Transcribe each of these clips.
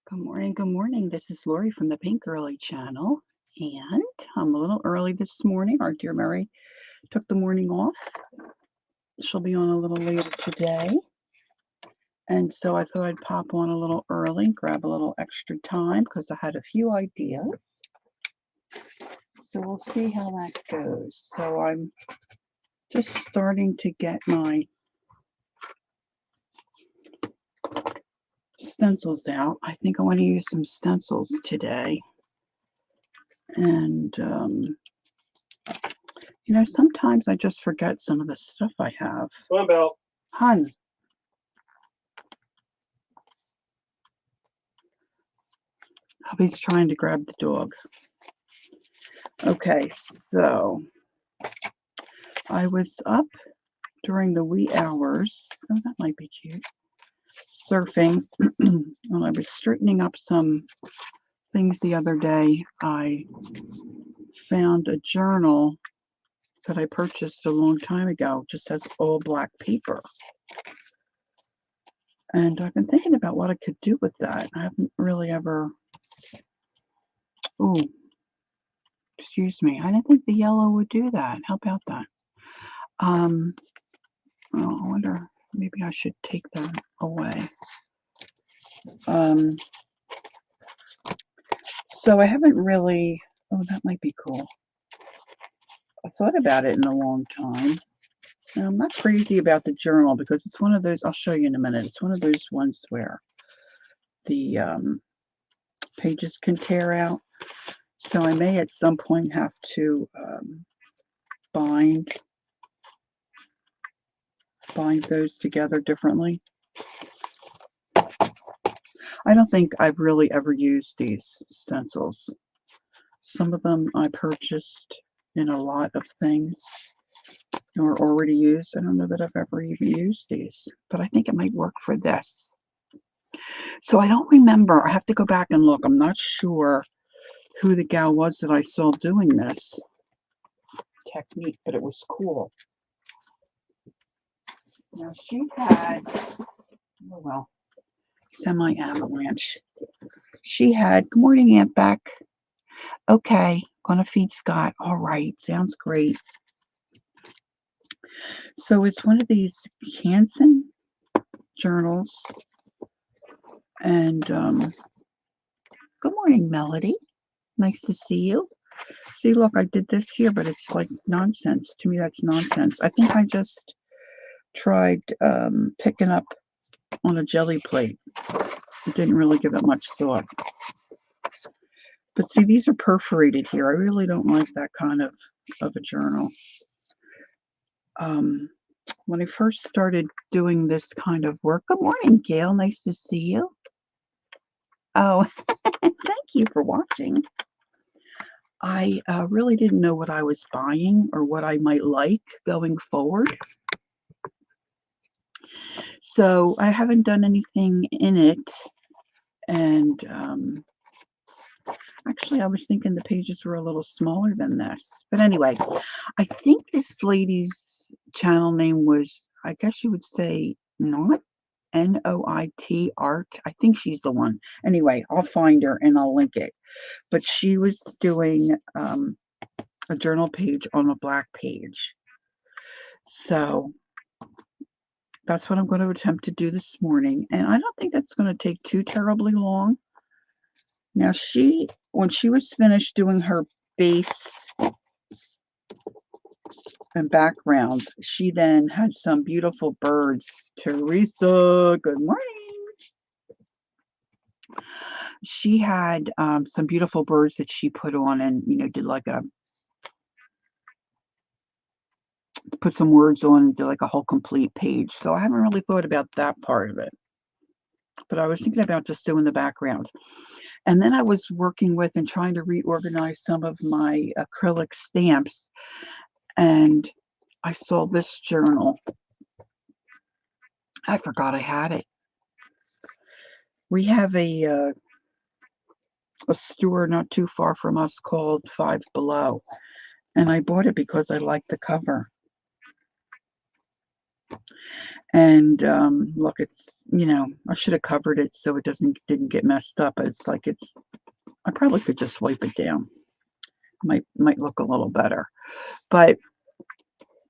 Good morning. Good morning. This is Lori from the Pink Girly channel. And I'm a little early this morning. Our dear Mary took the morning off. She'll be on a little later today. And so I thought I'd pop on a little early, grab a little extra time because I had a few ideas. So we'll see how that goes. So I'm just starting to get my stencils out. I think I want to use some stencils today. And sometimes I just forget some of the stuff I have. Come on, Belle. Hun. Hubby's trying to grab the dog. Okay, so I was up during the wee hours. Oh, that might be cute. Surfing. When I was straightening up some things the other day, I found a journal that I purchased a long time ago. It just has all black paper. And I've been thinking about what I could do with that. I haven't really ever... Oh, excuse me. I didn't think the yellow would do that. How about that? Oh, I wonder, maybe I should take them away. So I haven't really... Oh, that might be cool. I thought about it in a long time. Now, I'm not crazy about the journal because it's one of those... I'll show you in a minute. It's one of those ones where the pages can tear out. So I may at some point have to bind those together differently. I don't think I've really ever used these stencils. Some of them I purchased in a lot of things or already used. I don't know that I've ever even used these, but I think it might work for this. So I don't remember. I have to go back and look. I'm not sure who the gal was that I saw doing this technique, but it was cool. Now she had, oh well, semi-avalanche. She had, good morning, Aunt Beck. Okay, gonna feed Scott. All right, sounds great. So it's one of these Canson journals. And good morning, Melody. Nice to see you. See, look, I did this here, but it's like nonsense. To me, that's nonsense. I think I just tried picking up on a jelly plate. I didn't really give it much thought. But see, these are perforated here. I really don't like that kind of a journal. When I first started doing this kind of work, good morning, Gail. Nice to see you. Oh, thank you for watching. I really didn't know what I was buying or what I might like going forward. So I haven't done anything in it. And actually, I was thinking the pages were a little smaller than this. But anyway, I think this lady's channel name was, I guess you would say, Not Noit Art. I think she's the one. Anyway, I'll find her and I'll link it. But she was doing a journal page on a black page. So that's what I'm going to attempt to do this morning. And I don't think that's going to take too terribly long. Now when she was finished doing her base and background, she then had some beautiful birds. Teresa, good morning. She had some beautiful birds that she put on and, did like put some words on and did like a whole complete page. So I haven't really thought about that part of it. But I was thinking about just doing the background. And then I was working with and trying to reorganize some of my acrylic stamps. And I saw this journal. I forgot I had it. We have a store not too far from us called Five Below. And I bought it because I liked the cover. And look, it's, you know, I should have covered it so it didn't get messed up. It's like I probably could just wipe it down. Might look a little better. But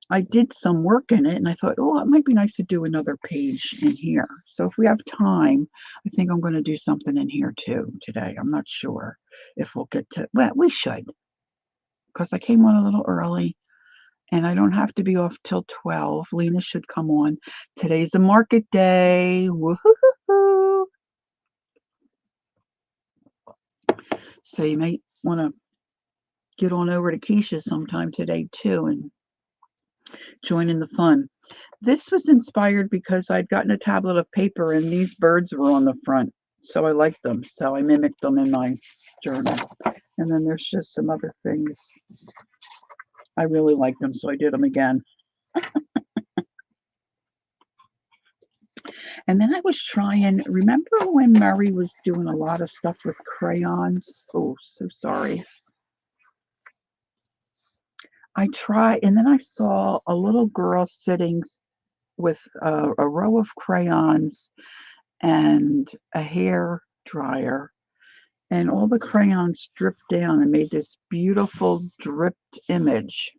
I did some work in it and I thought, oh, it might be nice to do another page in here. So if we have time, I think I'm going to do something in here too today. I'm not sure if we'll get to, well, we should, because I came on a little early and I don't have to be off till 12. Lena should come on. Today's a market day. Woohoo! So you might want to get on over to Keisha sometime today too and join in the fun. This was inspired because I'd gotten a tablet of paper and these birds were on the front. So I liked them. So I mimicked them in my journal. And then there's just some other things. I really liked them, so I did them again. And then I was trying, remember when Murray was doing a lot of stuff with crayons? Oh, so sorry. I tried, and then I saw a little girl sitting with a row of crayons and a hair dryer, and all the crayons dripped down and made this beautiful dripped image.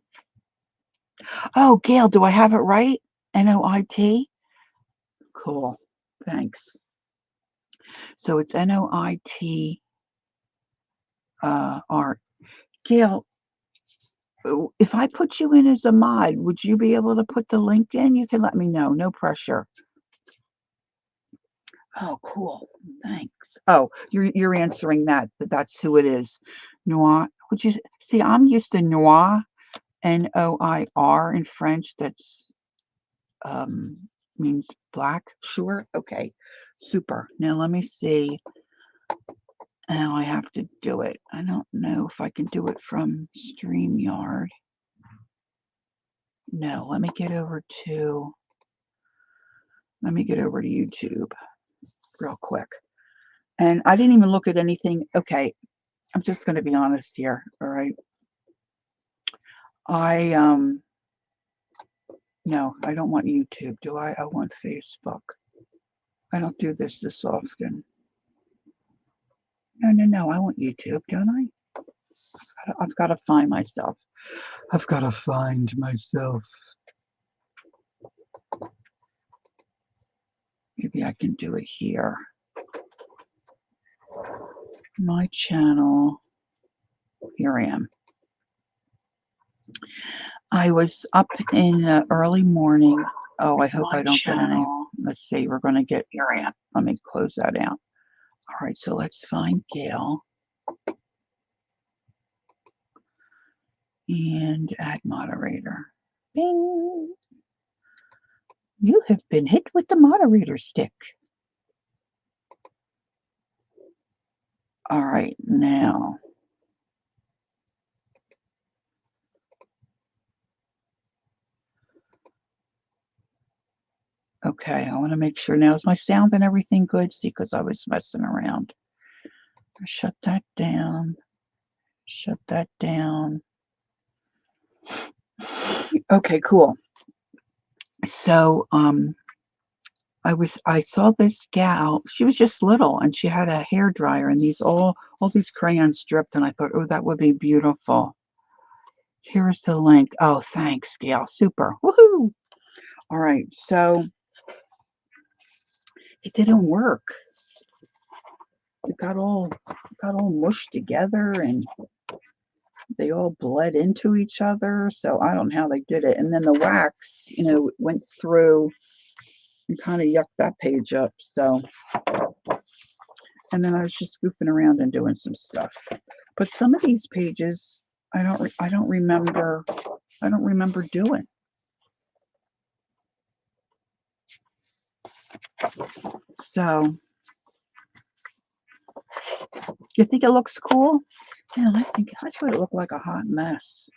Oh, Gail, do I have it right? N-O-I-T? Cool. Thanks. So it's N-O-I-T art. Gail, if I put you in as a mod, would you be able to put the link in? You can let me know. No pressure. Oh, cool. Thanks. Oh, you're answering that. That's who it is. Noir. Would you see? I'm used to noir, N-O-I-R in French. That's means black. Sure. Okay. Super. Now let me see. Now I have to do it. I don't know if I can do it from StreamYard. No, let me get over to YouTube real quick. And I didn't even look at anything. Okay, I'm just going to be honest here, all right? No, I don't want YouTube, do I? I want Facebook. I don't do this often. No, I want YouTube, don't I? I've got to find myself. I've got to find myself. Maybe I can do it here. My channel. Here I am. I was up in the early morning. Oh, I hope I don't get any. Let's see, we're going to get, here I am. Let me close that out. All right, so let's find Gail. And add moderator. Bing. You have been hit with the moderator stick. All right, now. Okay, I want to make sure now, is my sound and everything good? See, because I was messing around. Shut that down. Shut that down. Okay, cool. So, I saw this gal. She was just little, and she had a hair dryer, and all these crayons dripped, and I thought, oh, that would be beautiful. Here's the link. Oh, thanks, Gail. Super. Woohoo! All right, so it didn't work. It got all mushed together, and they all bled into each other. So I don't know how they did it. And then the wax, went through and kind of yucked that page up. So, and then I was just scooping around and doing some stuff. But some of these pages, I don't remember doing. So, you think it looks cool? Yeah, I thought it looked like a hot mess.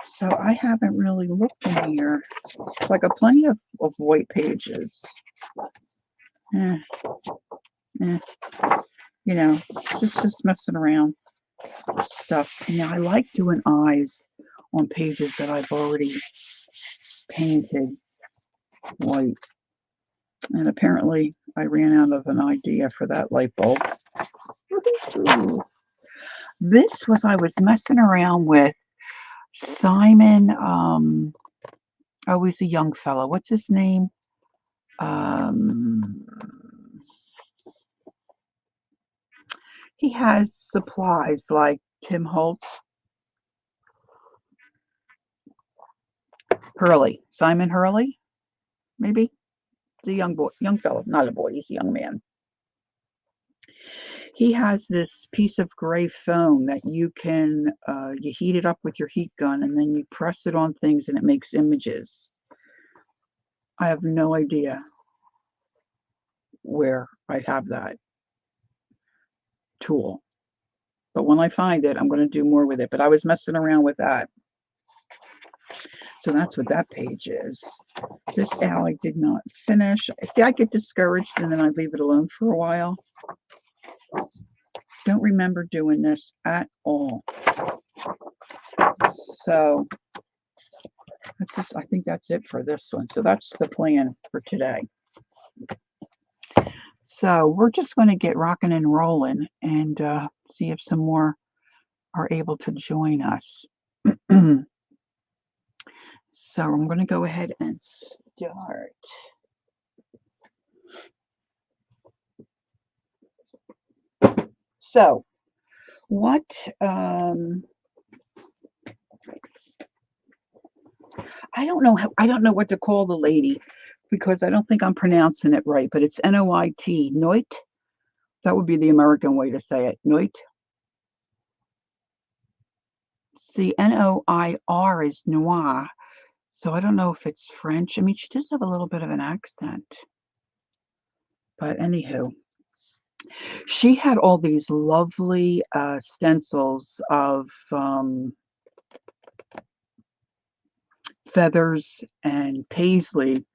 So I haven't really looked in here. So I got plenty of white pages. Just messing around with stuff. Now I like doing eyes on pages that I've already painted. white. And apparently I ran out of an idea for that light bulb. This was, I was messing around with Simon, oh, he's a young fellow. What's his name? He has supplies like Tim Holtz. Hurley. Simon Hurley, maybe? He's a young boy, young fellow, not a boy, he's a young man. He has this piece of gray foam that you can, you heat it up with your heat gun and then you press it on things and it makes images. I have no idea where I have that tool. But when I find it, I'm going to do more with it. But I was messing around with that. So that's what that page is. This owl I did not finish. See, I get discouraged and then I leave it alone for a while. Don't remember doing this at all. So that's just, I think that's it for this one. So that's the plan for today. So we're just going to get rocking and rolling and see if some more are able to join us. So I'm going to go ahead and start. So what, I don't know what to call the lady because I don't think I'm pronouncing it right, but it's N-O-I-T, Noit. That would be the American way to say it, Noit. See, N-O-I-R is Noir. So I don't know if it's French. I mean, she does have a little bit of an accent. But anywho, she had all these lovely stencils of feathers and paisley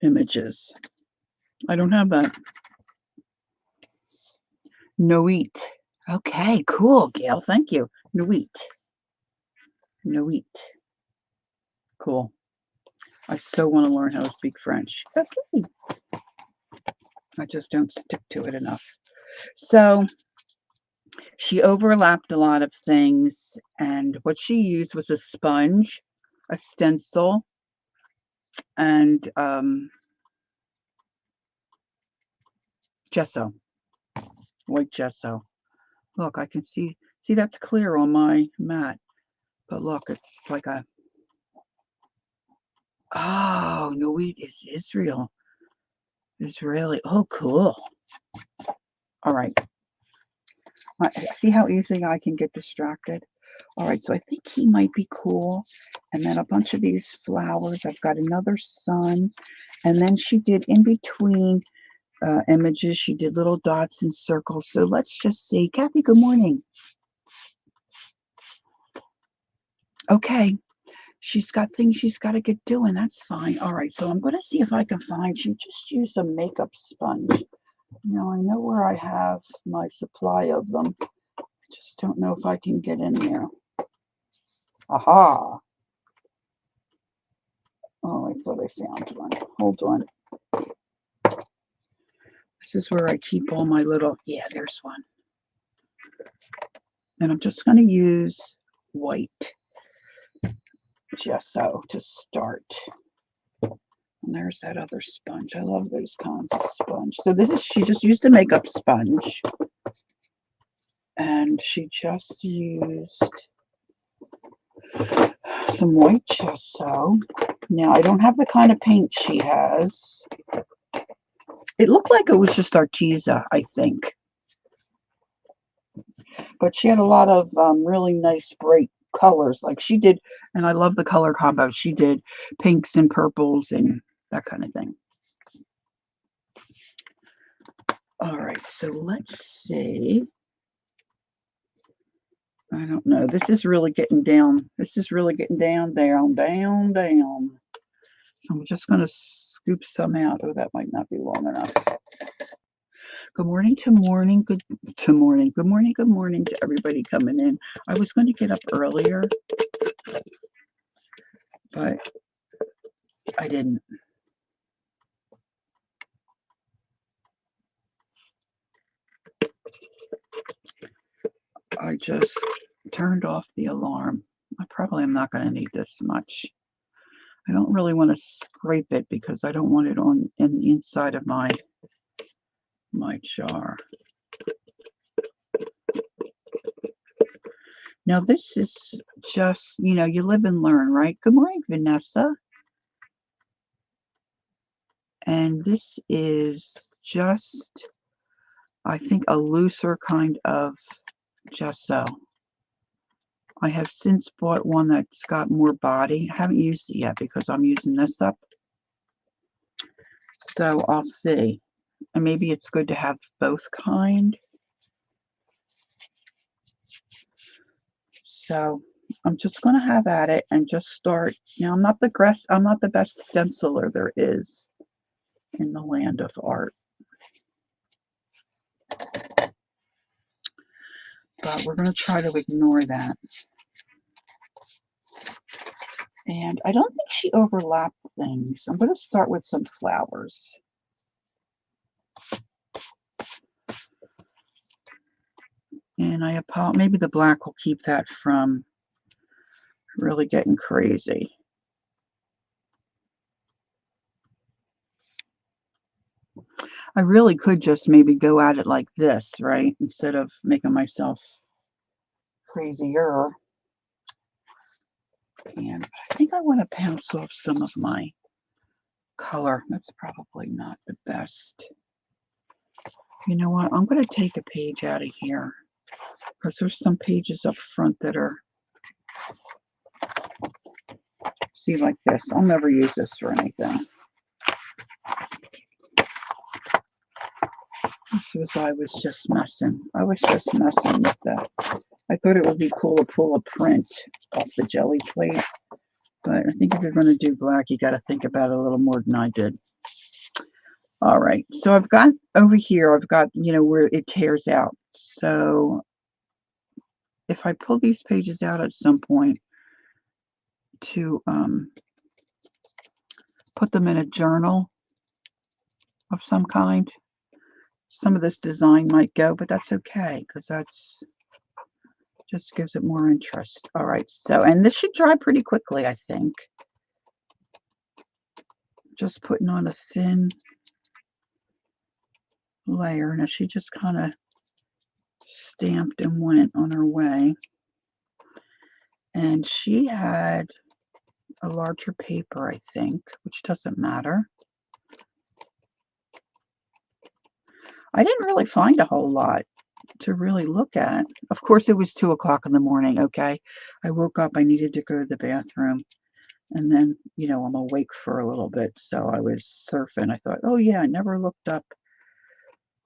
images. I don't have that. Noit. Okay, cool, Gail. Thank you. Noit. Noit. Cool. I so want to learn how to speak French. Okay. I just don't stick to it enough. So she overlapped a lot of things, and what she used was a sponge, a stencil, and gesso, white gesso. Look, I can see that's clear on my mat, but look, it's like a, oh, Noit is Israel. Israeli. Oh, cool. All right. See how easily I can get distracted? All right, so I think he might be cool. And then a bunch of these flowers. I've got another sun. And then she did in between images, she did little dots and circles. So let's just see. Kathy, good morning. Okay. She's got things she's got to get doing. That's fine. All right, so I'm going to see if I can find, she just used a makeup sponge. Now I know where I have my supply of them. I just don't know if I can get in there. Aha. Oh, I thought I found one. Hold on. This is where I keep all my little, yeah, there's one. And I'm just going to use white gesso to start. And there's that other sponge. I love those kinds of sponge. So this is, she just used a makeup sponge. And she just used some white gesso. Now, I don't have the kind of paint she has. It looked like it was just Arteza, I think. But she had a lot of really nice, bright colors. Like she did, and I love the color combo. She did pinks and purples and that kind of thing. All right, so let's see. I don't know. This is really getting down. This is really getting down. So I'm just going to scoop some out. Oh, that might not be long enough. Good morning to morning. Good morning to everybody coming in. I was going to get up earlier, but I didn't. I just turned off the alarm. I probably am not going to need this much. I don't really want to scrape it because I don't want it on in the inside of my jar. Now this is just, you know, you live and learn, right? Good morning, Vanessa. And this is just, I think, a looser kind of gesso. I have since bought one that's got more body. I haven't used it yet because I'm using this up. So I'll see. And maybe it's good to have both kind. So I'm just going to have at it and just start. Now I'm not the best stenciler there is in the land of art. But we're going to try to ignore that. And I don't think she overlapped things. I'm going to start with some flowers. And I apologize. Maybe the black will keep that from really getting crazy. I really could just maybe go at it like this, right? Instead of making myself crazier. And I think I want to bounce off some of my color. That's probably not the best. You know what? I'm going to take a page out of here because there's some pages up front that are, see, like this. I'll never use this for anything. This was, I was just messing. I was just messing with that. I thought it would be cool to pull a print off the jelly plate. But I think if you're going to do black, you got to think about it a little more than I did. All right. So I've got over here, I've got, you know, where it tears out. So if I pull these pages out at some point to put them in a journal of some kind, some of this design might go, but that's okay because that's just gives it more interest. All right. So, and this should dry pretty quickly, I think. Just putting on a thin layer. Now she just kind of stamped and went on her way. And she had a larger paper, I think, which doesn't matter. I didn't really find a whole lot to really look at. Of course, it was 2 o'clock in the morning, okay? I woke up, I needed to go to the bathroom. And then, you know, I'm awake for a little bit, so I was surfing. I thought, oh yeah, I never looked up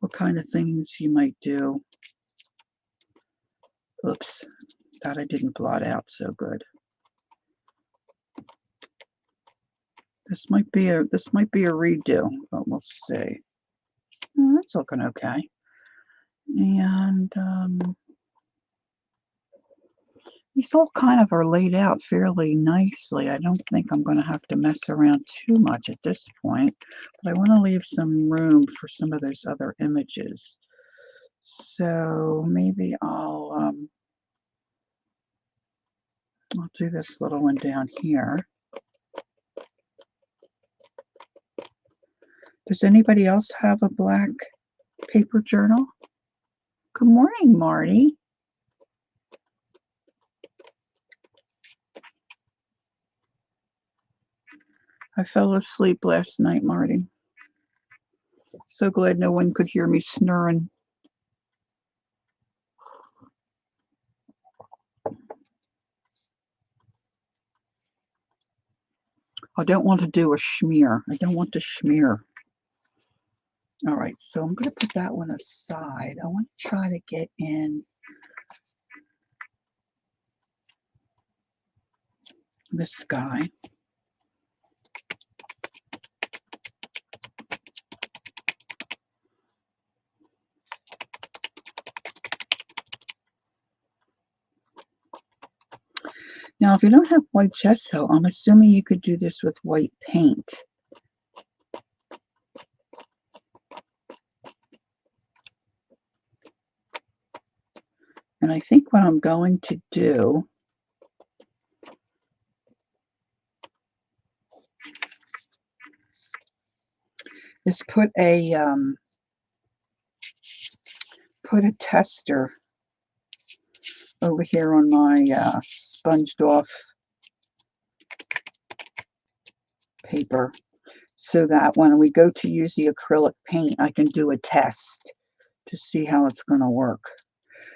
what kind of things you might do. Oops, that I didn't blot out so good. This might be a redo, but we'll see. Oh, that's looking okay. And these all kind of are laid out fairly nicely. I don't think I'm going to have to mess around too much at this point, but I want to leave some room for some of those other images. So maybe I'll do this little one down here. Does anybody else have a black paper journal? Good morning, Marty. I fell asleep last night, Marty. So glad no one could hear me snoring. I don't want to do a smear. I don't want to smear. All right, so I'm going to put that one aside. I want to try to get in this guy. Now, if you don't have white gesso, I'm assuming you could do this with white paint. And I think what I'm going to do is put a tester over here on my sponged off paper, so that when we go to use the acrylic paint, I can do a test to see how it's going to work.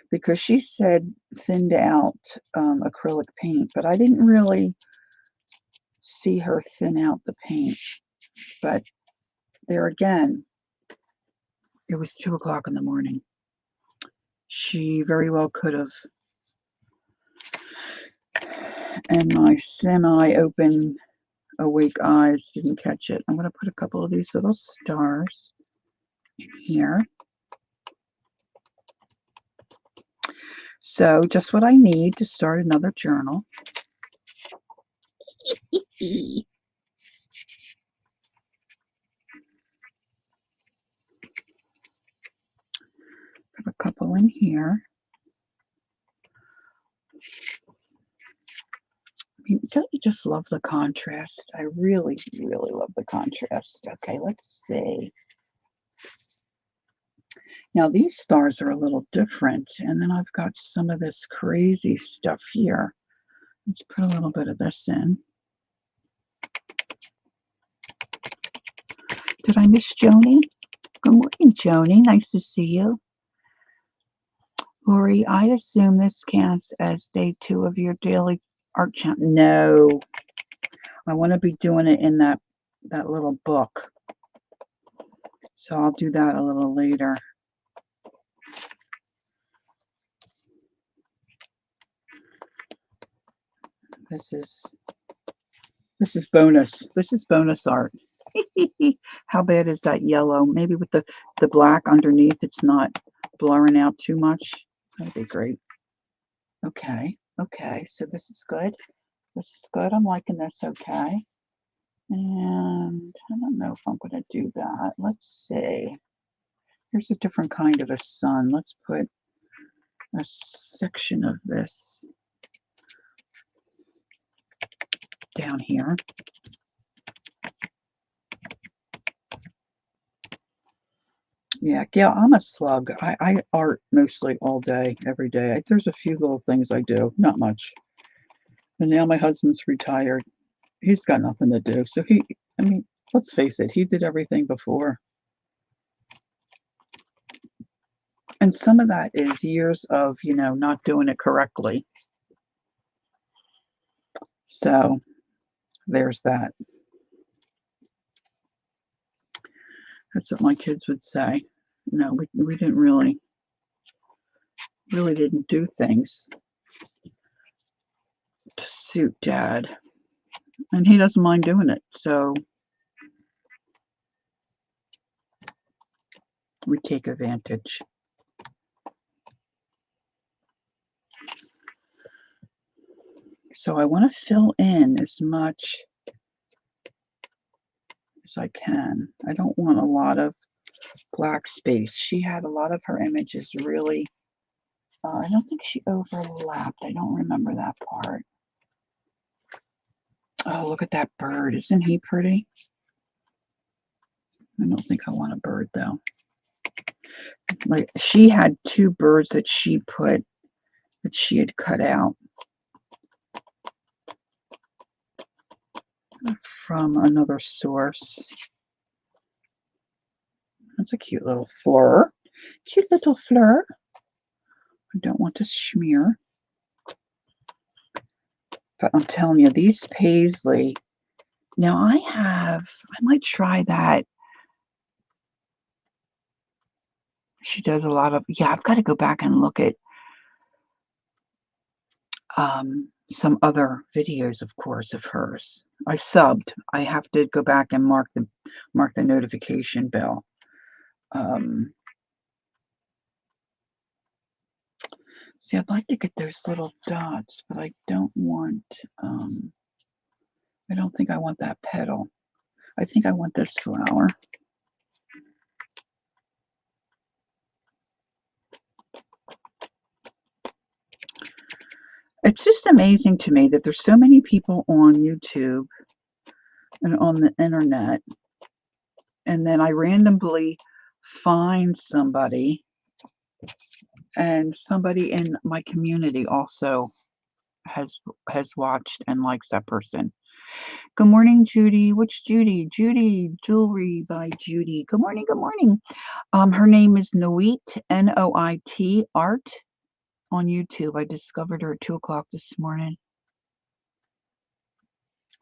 Because she said thinned out acrylic paint, but I didn't really see her thin out the paint. But there again, it was 2 o'clock in the morning. She very well could have. And my semi-open awake eyes didn't catch it. I'm going to put a couple of these little stars here. So just what I need to start another journal. Put a couple in here. I mean, don't you just love the contrast? I really, really love the contrast. Okay, let's see. Now these stars are a little different, and then I've got some of this crazy stuff here. Let's put a little bit of this in. Did I miss Joni? Good morning, Joni. Nice to see you. Lori, I assume this counts as day 2 of your daily art challenge. No, I want to be doing it in that little book. So I'll do that a little later. This is bonus. This is bonus art. How bad is that yellow? Maybe with the black underneath, it's not blurring out too much. That'd be great. Okay. Okay. So this is good. This is good. I'm liking this. Okay. And I don't know if I'm going to do that. Let's see. Here's a different kind of a sun. Let's put a section of this down here. Yeah, Gail, I'm a slug. I art mostly all day, every day. There's a few little things I do, not much. And now my husband's retired. He's got nothing to do. So I mean, let's face it, he did everything before. And some of that is years of, not doing it correctly. So there's that. That's what my kids would say. No, we didn't really didn't do things to suit Dad. And he doesn't mind doing it. So we take advantage. So I want to fill in as much as I can. I don't want a lot of black space. She had a lot of her images really, I don't think she overlapped. I don't remember that part. Oh, look at that bird. Isn't he pretty? I don't think I want a bird though. Like she had 2 birds that she had cut out from another source. That's a cute little Fleur. Cute little Fleur. I don't want to smear. But I'm telling you, these Paisley. Now I might try that. She does a lot of, yeah, I've got to go back and look at some other videos, of course, of hers. I subbed. I have to go back and mark the notification bell. See, I'd like to get those little dots, but I don't want, I don't think I want that petal. I think I want this flower. It's just amazing to me that there's so many people on YouTube and on the internet, and then I randomly find somebody, and somebody in my community also has watched and likes that person. Good morning, Judy. Which Judy? Judy Jewelry by Judy. Good morning. Good morning. Her name is Noit, Noit Art on YouTube. I discovered her at 2 o'clock this morning.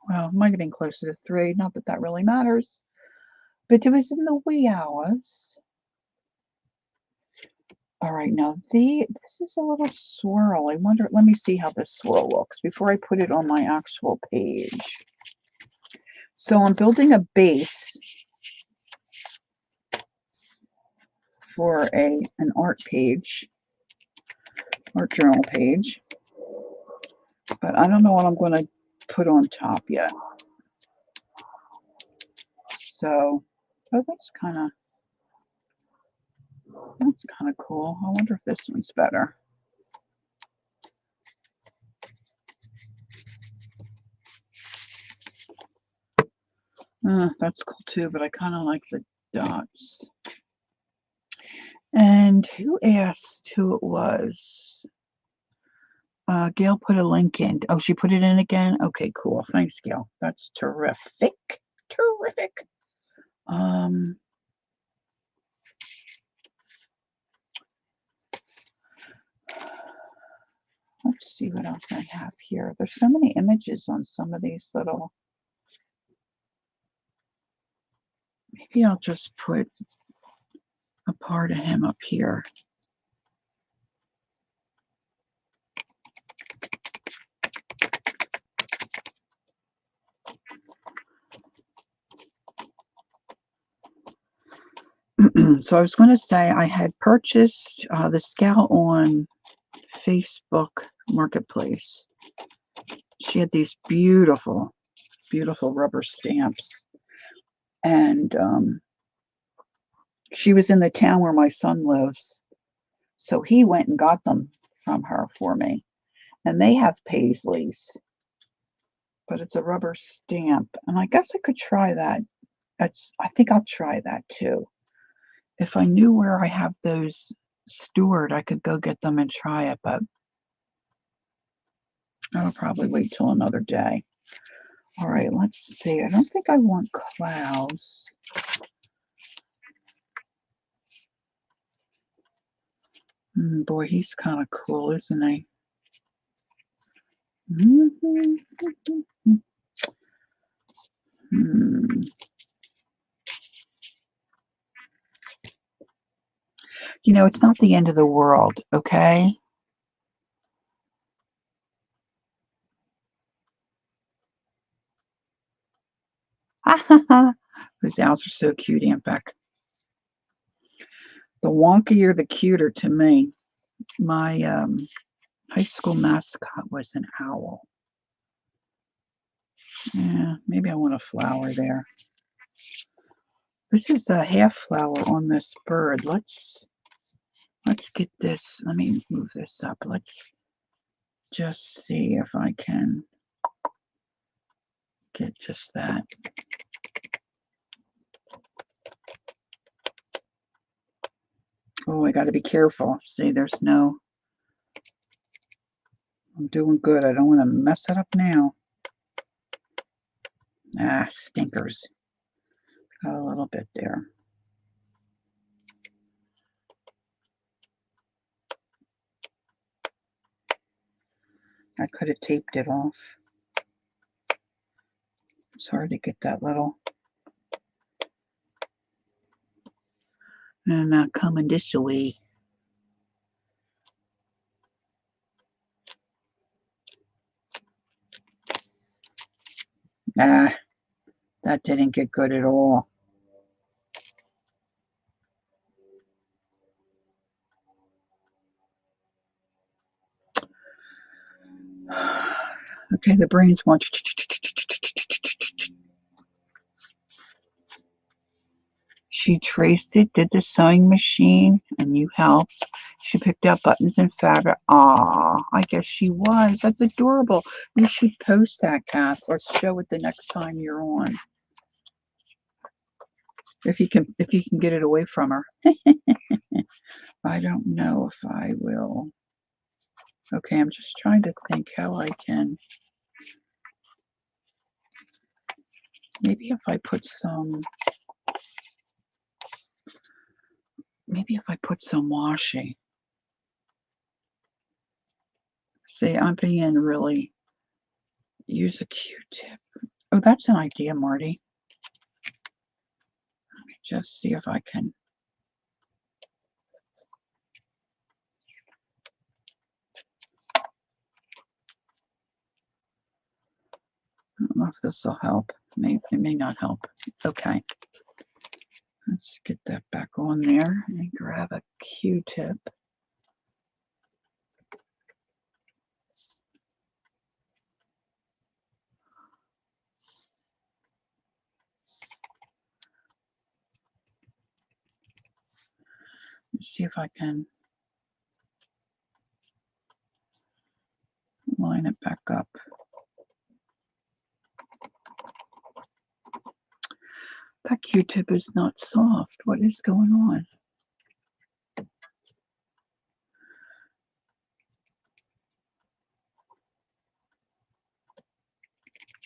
Well, it might have been closer to 3. Not that that really matters, but it was in the wee hours. All right, now this is a little swirl. I wonder, let me see how this swirl looks before I put it on my actual page. So I'm building a base for an art page, art journal page, but I don't know what I'm going to put on top yet. So, oh, that's kind of cool. I wonder if this one's better. That's cool too, but I kind of like the dots. And who asked who it was? Gail put a link in. Oh, she put it in again? Okay, cool. Thanks, Gail. That's terrific. Terrific. Let's see what else I have here. There's so many images on some of these little. Maybe I'll just put a part of him up here. So I was going to say I had purchased the Scout on Facebook Marketplace. She had these beautiful, beautiful rubber stamps. And she was in the town where my son lives. So he went and got them from her for me. And they have paisleys. But it's a rubber stamp. And I guess I could try that. I think I'll try that too. If I knew where I have those stored, I could go get them and try it, but I'll probably wait till another day. All right, let's see. I don't think I want clouds. Boy, he's kind of cool, isn't he? You know, it's not the end of the world, okay? Those owls are so cute, Aunt Beck. The wonkier, the cuter to me. My high school mascot was an owl. Yeah, maybe I want a flower there. This is a half flower on this bird. Let's get this. Let me move this up. Let's just see if I can get just that. Oh, I got to be careful. See, there's no. I'm doing good. I don't want to mess it up now. Ah, stinkers. Got a little bit there. I could have taped it off. It's hard to get that little. And I'm not coming this way. Ah, that didn't get good at all. Okay, the brains want. She traced it, did the sewing machine, and you helped. She picked out buttons and fabric. Ah, I guess she was. That's adorable. You should post that, Kath, or show it the next time you're on. If you can get it away from her. I don't know if I will. Okay, I'm just trying to think how I can. Maybe if I put some washi. See, I'm being really, use a Q-tip. Oh, that's an idea, Marty. Let me just see if I can. I don't know if this will help. It may not help. Okay. Let's get that back on there and grab a Q-tip. Let's see if I can line it back up. That Q-tip is not soft. What is going on?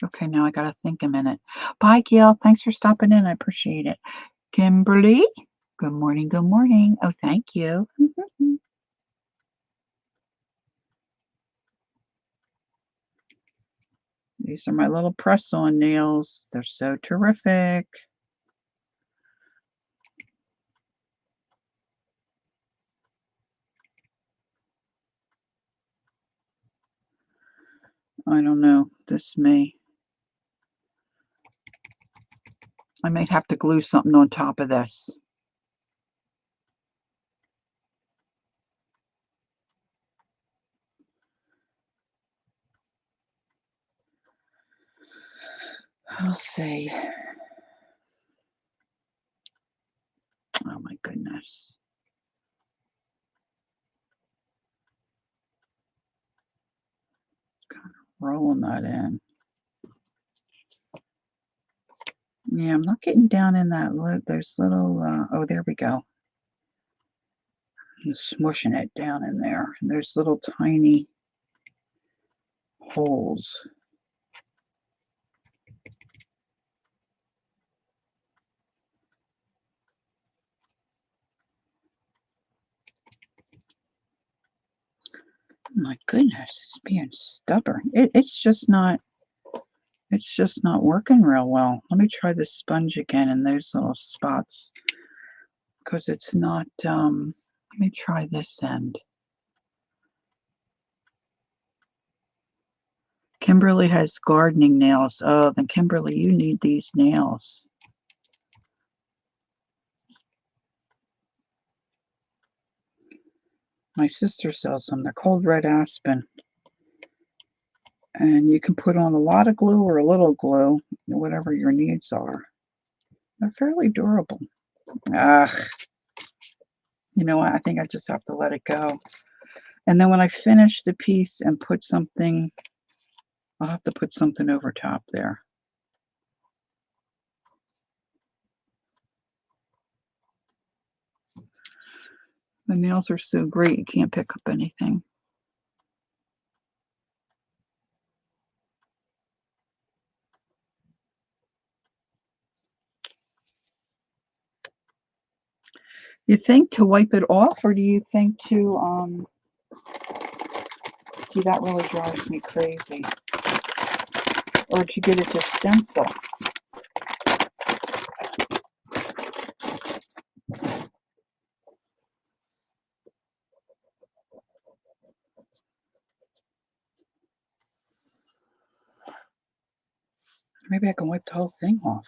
Okay, now I gotta think a minute. Bye, Gail. Thanks for stopping in. I appreciate it. Kimberly, good morning. Good morning. Oh, thank you. These are my little press-on nails. They're so terrific. I don't know. I might have to glue something on top of this. I'll see. Oh my goodness. Kind of rolling that in. Yeah, I'm not getting down in that. There's little, oh, there we go. I'm smushing it down in there. And there's little tiny holes. My goodness, it's being stubborn. It's just not working real well. Let me try the sponge again in those little spots because it's not. Let me try this end. Kimberly has gardening nails. Oh, then Kimberly, you need these nails. My sister sells them. They're called Red Aspen. And you can put on a lot of glue or a little glue, whatever your needs are. They're fairly durable. Ugh. You know what? I think I just have to let it go. And then when I finish the piece and put something, I'll have to put something over top there. The nails are so great, you can't pick up anything. You think to wipe it off, or do you think to, see, that really drives me crazy. Or to get it to stencil. Maybe I can wipe the whole thing off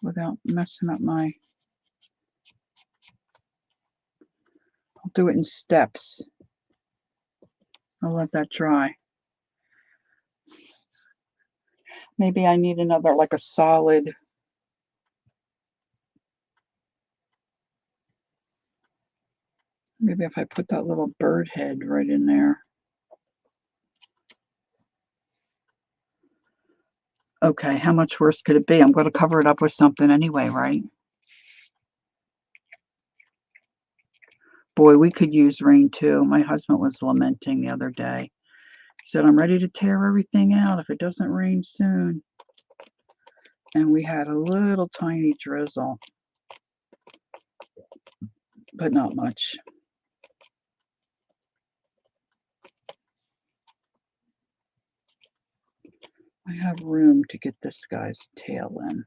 without messing up my... I'll do it in steps. I'll let that dry. Maybe I need another, like a solid Maybe if I put that little bird head right in there. Okay, how much worse could it be? I'm going to cover it up with something anyway, right? Boy, we could use rain too. My husband was lamenting the other day. He said, I'm ready to tear everything out if it doesn't rain soon. And we had a little tiny drizzle, but not much. I have room to get this guy's tail in.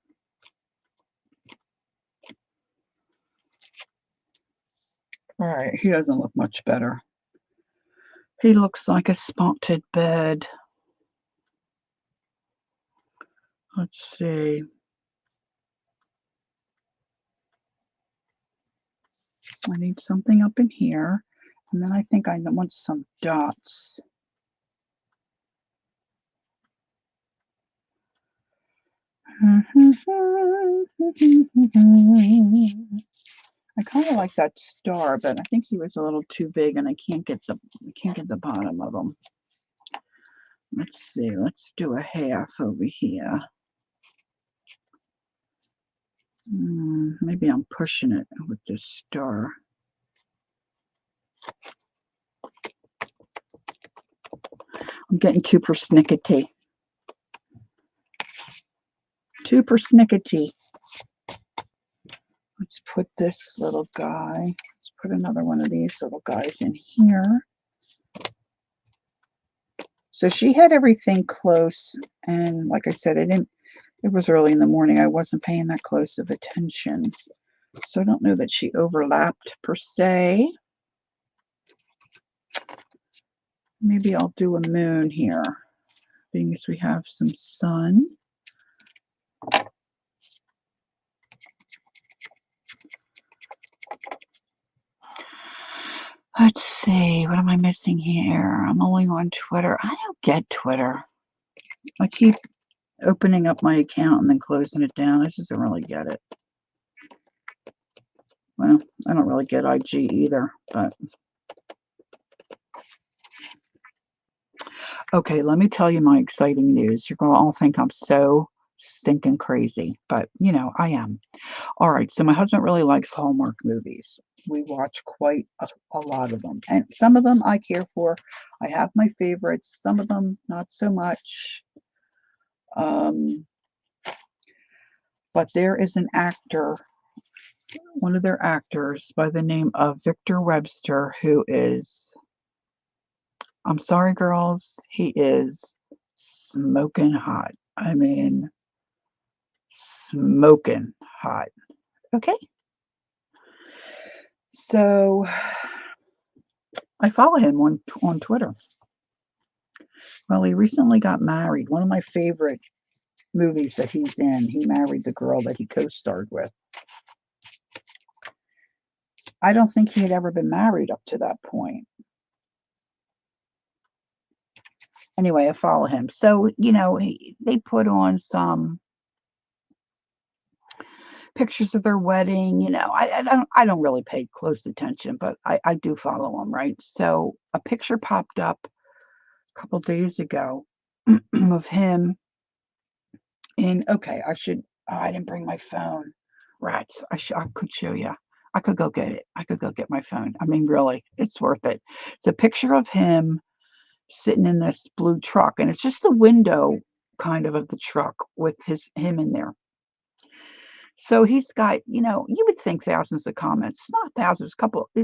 All right, he doesn't look much better. He looks like a spotted bird. Let's see. I need something up in here. And then I think I want some dots. I kind of like that star, but I think he was a little too big, and I can't get the bottom of him. Let's see. Let's do a half over here. Maybe I'm pushing it with this star. I'm getting too persnickety. Too persnickety. Let's put this little guy. Let's put another one of these little guys in here. So she had everything close, and like I said, it was early in the morning. I wasn't paying that close of attention. So I don't know that she overlapped per se. Maybe I'll do a moon here, being as we have some sun. Let's see, what am I missing here? I'm only on Twitter. I don't get Twitter. I keep opening up my account and then closing it down. I just don't really get it. Well, I don't really get IG either, but okay, let me tell you my exciting news. You're going to all think I'm so stinking crazy, but you know, I am. All right, so my husband really likes Hallmark movies. We watch quite a lot of them, and some of them I care for. I have my favorites, some of them not so much. But there is an actor, one of their actors by the name of Victor Webster, who is, I'm sorry, girls, he is smoking hot. I mean, smoking hot. Okay. So I follow him on Twitter. Well, he recently got married. One of my favorite movies that he's in, he married the girl that he co-starred with. I don't think he had ever been married up to that point. Anyway, I follow him. So, you know, they put on some pictures of their wedding. You know, I don't really pay close attention, but I do follow them, right? So a picture popped up a couple days ago of him in, okay, I didn't bring my phone. Rats. I could show you. I could go get it. I could go get my phone. I mean, really, it's worth it. It's a picture of him sitting in this blue truck, and it's just the window kind of the truck with him in there. So he's got, you know, you would think thousands of comments, not thousands,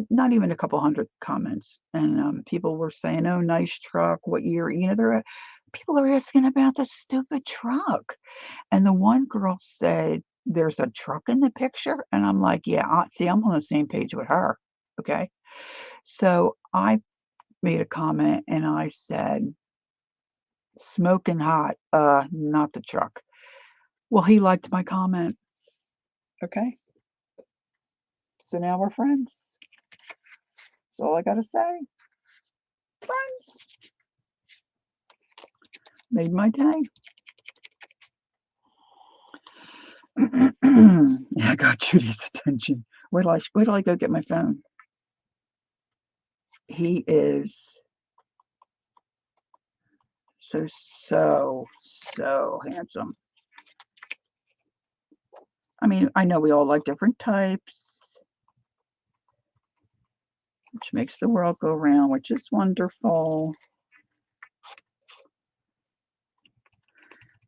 not even a couple hundred comments. And people were saying, "Oh, nice truck. What year?" You know, people are asking about the stupid truck. And the one girl said, "There's a truck in the picture," and I'm like, "Yeah, see, I'm on the same page with her." Okay, so I made a comment and I said, "Smoking hot, not the truck." Well, he liked my comment. Okay. So now we're friends. That's all I gotta say. Friends. Made my day. Yeah, I got Judy's attention. Wait till I go get my phone. He is so handsome. I mean, I know we all like different types, which makes the world go round, which is wonderful.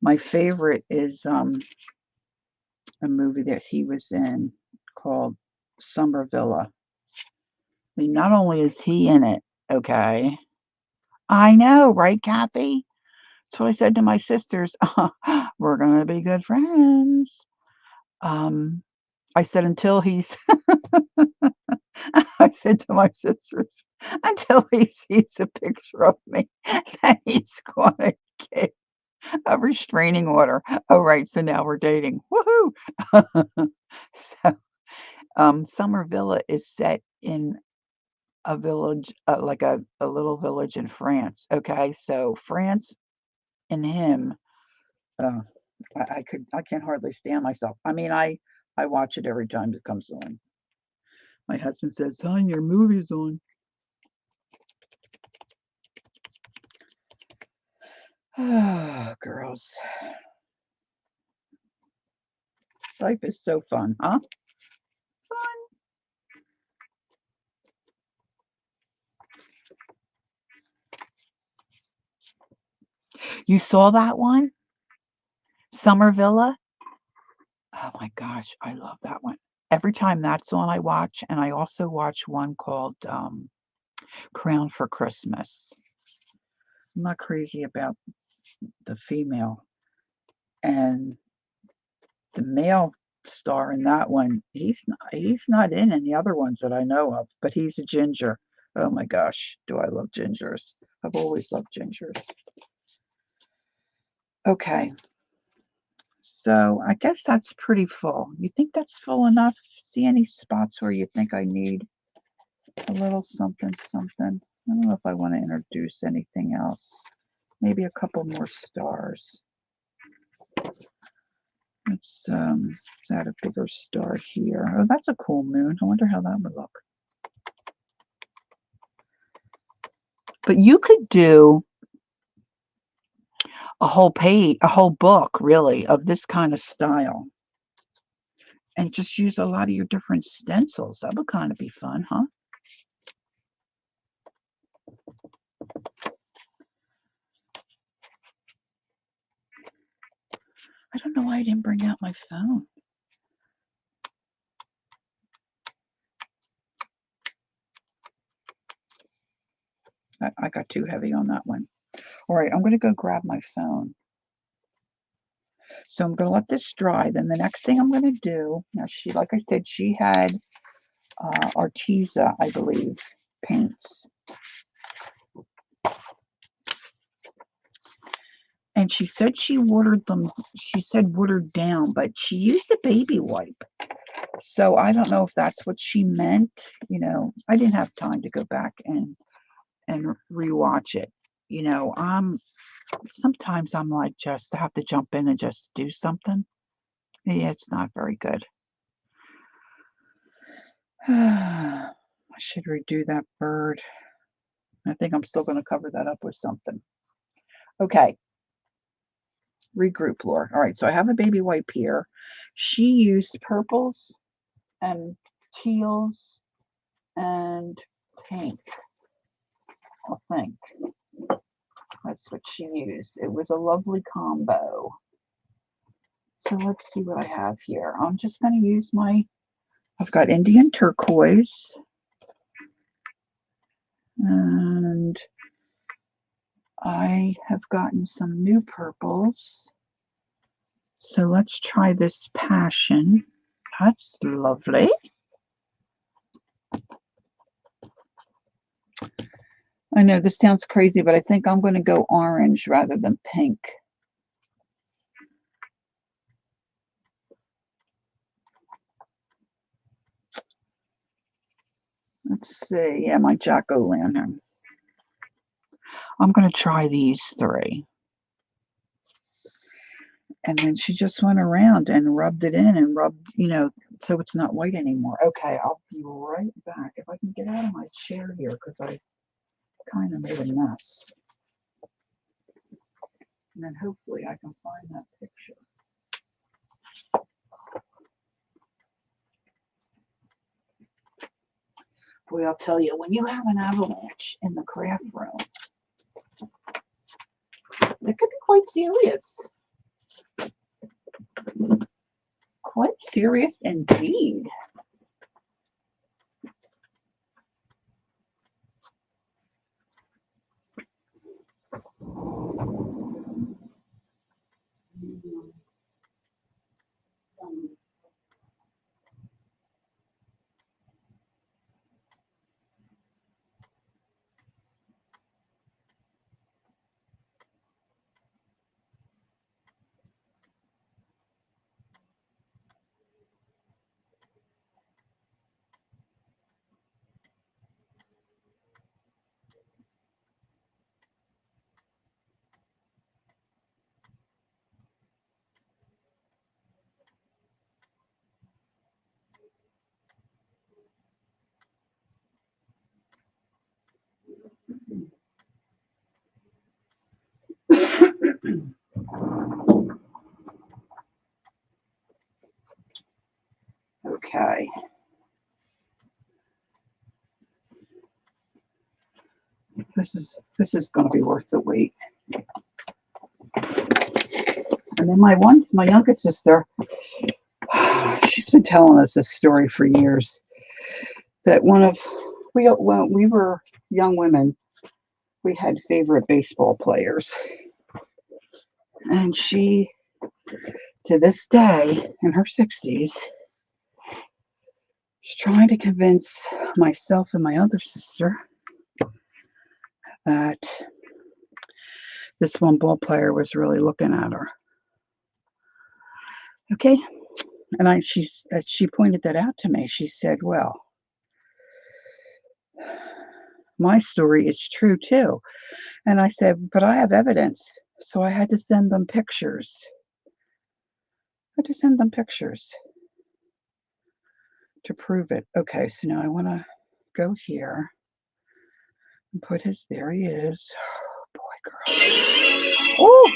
My favorite is a movie that he was in called Summer Villa. I mean, not only is he in it, okay. I know, right, Kathy? That's what I said to my sisters. We're gonna be good friends. Um, I said until he's I said to my sisters, until he sees a picture of me, then he's gonna get a restraining order. Oh, right, so now we're dating. Woohoo! So, Summer Villa is set in a village, like a little village in France. Okay, so France and him. Uh, I can't hardly stand myself. I mean, I watch it every time it comes on. My husband says, "Son, your movie's on." Ah, girls, life is so fun, huh? Fun. You saw that one, Summer Villa? Oh my gosh, I love that one. Every time that's on, I watch, and I also watch one called Crown for Christmas. I'm not crazy about the female, and the male star in that one, he's not in any other ones that I know of, but he's a ginger. Oh my gosh, do I love gingers. I've always loved gingers. Okay, so I guess that's pretty full. You think that's full enough? See any spots where you think I need a little something, something? I don't know if I want to introduce anything else. Maybe a couple more stars. Let's add a bigger star here. Oh, that's a cool moon. I wonder how that would look. But you could do a whole page, a whole book, really, of this kind of style, and just use a lot of your different stencils. That would kind of be fun, huh? I don't know why I didn't bring out my phone. I got too heavy on that one. All right, I'm going to go grab my phone. So I'm going to let this dry. Then the next thing I'm going to do, now she, like I said, she had Arteza, I believe, paints. And she said she watered them, she said watered down, but she used a baby wipe. So I don't know if that's what she meant. You know, I didn't have time to go back and rewatch it. You know, sometimes I'm like, just have to jump in and just do something. Yeah, it's not very good. I should redo that bird. I think I'm still going to cover that up with something. Okay, regroup, Laura. All right, so I have a baby wipe here. She used purples and teals and pink, I think. That's what she used. It was a lovely combo. So let's see what I have here. I'm just going to use I've got Indian turquoise. And I have gotten some new purples. So let's try this passion. That's lovely. I know this sounds crazy, but I think I'm going to go orange rather than pink. Let's see. Yeah, my jack-o'-lantern. I'm going to try these three. And then she just went around and rubbed it in and rubbed, so it's not white anymore. Okay, I'll be right back if I can get out. out of my chair here because I kind of made a mess. And then hopefully I can find that picture. Boy, I'll tell you, when you have an avalanche in the craft room, it could be quite serious. Quite serious indeed. Okay. This is going to be worth the wait. And then my youngest sister, she's been telling us this story for years. That when we were young women, we had favorite baseball players, and she, to this day, in her 60s, is trying to convince myself and my other sister that this one ball player was really looking at her. Okay, and she pointed that out to me. She said, "Well, my story is true too." And I said, "But I have evidence." So I had to send them pictures. To prove it. Okay, so now I want to go here and put there he is. Oh, boy, girl. Oh!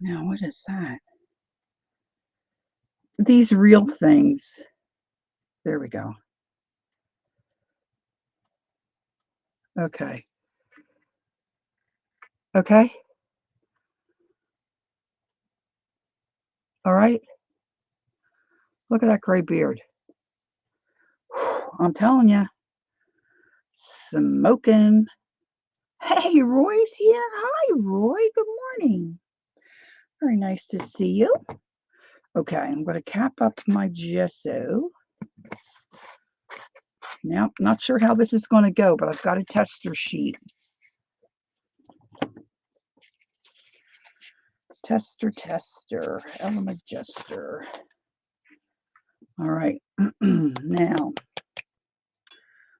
Now, what is that? These real things. There we go. Okay. Okay? All right? Look at that gray beard. I'm telling you. Smoking. Hey, Roy's here. Hi, Roy. Good morning. Very nice to see you. Okay, I'm going to cap up my gesso. Now, not sure how this is going to go, but I've got a tester sheet. Tester, element adjuster. All right, now,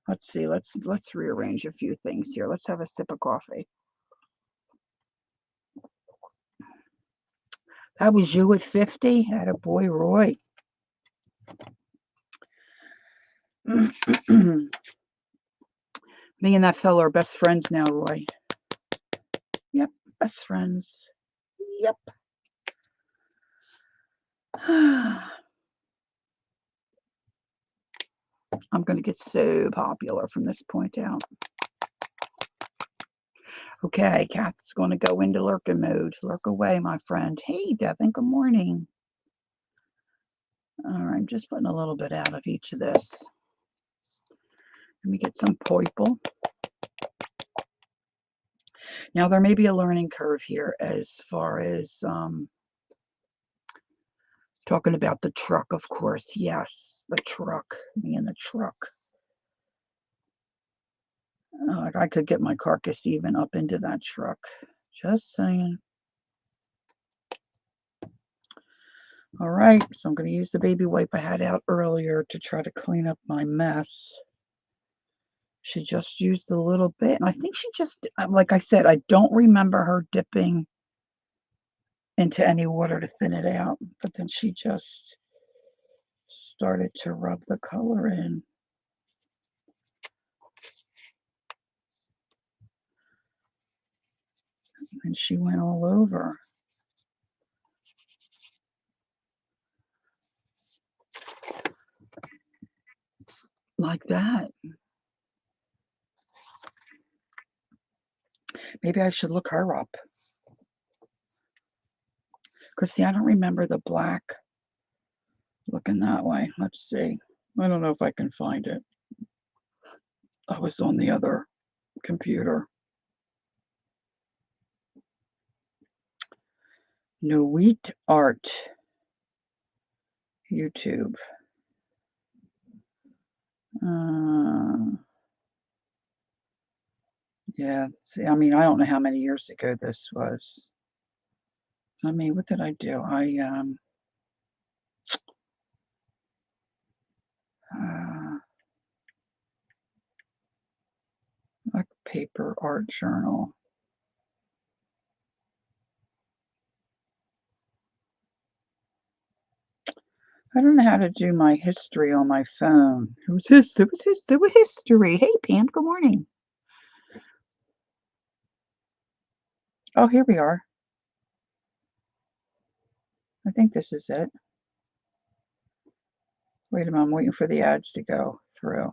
let's see, let's rearrange a few things here. Let's have a sip of coffee. That was you at 50? Attaboy, Roy. Me and that fellow are best friends now, Roy. Yep, best friends. Yep. I'm going to get so popular from this point out. Okay, Kath's going to go into lurking mode. Lurk away, my friend. Hey, Devin, good morning. All right, I'm just putting a little bit out of each of this. Let me get some purple. Now, there may be a learning curve here as far as talking about the truck, of course. Yes, the truck. Me and the truck. Like I could get my carcass even up into that truck. Just saying. All right, so I'm going to use the baby wipe I had out earlier to try to clean up my mess. She just used a little bit. And I think she just, like I said, I don't remember her dipping into any water to thin it out. But then she just started to rub the color in. And she went all over. Like that. Maybe I should look her up. Because, see, I don't remember the black looking that way. Let's see. I don't know if I can find it. I was on the other computer. Noit Art. YouTube. Yeah, see, I mean, I don't know how many years ago this was. I mean, what did I do? Like paper art journal. I don't know how to do my history on my phone. Who's history? History. Hey, Pam. Good morning. Oh, here we are. I think this is it. Wait a minute. I'm waiting for the ads to go through.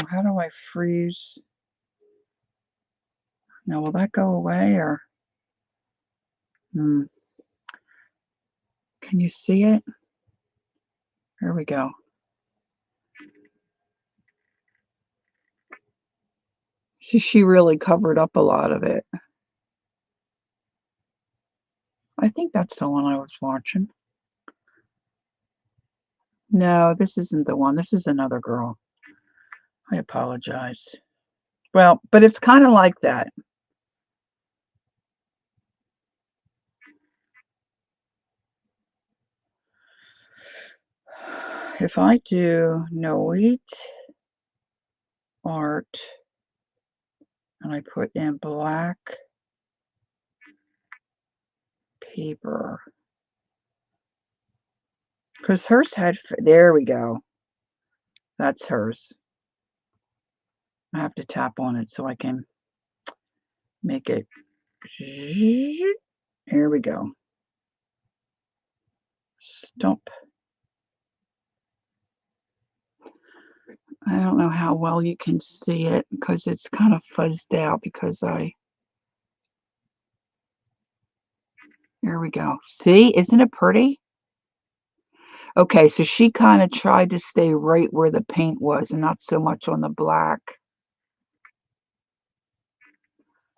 How do I freeze? Now, will that go away or? Can you see it? Here we go. See, she really covered up a lot of it. I think that's the one I was watching. No, this isn't the one. This is another girl. I apologize. Well, but it's kind of like that. If I do Noit Art and I put in black paper, because hers had, there we go. That's hers. I have to tap on it so I can make it. Here we go. Stop. I don't know how well you can see it because it's kind of fuzzed out because here we go. See, isn't it pretty? Okay, so she kind of tried to stay right where the paint was and not so much on the black.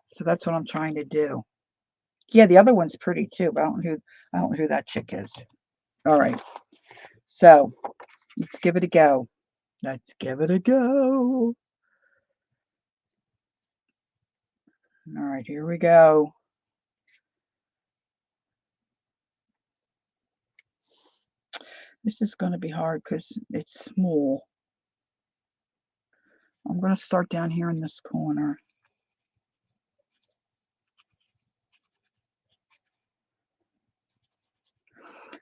So that's what I'm trying to do. Yeah, the other one's pretty too, but I don't know who that chick is. All right. So let's give it a go. Let's give it a go. All right, here we go. This is going to be hard because it's small. I'm going to start down here in this corner.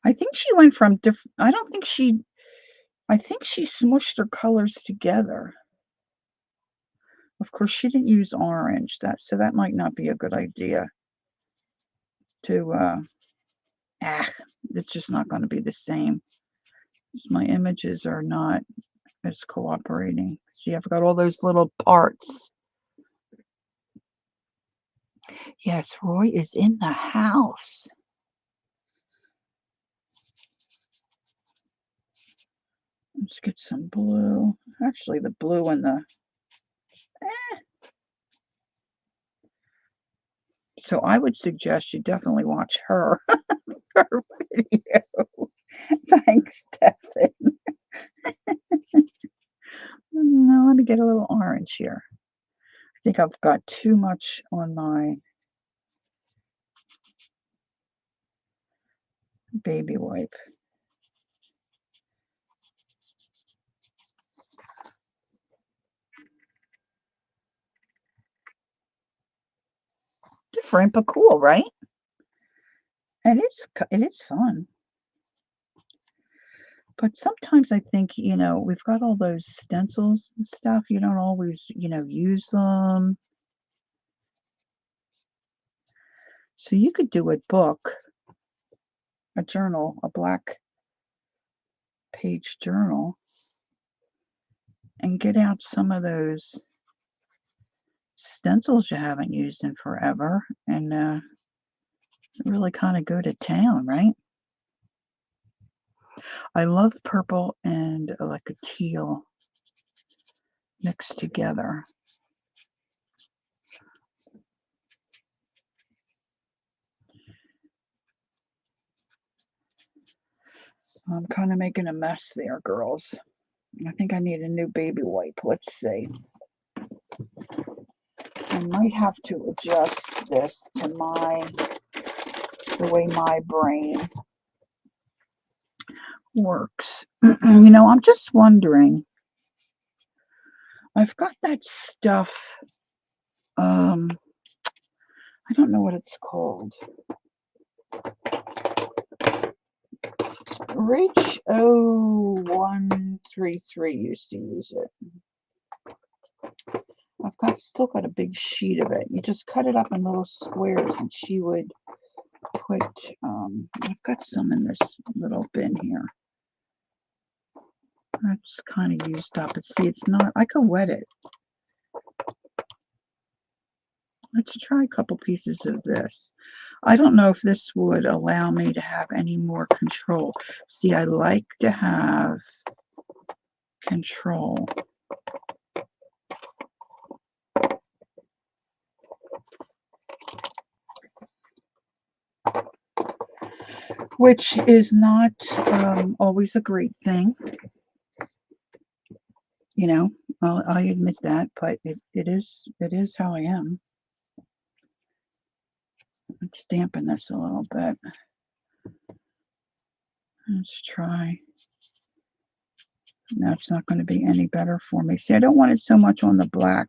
I think she went from different, I think she smushed her colors together. Of course, she didn't use orange, so that might not be a good idea to, it's just not going to be the same. My images are not as cooperating. See, I've got all those little parts. Yes, Roy is in the house. Let's get some blue. Actually, the blue and the... So I would suggest you definitely watch her, her video. Thanks, Stefan. Now let me get a little orange here. I think I've got too much on my baby wipe. Different, but cool, right? And it is fun. But sometimes I think, we've got all those stencils and stuff. You don't always, use them. So you could do a book, a journal, a black page journal, and get out some of those stencils you haven't used in forever and really kind of go to town, right? I love purple and like a teal mixed together. I'm kind of making a mess there, girls. I think I need a new baby wipe. Let's see. I might have to adjust this to the way my brain works. I'm just wondering. I've got that stuff. I don't know what it's called. Rach 0133 used to use it. I've still got a big sheet of it. You just cut it up in little squares, and she would put. I've got some in this little bin here. That's kind of used up. But see, it's not. I could wet it. Let's try a couple pieces of this. I don't know if this would allow me to have any more control. See, I like to have control. Which is not always a great thing. I admit that, but it is how I am. Let's dampen this a little bit. Let's try. No, it's not going to be any better for me. See, I don't want it so much on the black.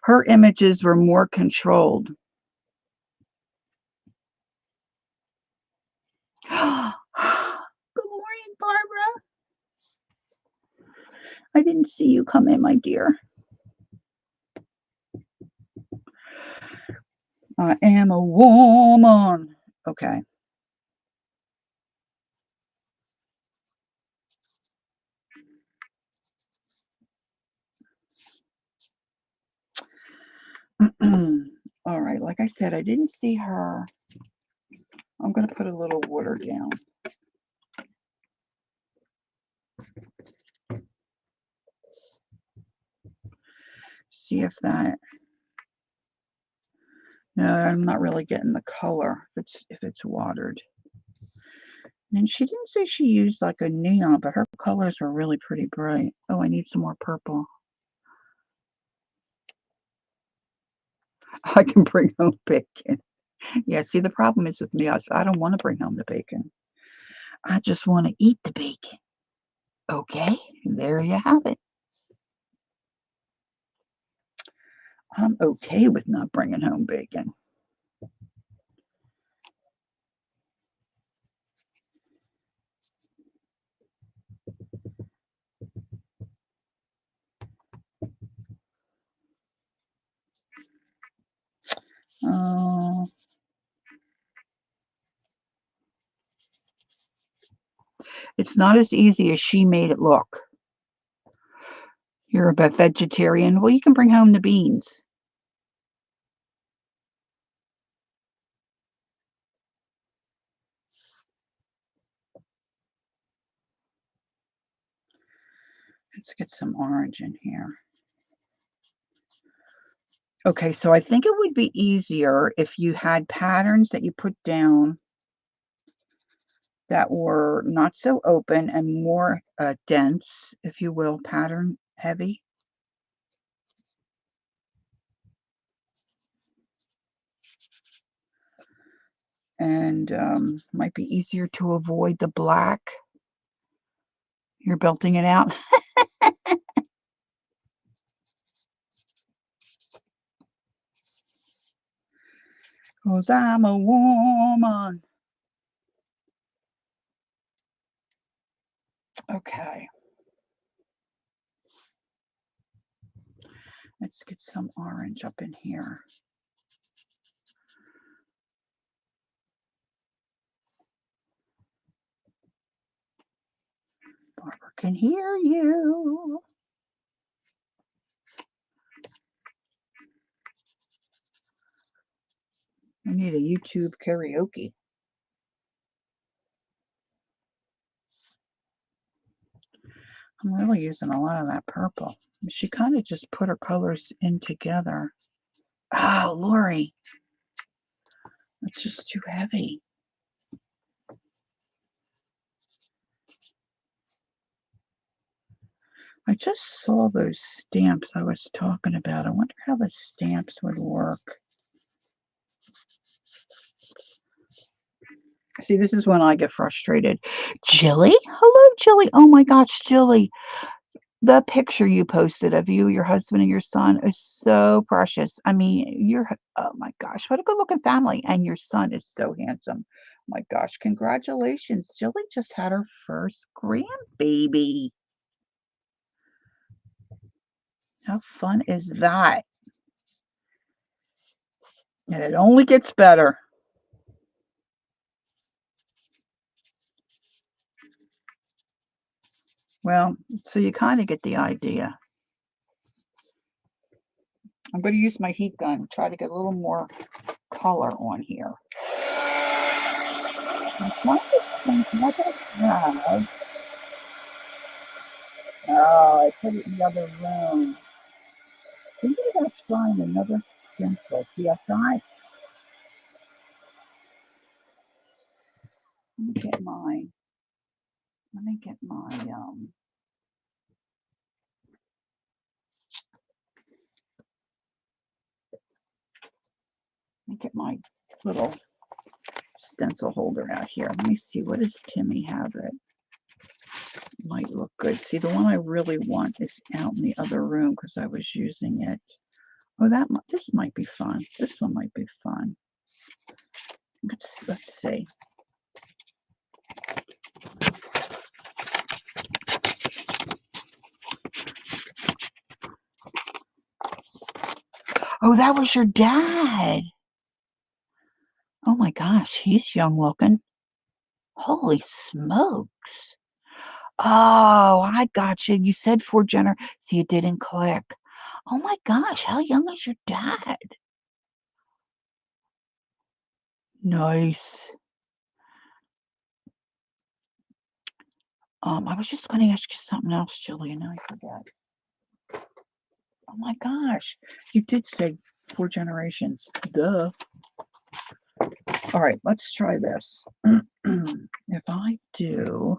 Her images were more controlled. Good morning, Barbara. I didn't see you come in, my dear. I am a woman. Okay. All right. Like I said, I didn't see her. I'm going to put a little water down. See if that. No, I'm not really getting the color if it's watered. And she didn't say she used like a neon, but her colors were really pretty bright. Oh, I need some more purple. I can bring home bacon. Yeah, see, the problem is with me, I don't want to bring home the bacon. I just want to eat the bacon. Okay, there you have it. I'm okay with not bringing home bacon. Oh. It's not as easy as she made it look. You're a vegetarian. Well, you can bring home the beans. Let's get some orange in here. Okay, so I think it would be easier if you had patterns that you put down that were not so open and more dense, if you will, pattern heavy. And might be easier to avoid the black. You're belting it out. 'Cause I'm a woman. Okay. Let's get some orange up in here. Barbara can hear you. I need a YouTube karaoke. I'm really using a lot of that purple. She kind of just put her colors in together. Oh, Lori. That's just too heavy. I just saw those stamps I was talking about. I wonder how the stamps would work. See, this is when I get frustrated. Jilly? Hello, Jilly. Oh my gosh, Jilly. The picture you posted of you, your husband, and your son is so precious. I mean, oh my gosh, what a good looking family. And your son is so handsome. My gosh, congratulations. Jilly just had her first grandbaby. How fun is that? And it only gets better. Well, so you kind of get the idea. I'm going to use my heat gun, try to get a little more color on here. One of the things I have. Oh, I put it in the other room. Thinking about trying another stencil. See, I tried. Let me get my. Let me get my. Let me get my little stencil holder out here. Let me see. What does Timmy have? It might look good. See, the one I really want is out in the other room because I was using it. Oh, this might be fun. This one might be fun. Let's see. Oh, that was your dad. Oh my gosh, he's young looking. Holy smokes. Oh, I got you. You said 4 generations. See, it didn't click. Oh my gosh, how young is your dad? Nice. I was just going to ask you something else, Jillian. Now I forget. Oh my gosh, you did say 4 generations. Duh. All right, let's try this. If I do.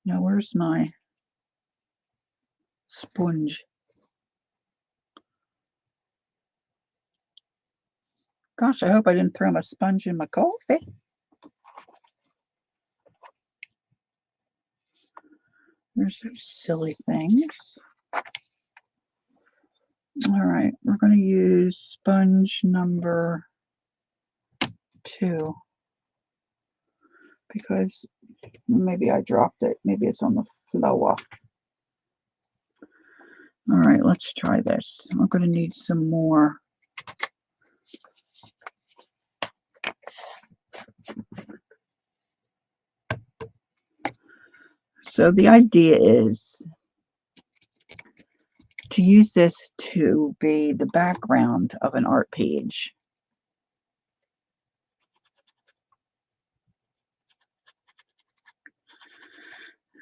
Now, where's my sponge? Gosh, I hope I didn't throw my sponge in my coffee. There's those silly things. All right, we're going to use sponge number 2 because maybe I dropped it. Maybe it's on the floor. All right, let's try this. I'm going to need some more. So the idea is to use this to be the background of an art page.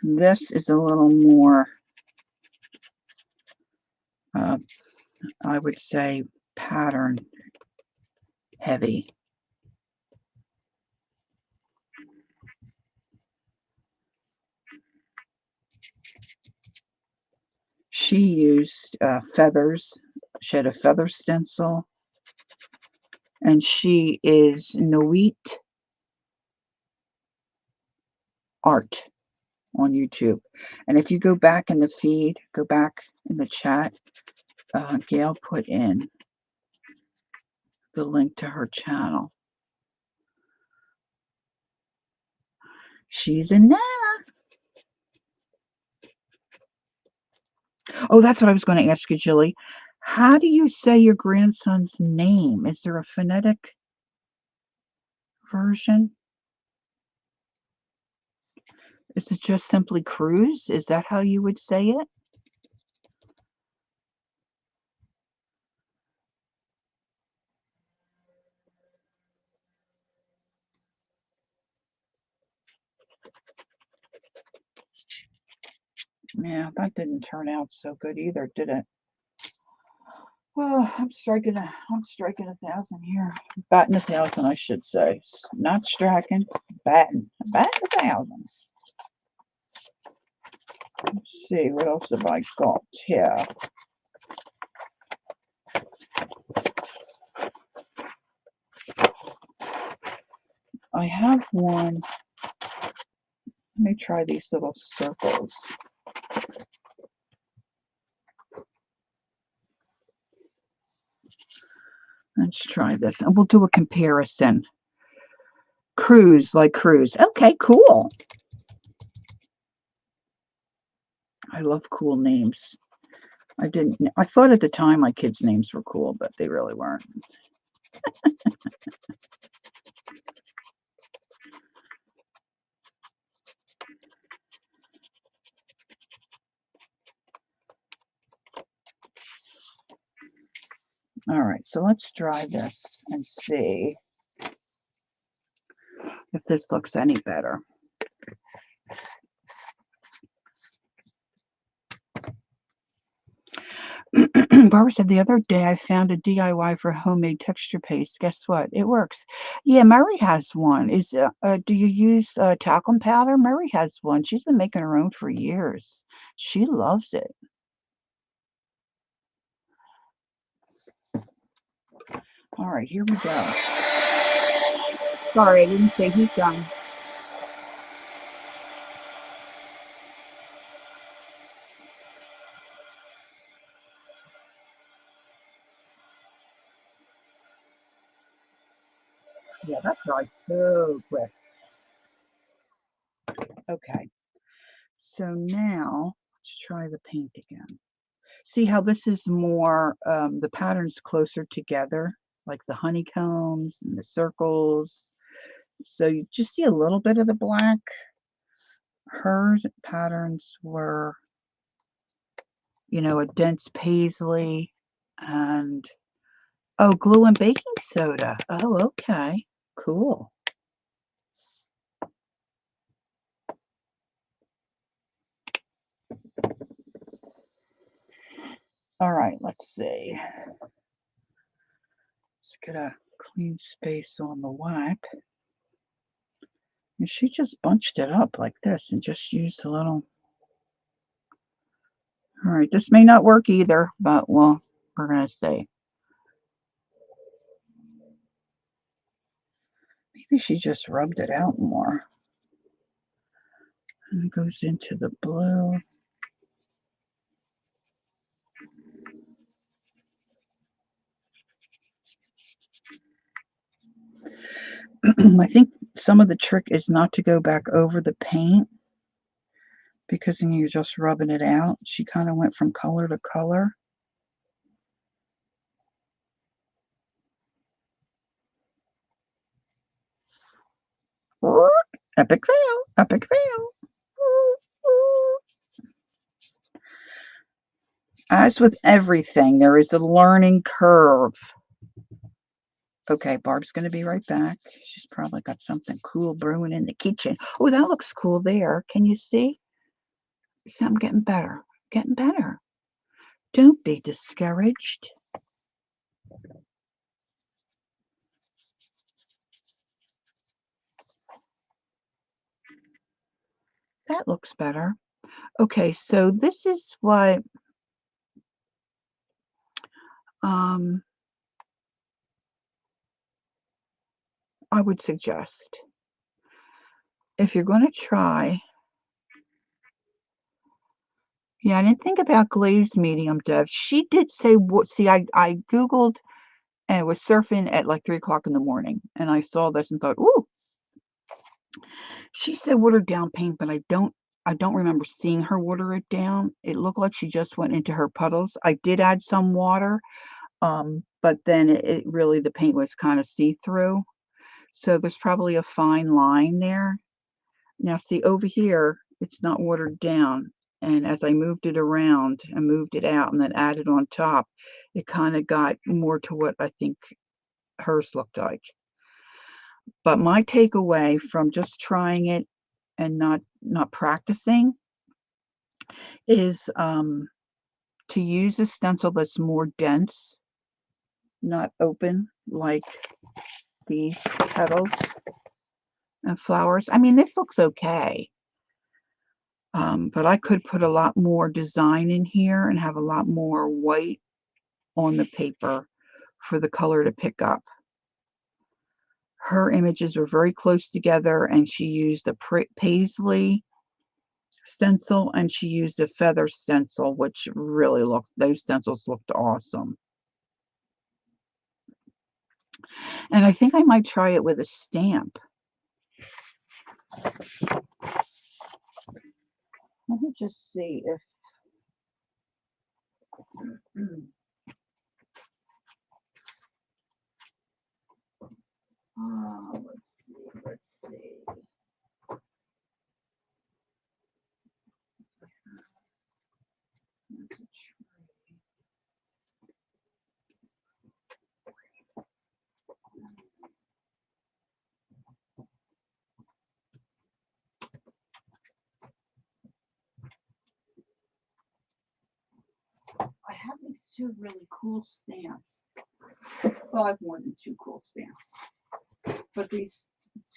This is a little more, I would say, pattern heavy. She used feathers. She had a feather stencil. And she is Noit Art on YouTube. And if you go back in the feed, go back in the chat, Gail put in the link to her channel. She's in there. Oh, that's what I was going to ask you, Julie. How do you say your grandson's name? Is there a phonetic version? Is it just simply Cruz? Is that how you would say it? Yeah, that didn't turn out so good either, did it? Well, I'm striking 1,000 here. Batting 1,000, I should say. Not striking, batting 1,000. Let's see, what else have I got here? I have one. Let me try these little circles. Let's try this, and we'll do a comparison. Cruz, like Cruz. Okay, cool. I love cool names. I thought at the time my kids' names were cool, but they really weren't. All right, so let's try this and see if this looks any better. Barbara said the other day I found a DIY for homemade texture paste. Guess what? It works. Yeah, Mary has one. Do you use talcum powder? Mary has one. She's been making her own for years. She loves it. All right, here we go. Sorry, I didn't say heat gun. Yeah, that's right. So quick. Okay. So now let's try the paint again. See how this is more, the pattern's closer together, like the honeycombs and the circles. So you just see a little bit of the black. Her patterns were, a dense paisley and, oh, glue and baking soda. Oh, okay. Cool. All right, let's see. Let's get a clean space on the wax. And she just bunched it up like this and just used a little. All right, this may not work either, but well, we're going to see. Maybe she just rubbed it out more. And it goes into the blue. I think some of the trick is not to go back over the paint because then you're just rubbing it out. She kind of went from color to color. Epic fail, epic fail. As with everything, there is a learning curve. Okay, Barb's going to be right back. She's probably got something cool brewing in the kitchen. Oh, that looks cool there. Can you see? See, I'm getting better. Getting better. Don't be discouraged. That looks better. Okay, so this is what I would suggest. If you're going to try, Yeah, I didn't think about glazed medium, Deb. She did say what, see, I Googled and was surfing at like 3 o'clock in the morning, and I saw this and thought, ooh, she said watered down paint, but I don't remember seeing her water it down. It looked like she just went into her puddles. I did add some water, but then it really, the paint was kind of see-through. So there's probably a fine line there. Now see over here, it's not watered down. And as I moved it around and moved it out and then added on top, it kind of got more to what I think hers looked like. But my takeaway from just trying it and not practicing is to use a stencil that's more dense, not open like these petals and flowers. I mean, this looks okay, but I could put a lot more design in here and have a lot more white on the paper for the color to pick up. Her images were very close together, and she used a paisley stencil and she used a feather stencil, which really looked, those stencils looked awesome. And I think I might try it with a stamp. Let me just see if let's see. I have these two really cool stamps. Well, I have more than two cool stamps, but these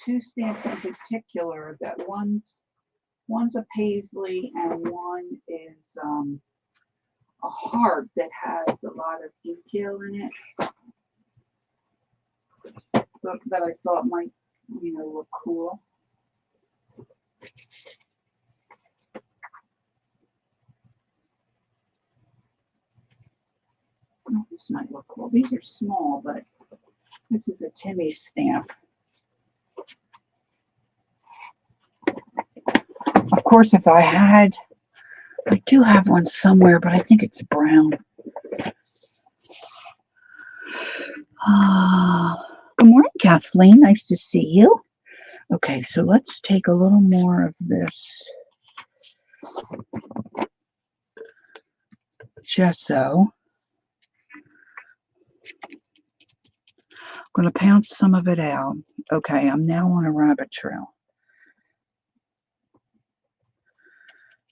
two stamps in particular, that one's a paisley and one is a heart that has a lot of detail in it, that I thought might, look cool. Oh, this might look cool. These are small, but this is a Timmy stamp. Of course, if I do have one somewhere, but I think it's brown. Good morning, Kathleen. Nice to see you. Okay, so let's take a little more of this gesso. I'm going to pounce some of it out. Okay, I'm now on a rabbit trail.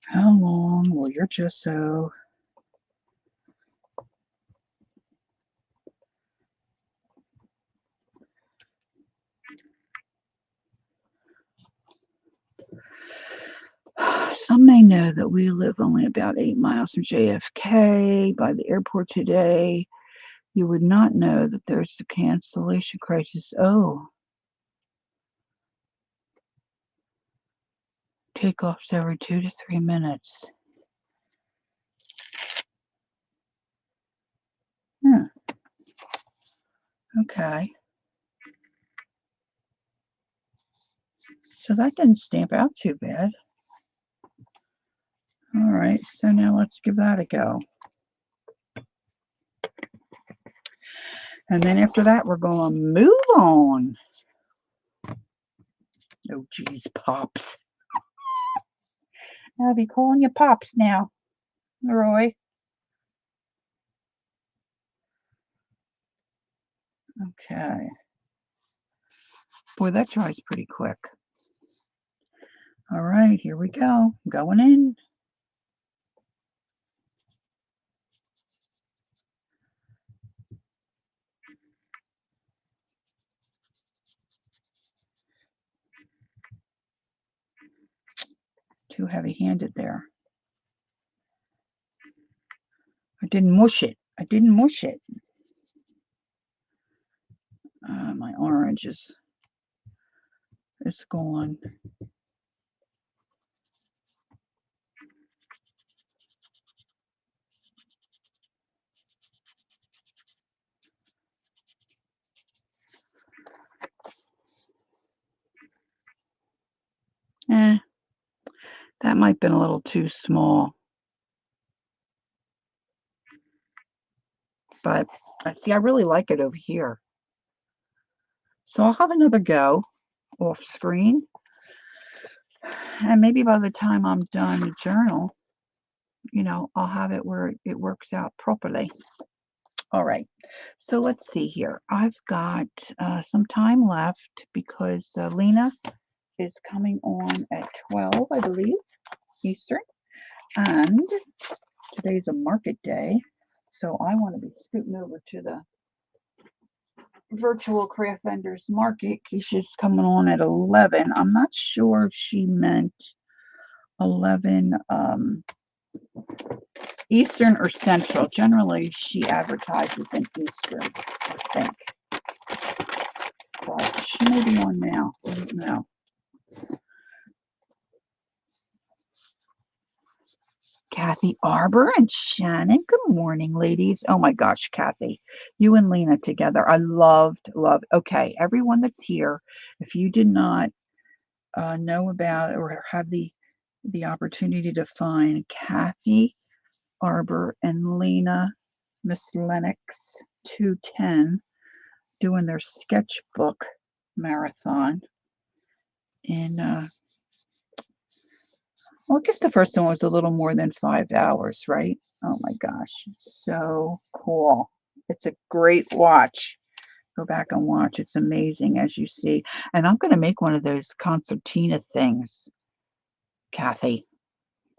How long will your gesso Some may know that we live only about 8 miles from JFK. By the airport today, you would not know that there's a cancellation crisis. Oh, takeoffs every 2 to 3 minutes. Okay. So that didn't stamp out too bad. All right, so now let's give that a go. And then after that, we're going to move on. Oh, geez, Pops. I'll be calling you Pops now, Roy. Okay. Boy, that dries pretty quick. All right, here we go. I'm going in. Too heavy-handed there. I didn't mush it. My orange it's gone. Eh, that might have been a little too small. But see, I really like it over here. So I'll have another go off screen. And maybe by the time I'm done the journal, I'll have it where it works out properly. All right. So let's see here. I've got some time left because Lena is coming on at 12, I believe, Eastern. And today's a market day. So I want to be scooting over to the virtual craft vendors market. Keisha's coming on at 11. I'm not sure if she meant 11 Eastern or Central. Generally, she advertises in Eastern, I think. But she may be on now. I don't know. Kathy Arbor and Shannon. Good morning, ladies. Oh my gosh, Kathy, you and Lena together. I loved. Okay, everyone that's here, if you did not know about or have the opportunity to find Kathy Arbor and Lena Miss Lennox 210 doing their sketchbook marathon in well, I guess the first one was a little more than 5 hours, right? Oh my gosh, it's so cool. It's a great watch. Go back and watch. It's amazing, as you see. And I'm going to make one of those concertina things, Kathy.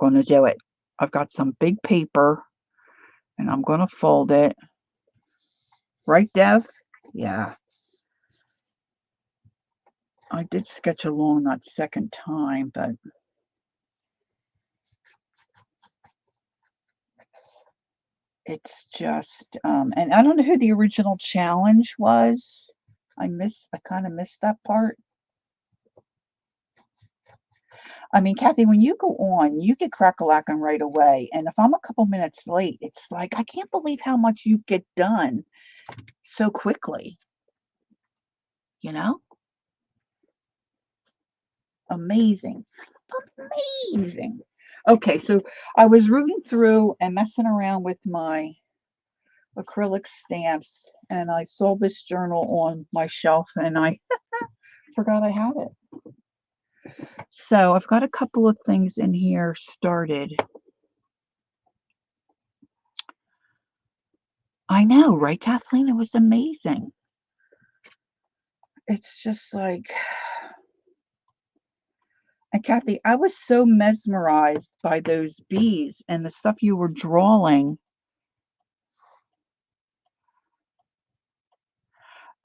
I'm going to do it. I've got some big paper, and I'm going to fold it. Right, Dev? Yeah. I did sketch along that second time, but it's just, and I don't know who the original challenge was. I kind of missed that part. I mean, Kathy, when you go on, you get crack-a-lacking right away. And if I'm a couple minutes late, it's like, I can't believe how much you get done so quickly. You know? Amazing. Amazing. Okay, so I was rooting through and messing around with my acrylic stamps, and I saw this journal on my shelf, and I forgot I had it. So I've got a couple of things in here started. I know, right, Kathleen? It was amazing. It's just like, and Kathy, I was so mesmerized by those bees and the stuff you were drawing.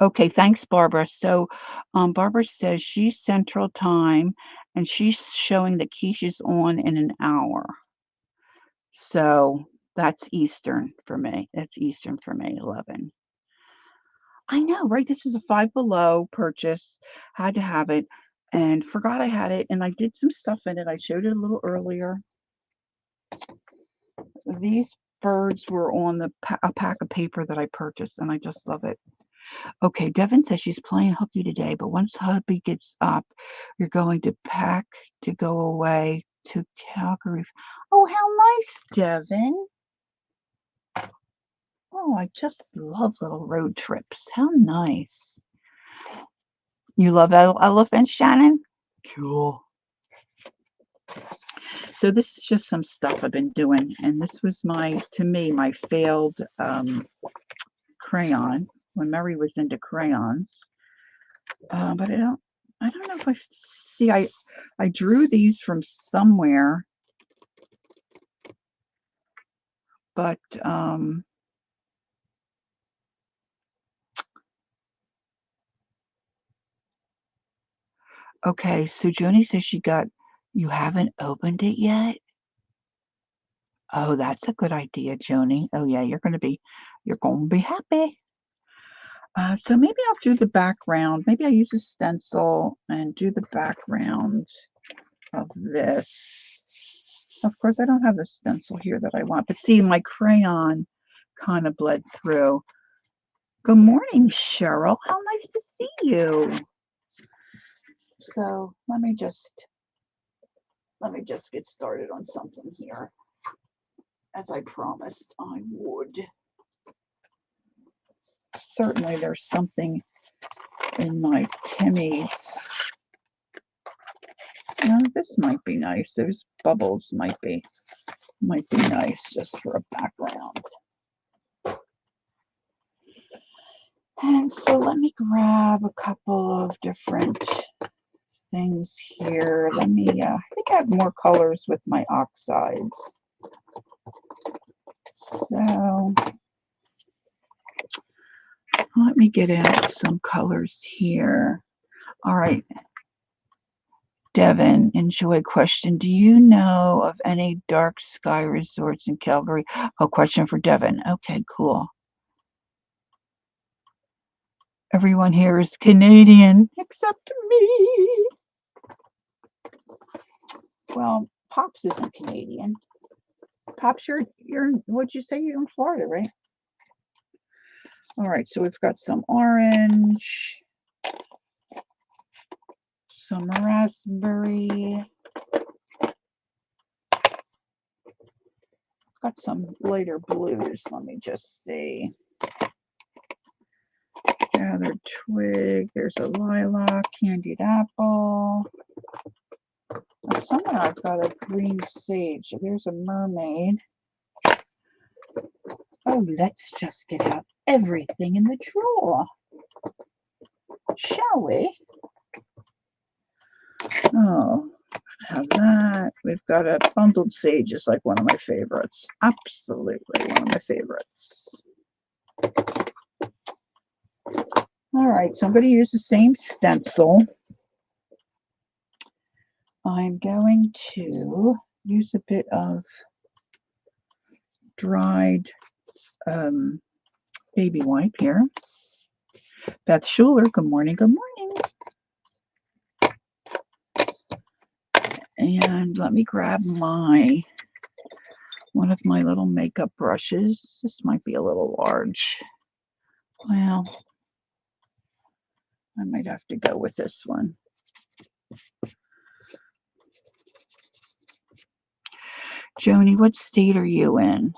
Okay, thanks, Barbara. So, Barbara says she's Central Time, and she's showing that Keisha's on in an hour. So that's Eastern for me. That's Eastern for me, 11. I know, right? This is a Five Below purchase. Had to have it and forgot I had it. And I did some stuff in it. I showed it a little earlier. These birds were on a pack of paper that I purchased, and I just love it. Okay, Devin says she's playing hooky today, but once hubby gets up, you're going to pack to go away to Calgary. Oh, how nice, Devin. Oh, I just love little road trips. How nice. You love elephants, Shannon? Cool. So this is just some stuff I've been doing, and this was to me, my failed crayon when Mary was into crayons. But I don't know if I see. I drew these from somewhere, but okay. So Joni says you haven't opened it yet. Oh, that's a good idea, Joni. Oh yeah, you're gonna be happy. So maybe I'll do the background. Maybe I use a stencil and do the background of this. Of course, I don't have the stencil here that I want, but see, my crayon kind of bled through. Good morning, Cheryl. How nice to see you. So let me just let me just get started on something here, as I promised I would. Certainly there's something in my Timmy's. This might be nice. Those bubbles might be nice just for a background. And so let me grab a couple of different things here. Let me, I think I have more colors with my oxides. So let me get out some colors here. All right. Devin, enjoy question. Do you know of any dark sky resorts in Calgary? Oh, question for Devin. Okay, cool. Everyone here is Canadian except me. Well, Pops isn't Canadian. Pops, you're what'd you say? You're in Florida, right? All right, so we've got some orange, some raspberry. Got some lighter blues. Let me just see. Gathered twig. There's a lilac, candied apple. Somewhere I've got a green sage. There's a mermaid. Oh, let's just get out everything in the drawer, shall we? Oh, have that. We've got a bundled sage, is like one of my favorites. Absolutely one of my favorites. All right, so I'm going to use the same stencil. I'm going to use a bit of dried baby wipe here. Beth Schuler, good morning, good morning. And let me grab one of my little makeup brushes. This might be a little large. Well, I might have to go with this one. Joni, what state are you in?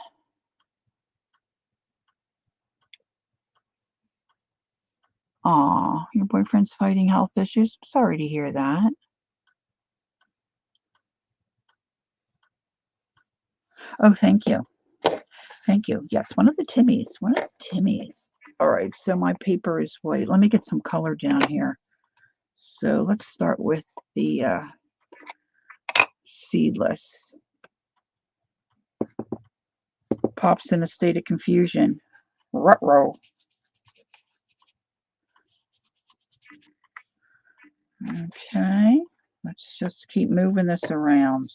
Aw, your boyfriend's fighting health issues? I'm sorry to hear that. Oh, thank you. Thank you. Yes, one of the Timmys. One of the Timmys. All right, so my paper is white. Let me get some color down here. So let's start with the seedless. Pops in a state of confusion. Ruh-roh. Okay, let's just keep moving this around.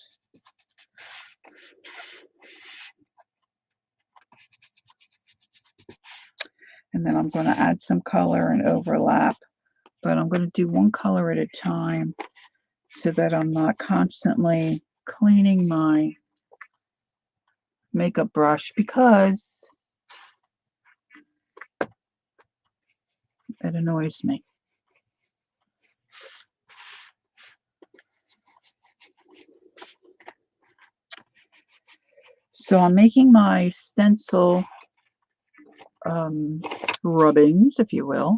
And then I'm going to add some color and overlap, but I'm going to do one color at a time so that I'm not constantly cleaning my makeup brush because it annoys me. So I'm making my stencil rubbings, if you will,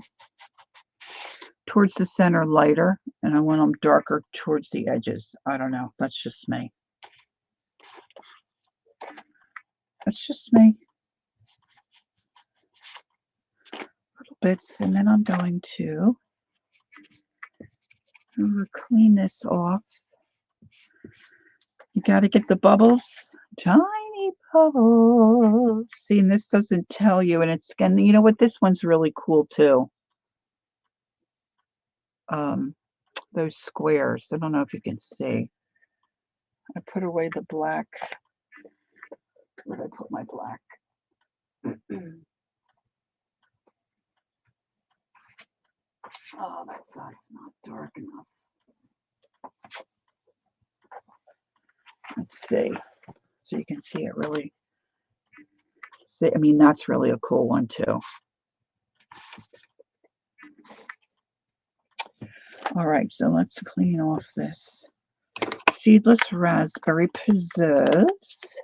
towards the center lighter, and I want them darker towards the edges. I don't know. That's just me. That's just me. Little bits, and then I'm going to clean this off. You got to get the bubbles. Tiny bubbles. See, and this doesn't tell you, and it's, and you know what? This one's really cool too. Those squares. I don't know if you can see. I put away the black. Where did I put my black? Oh, that side's not dark enough. Let's see. So you can see it really. See, I mean, that's really a cool one too. All right, so let's clean off this seedless raspberry preserves.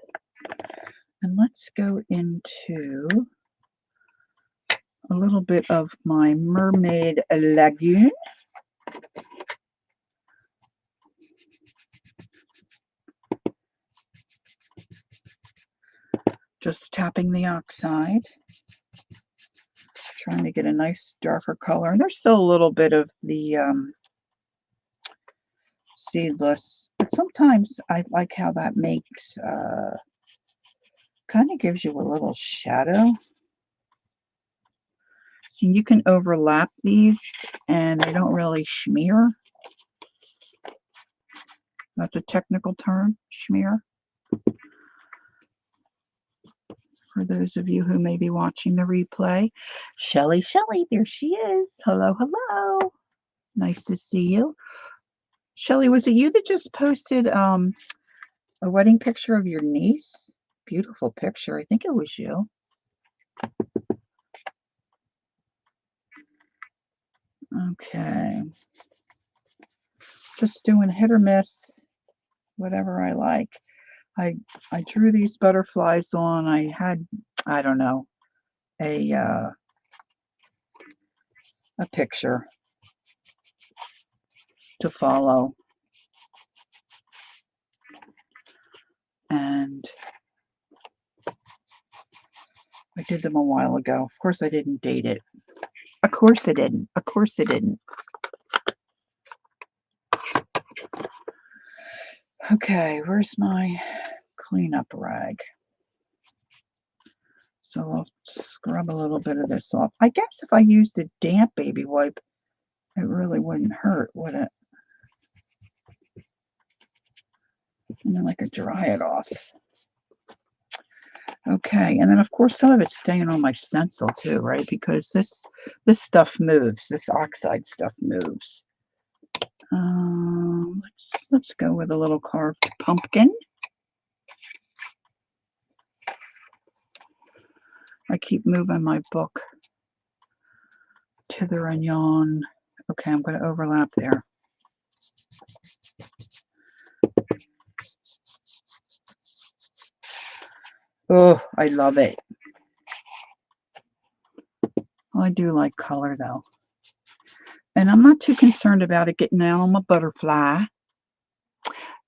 And let's go into a little bit of my mermaid lagoon. Just tapping the oxide, trying to get a nice darker color. And there's still a little bit of the seedless, but sometimes I like how that makes, kind of gives you a little shadow. So you can overlap these and they don't really smear. That's a technical term, smear. For those of you who may be watching the replay. Shelly, there she is. Hello, hello. Nice to see you. Shelly, was it you that just posted a wedding picture of your niece? Beautiful picture. I think it was you. Okay. Just doing hit or miss, whatever I like. I drew these butterflies on. I had, I don't know, a picture to follow. And I did them a while ago. Of course, I didn't date it. Of course I didn't. Of course I didn't. Okay, where's my cleanup rag? So I'll scrub a little bit of this off. I guess if I used a damp baby wipe, it really wouldn't hurt, would it? And then I could dry it off. Okay, and then of course some of it's staying on my stencil too, right? Because this stuff moves. This oxide stuff moves. Let's go with a little carved pumpkin. I keep moving my book hither and yon. Okay, I'm going to overlap there. Oh, I love it. Well, I do like color though. And I'm not too concerned about it getting out on my butterfly.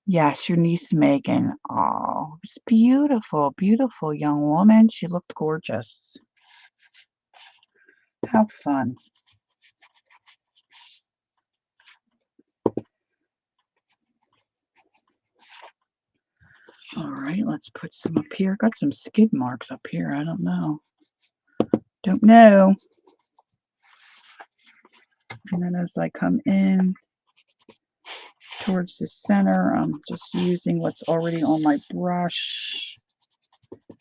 Yes, your niece Megan. Oh, it's beautiful, beautiful young woman. She looked gorgeous. How fun. All right, let's put some up here. Got some skid marks up here. I don't know. Don't know. And then as I come in towards the center, I'm just using what's already on my brush.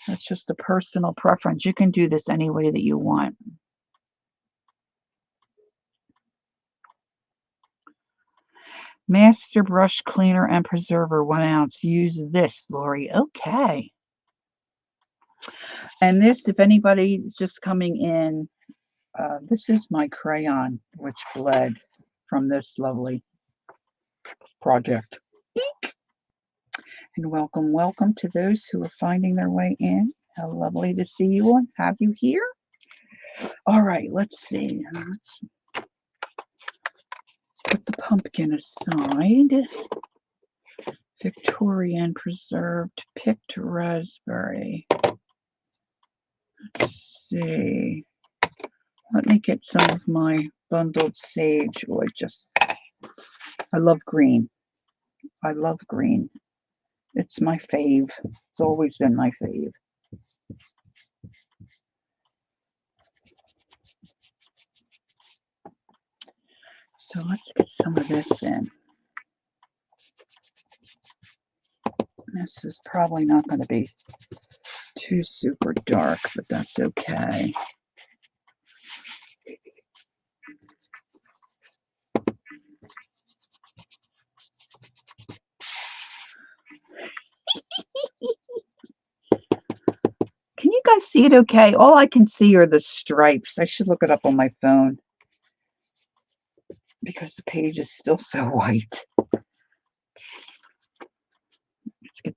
That's just a personal preference. You can do this any way that you want. Master brush cleaner and preserver, 1 ounce. Use this, Lori. Okay. And this, if anybody's just coming in, this is my crayon, which bled from this lovely project. And welcome, welcome to those who are finding their way in. How lovely to see you and have you here. All right, let's see. Let's put the pumpkin aside. Victorian preserved picked raspberry. Let's see. Let me get some of my bundled sage. Oh, I love green. I love green. It's my fave. It's always been my fave. So let's get some of this in. This is probably not going to be too super dark, but that's okay. Can you guys see it okay? All I can see are the stripes. I should look it up on my phone because the page is still so white.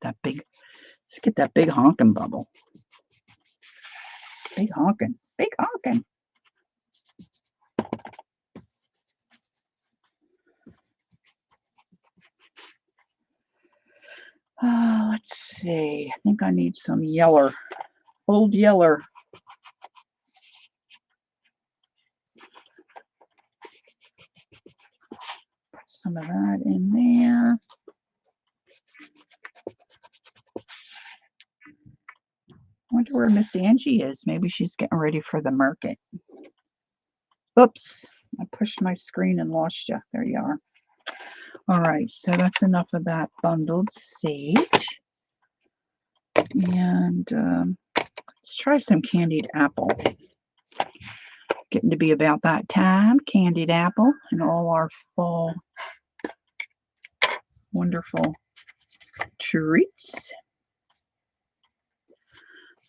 let's get that big honking bubble. Big honking. Big honking. Let's see. I think I need some yeller. Old yeller. Put some of that in there. I wonder where Miss Angie is. Maybe she's getting ready for the market. Oops. I pushed my screen and lost you. There you are. All right. So that's enough of that bundled sage. And let's try some candied apple. Getting to be about that time. Candied apple and all our fall wonderful treats.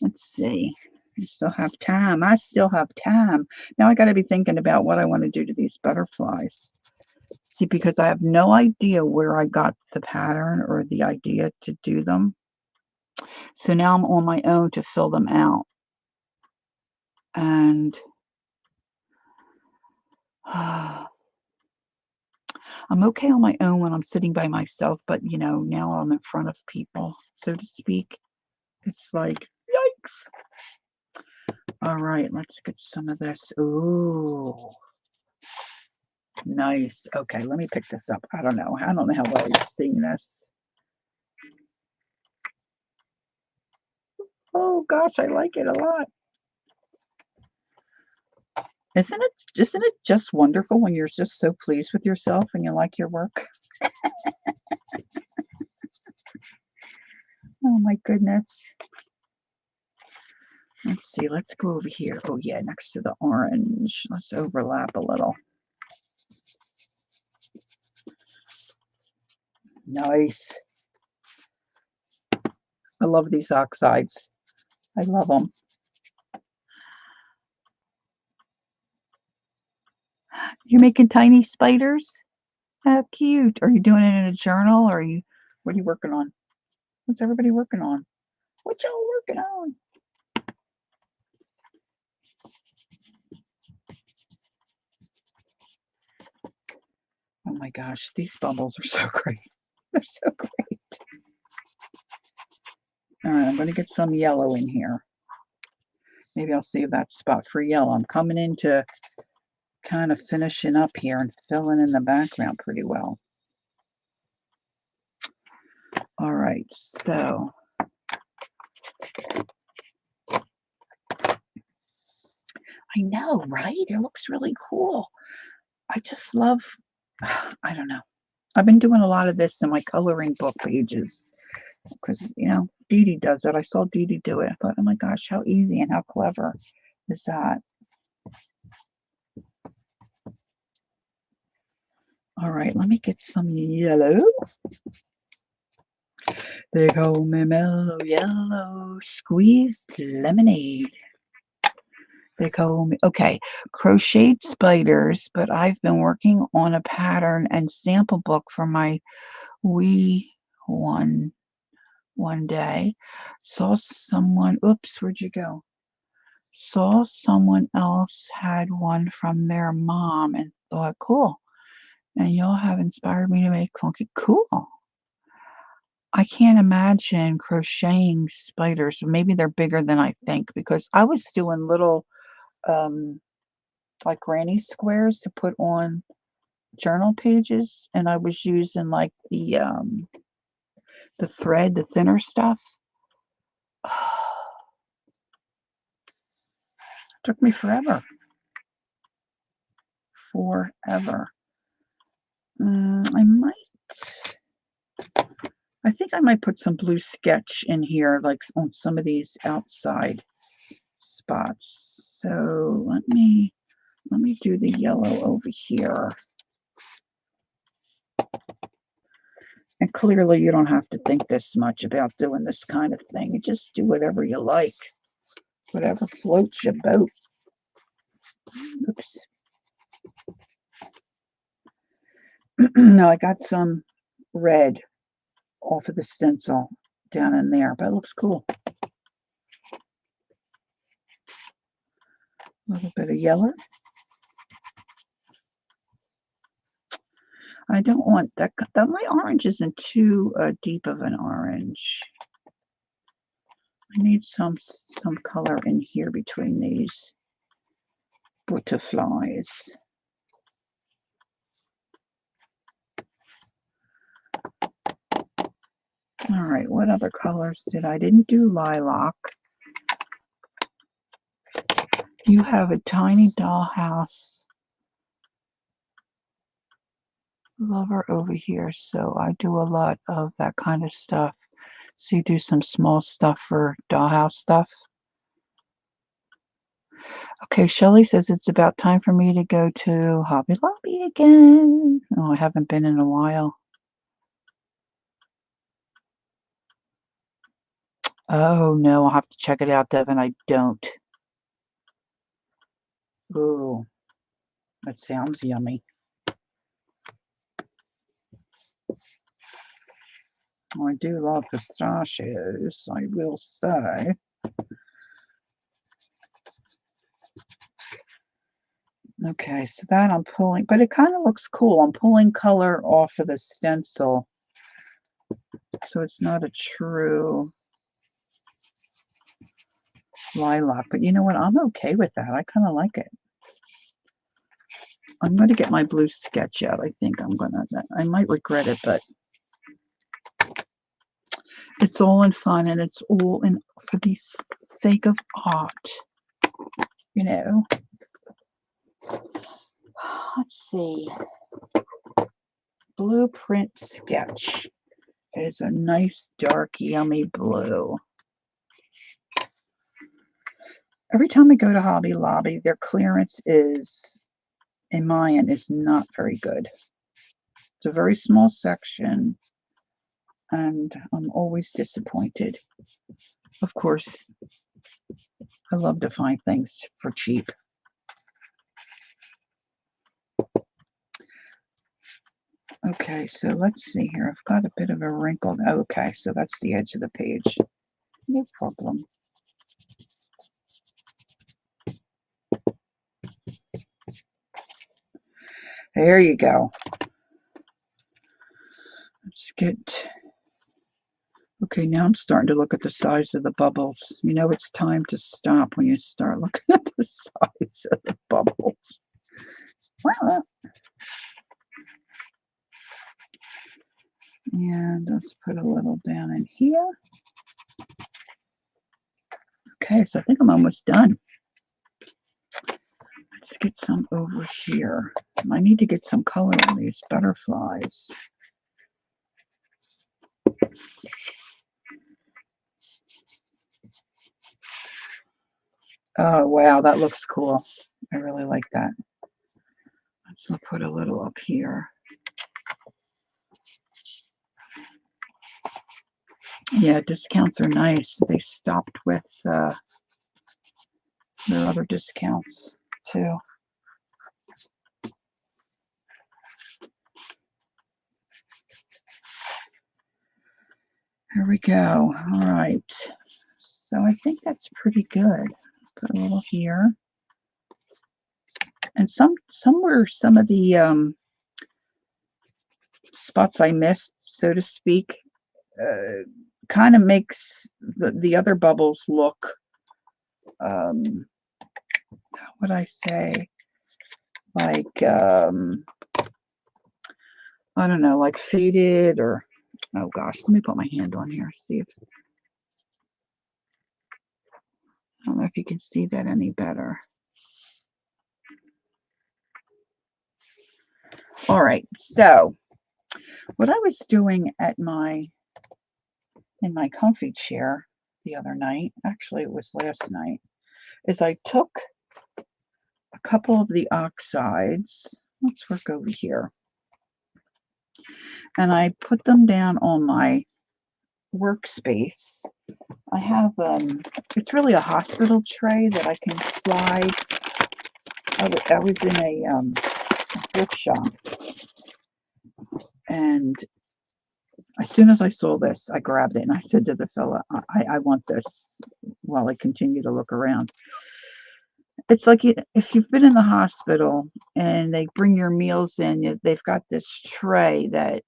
Let's see. I still have time. I still have time. Now I got to be thinking about what I want to do to these butterflies. See, because I have no idea where I got the pattern or the idea to do them. So now I'm on my own to fill them out. And I'm okay on my own when I'm sitting by myself, but you know, now I'm in front of people, so to speak. It's like, yikes. All right, let's get some of this. Ooh. Nice. Okay, let me pick this up. I don't know how well you're seeing this. Oh gosh, I like it a lot. Isn't it just wonderful when you're just so pleased with yourself and you like your work? Oh my goodness. Let's see, let's go over here. Oh yeah, next to the orange. Let's overlap a little. Nice. I love these oxides. I love them. You're making tiny spiders? How cute. Are you doing it in a journal or what are you working on? What's everybody working on? What y'all working on? Oh my gosh, these bubbles are so great. They're so great. All right, I'm going to get some yellow in here. Maybe I'll save that spot for yellow. I'm coming into kind of finishing up here and filling in the background pretty well. All right, so I know, right? It looks really cool. I just love, I don't know. I've been doing a lot of this in my coloring book pages because, you know, Dee Dee does it. I saw Dee Dee do it. I thought, oh my gosh, how easy and how clever is that? All right, let me get some yellow. They call me mellow yellow squeezed lemonade. They call me, okay, crocheted spiders, but I've been working on a pattern and sample book for my wee one day. Saw someone, oops, where'd you go? Saw someone else had one from their mom and thought, cool. And y'all have inspired me to make funky, cool. I can't imagine crocheting spiders. Maybe they're bigger than I think because I was doing little like granny squares to put on journal pages, and I was using like the thread, the thinner stuff. Took me forever. I think I might put some blue sketch in here, like on some of these outside spots. So let me do the yellow over here. And clearly you don't have to think this much about doing this kind of thing. You just do whatever you like. Whatever floats your boat. Oops. Now I got some red off of the stencil. down in there, but it looks cool. A little bit of yellow. I don't want that. My orange isn't too deep of an orange. I need some color in here between these butterflies. All right, what other colors I didn't do lilac. You have a tiny dollhouse lover over here, so I do a lot of that kind of stuff. So you do some small stuff for dollhouse stuff. Okay, Shelly says it's about time for me to go to Hobby Lobby again. Oh, I haven't been in a while. Oh no, I'll have to check it out, Devin. I don't. Ooh, that sounds yummy. Oh, I do love pistachios, I will say. Okay, so that I'm pulling, but it kind of looks cool. I'm pulling color off of the stencil, so it's not a true lilac. But you know what? I'm okay with that. I kind of like it. I'm going to get my blue sketch out. I think I might regret it, but it's all in fun, and it's all in for the sake of art, you know. Let's see. Blueprint sketch is a nice dark yummy blue. Every time I go to Hobby Lobby, their clearance is, in my end, is not very good. It's a very small section, and I'm always disappointed. Of course, I love to find things for cheap. Okay, so let's see here. I've got a bit of a wrinkle. Okay, so that's the edge of the page. No problem. There you go. Let's get... Okay, now I'm starting to look at the size of the bubbles. You know, it's time to stop when you start looking at the size of the bubbles. Wow. And let's put a little down in here. Okay, so I think I'm almost done. Let's get some over here. I need to get some color on these butterflies. Oh, wow, that looks cool. I really like that. Let's put a little up here. Yeah, discounts are nice. They stopped with their other discounts too. Here we go. All right. So I think that's pretty good. Put a little here. And some of the spots I missed, so to speak, kind of makes the other bubbles look, how would I say, like, I don't know, like faded, or, oh gosh, let me put my hand on here, see if, I don't know if you can see that any better. All right, so what I was doing in my comfy chair the other night, actually it was last night, is I took a couple of the oxides, let's work over here, and I put them down on my workspace. I have, it's really a hospital tray that I can slide. I was in a bookshop, and As soon as I saw this, I grabbed it and I said to the fella, I want this, while I continue to look around. It's like if you've been in the hospital and they bring your meals in, they've got this tray that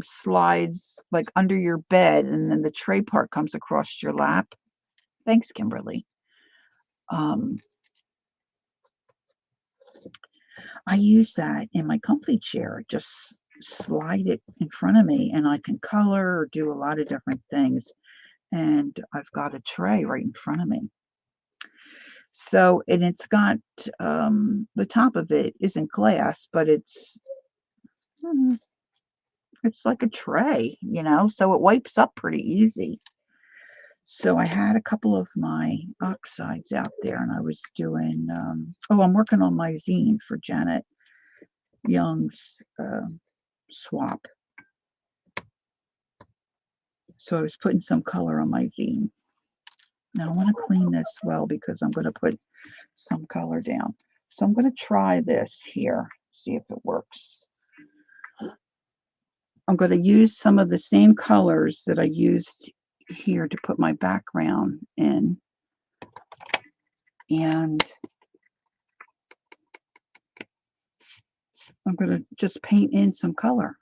slides like under your bed, and then the tray part comes across your lap. Thanks, Kimberly. I use that in my comfy chair. Just slide it in front of me and I can color or do a lot of different things. And I've got a tray right in front of me. So, and it's got, the top of it isn't glass, but it's like a tray, so it wipes up pretty easy. So I had a couple of my oxides out there and I was doing, I'm working on my zine for Janet Young's swap. So I was putting some color on my zine. Now I want to clean this well because I'm going to put some color down. So I'm going to try this here, see if it works. I'm going to use some of the same colors that I used here to put my background in. And I'm going to just paint in some color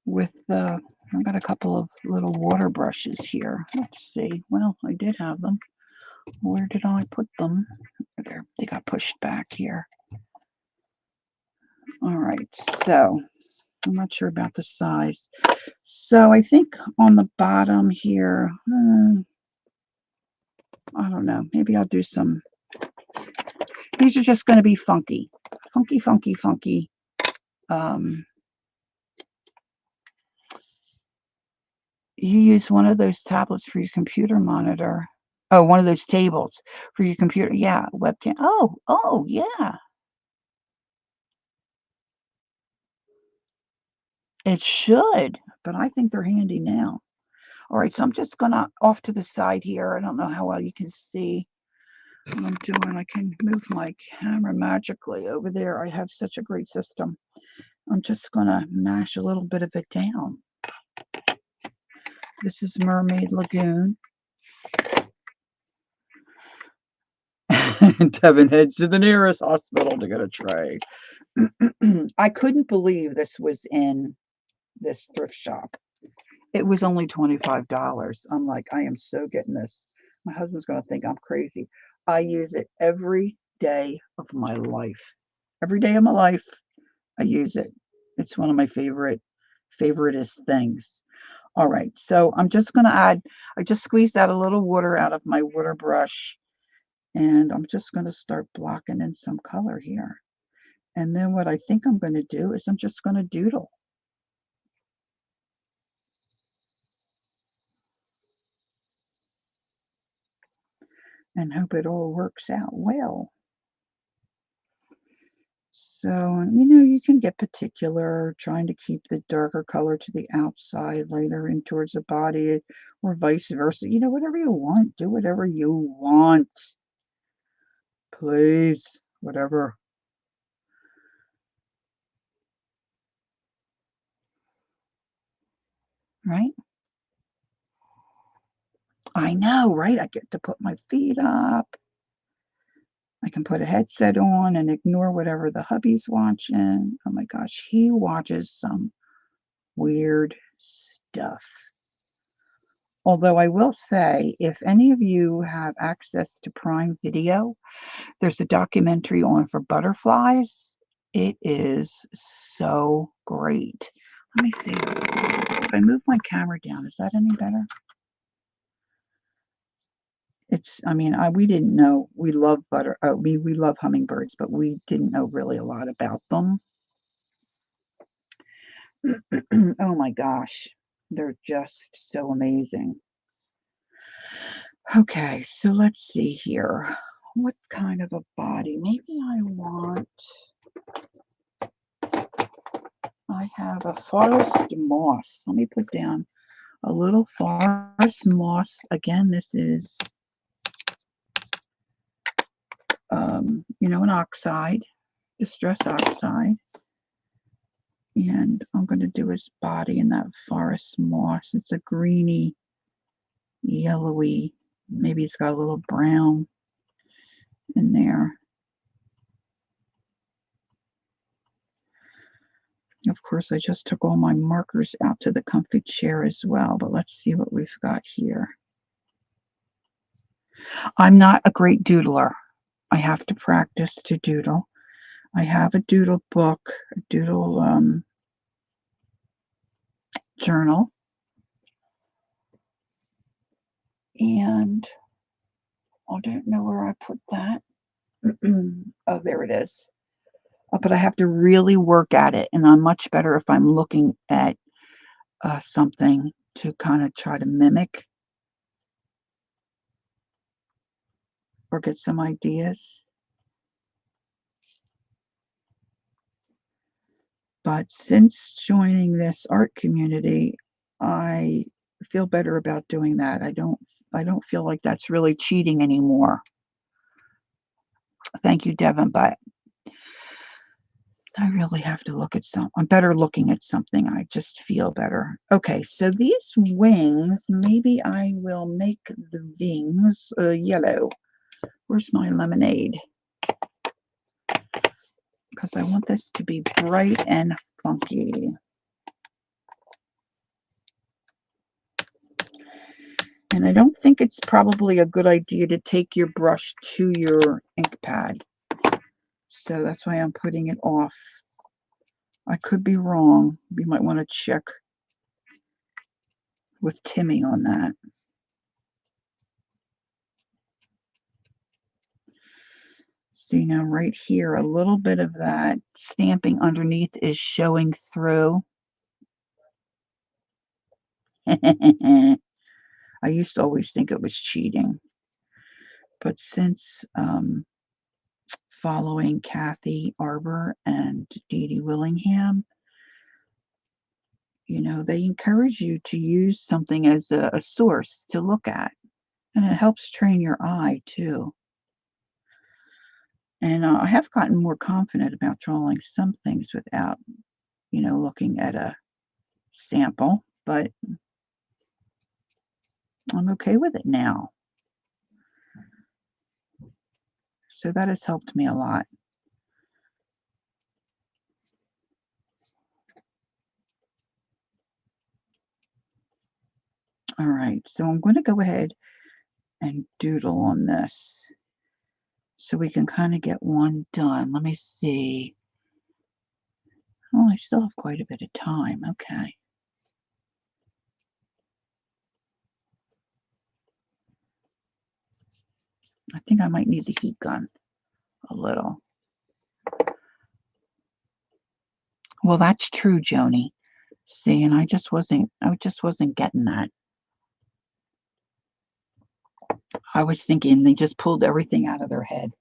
with I've got a couple of little water brushes here. Let's see. Well, I did have them. Where did I put them? There, they got pushed back here. All right, so I'm not sure about the size. So I think on the bottom here, I don't know. Maybe I'll do some. These are just going to be funky. Funky, funky, funky. You use one of those tablets for your computer monitor. Oh, one of those tables for your computer. Yeah, webcam. Oh, yeah. It should, but I think they're handy now. All right, so I'm just gonna off to the side here. I don't know how well you can see what I'm doing. I can move my camera magically over there. I have such a great system. I'm just gonna mash a little bit of it down. This is Mermaid Lagoon. Devin heads to the nearest hospital to get a tray. I couldn't believe this was in this thrift shop. It was only $25. I'm like, I am so getting this. My husband's going to think I'm crazy. I use it every day of my life. Every day of my life, I use it. It's one of my favoriteest things. All right, so I'm just going to add, I just squeezed out a little water out of my water brush, and I'm just going to start blocking in some color here. And then what I think I'm going to do is I'm just going to doodle. And hope it all works out well. So, you can get particular, trying to keep the darker color to the outside, lighter in towards the body, or vice versa. Whatever you want. Do whatever you want. Please, whatever. Right? I know, right? I get to put my feet up. I can put a headset on and ignore whatever the hubby's watching. Oh my gosh, he watches some weird stuff. Although I will say, if any of you have access to Prime Video, there's a documentary on for butterflies. It is so great. Let me see. If I move my camera down, is that any better? We didn't know. We love we love hummingbirds, but we didn't know really a lot about them. Oh my gosh, they're just so amazing. Okay, so let's see here. What kind of a body? Maybe I have a forest moss. Let me put down a little forest moss. Again, this is, an oxide, distress oxide. And I'm going to do his body in that forest moss. It's a greeny, yellowy, maybe it's got a little brown in there. Of course, I just took all my markers out to the comfy chair as well, but let's see what we've got here. I'm not a great doodler. I have to practice to doodle. I have a doodle book, a doodle journal, and I don't know where I put that. Oh, there it is. But I have to really work at it, and I'm much better if I'm looking at something to kind of try to mimic or get some ideas. But since joining this art community, I feel better about doing that. I don't feel like that's really cheating anymore. Thank you, Devin, but I really have to look at I'm better looking at something. I just feel better. Okay, so these wings, maybe I will make the wings yellow. Where's my lemonade? Because I want this to be bright and funky. And I don't think it's probably a good idea to take your brush to your ink pad. So that's why I'm putting it off. I could be wrong. You might want to check with Timmy on that. See, now right here, a little bit of that stamping underneath is showing through. I used to always think it was cheating. But since following Kathy Arbor and Dee Dee Willingham, you know, they encourage you to use something as a source to look at. And it helps train your eye, too. And I have gotten more confident about drawing some things without, you know, looking at a sample. But I'm okay with it now. So that has helped me a lot. All right, so I'm going to go ahead and doodle on this so we can kind of get one done. Let me see. Oh, I still have quite a bit of time. Okay. I think I might need the heat gun a little. Well, that's true, Joni. See, and I just wasn't getting that. I was thinking they just pulled everything out of their head.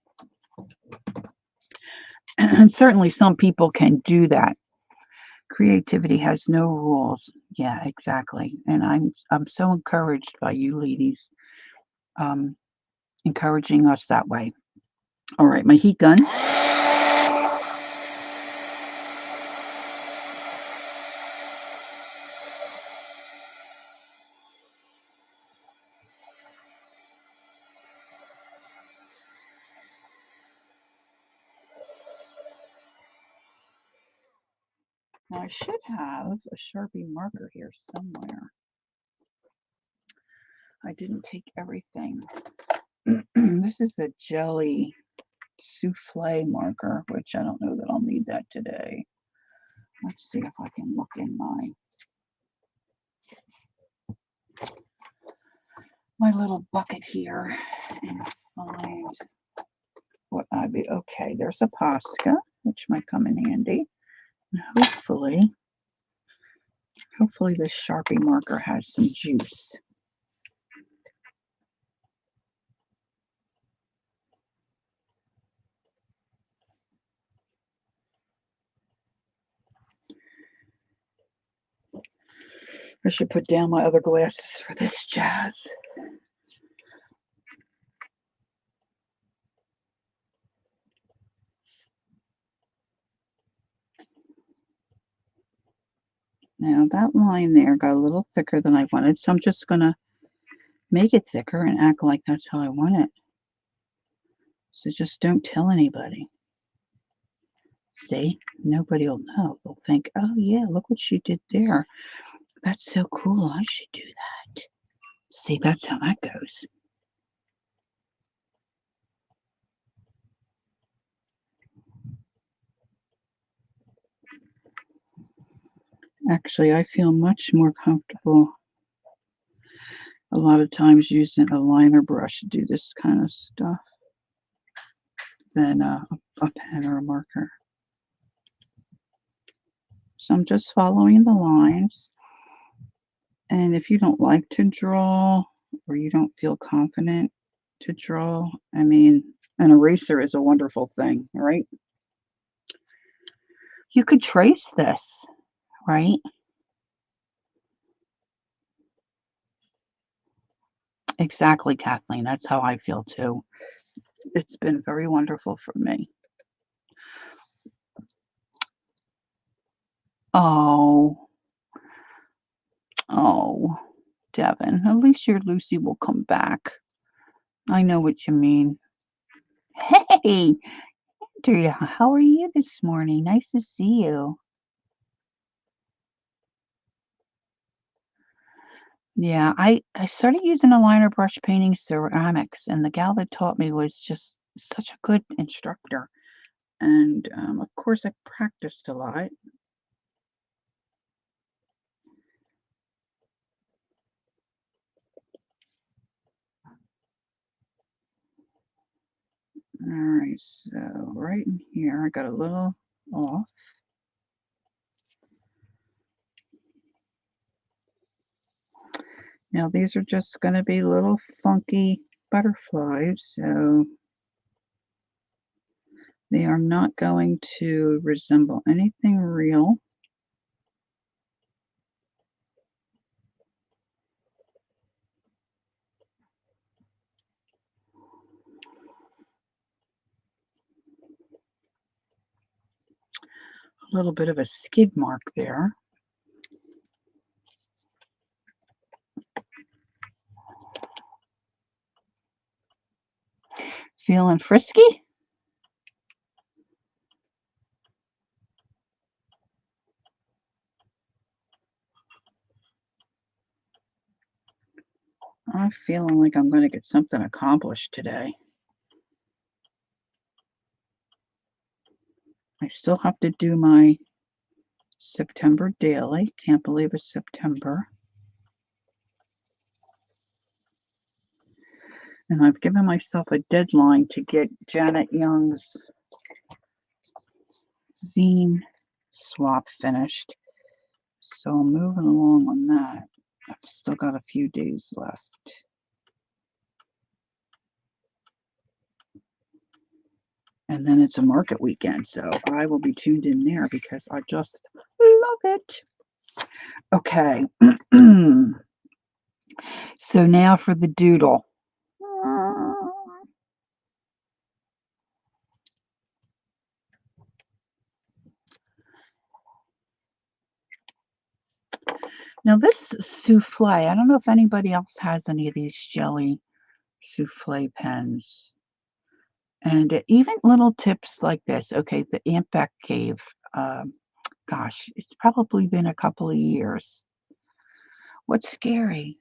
And certainly some people can do that. Creativity has no rules. Yeah, exactly. And I'm so encouraged by you ladies encouraging us that way. All right, my heat gun. Now I should have a Sharpie marker here somewhere. I didn't take everything. This is a jelly souffle marker, which I don't know that I'll need that today. Let's see if I can look in my little bucket here and find what I'd be. Okay, there's a Posca, which might come in handy. And hopefully this Sharpie marker has some juice. I should put down my other glasses for this jazz. Now that line there got a little thicker than I wanted, so I'm just going to make it thicker and act like that's how I want it. So just don't tell anybody. See? Nobody will know. They'll think, oh yeah, look what she did there. That's so cool. I should do that. See, that's how that goes. Actually, I feel much more comfortable a lot of times using a liner brush to do this kind of stuff than a pen or a marker. So I'm just following the lines. And if you don't like to draw or you don't feel confident to draw, I mean, an eraser is a wonderful thing, right? You could trace this, right? Exactly, Kathleen. That's how I feel too. It's been very wonderful for me. Oh, oh, Devin, at least your Lucy will come back. I know what you mean. Hey, Andrea, how are you this morning? Nice to see you. Yeah, I started using a liner brush painting ceramics, and the gal that taught me was just such a good instructor. And of course, I practiced a lot. All right, so right in here, I got a little off. Now these are just going to be little funky butterflies, so they are not going to resemble anything real. A little bit of a skid mark there. Feeling frisky? I'm feeling like I'm going to get something accomplished today. I still have to do my September daily. Can't believe it's September. And I've given myself a deadline to get Janet Young's zine swap finished. So I'm moving along on that. I've still got a few days left. And then it's a market weekend, so I will be tuned in there because I just love it. Okay. So now for the doodle. Now this souffle, I don't know if anybody else has any of these jelly souffle pens. And even little tips like this. Okay, the Aunt Beck gave, gosh, it's probably been a couple of years. What's scary?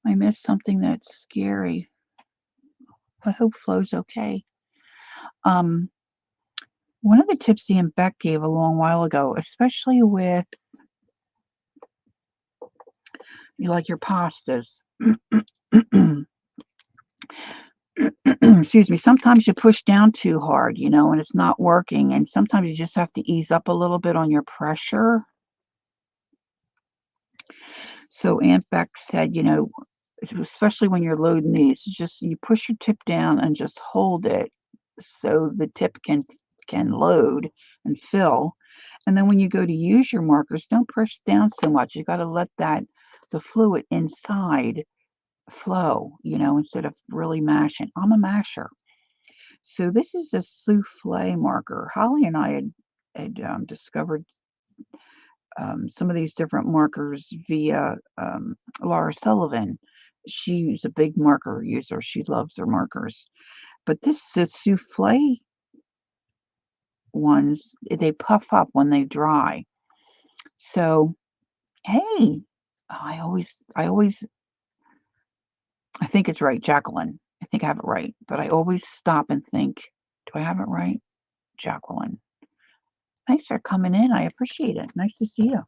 I missed something that's scary. I hope Flo's okay. One of the tips Aunt Beck gave a long while ago, especially with like your pastas. Excuse me. Sometimes you push down too hard, and it's not working. And sometimes you just have to ease up a little bit on your pressure. So Aunt Beck said, especially when you're loading these, just you push your tip down and just hold it so the tip can load and fill. And then when you go to use your markers, don't press down so much. You got to let the fluid inside flow, instead of really mashing. I'm a masher. So this is a souffle marker. Holly and I had discovered some of these different markers via Laura Sullivan. She's a big marker user. She loves her markers. But this is souffle ones, they puff up when they dry. So, hey, I think it's right, Jacqueline. I think I have it right, but I always stop and think, do I have it right, Jacqueline? Thanks for coming in. I appreciate it. Nice to see you.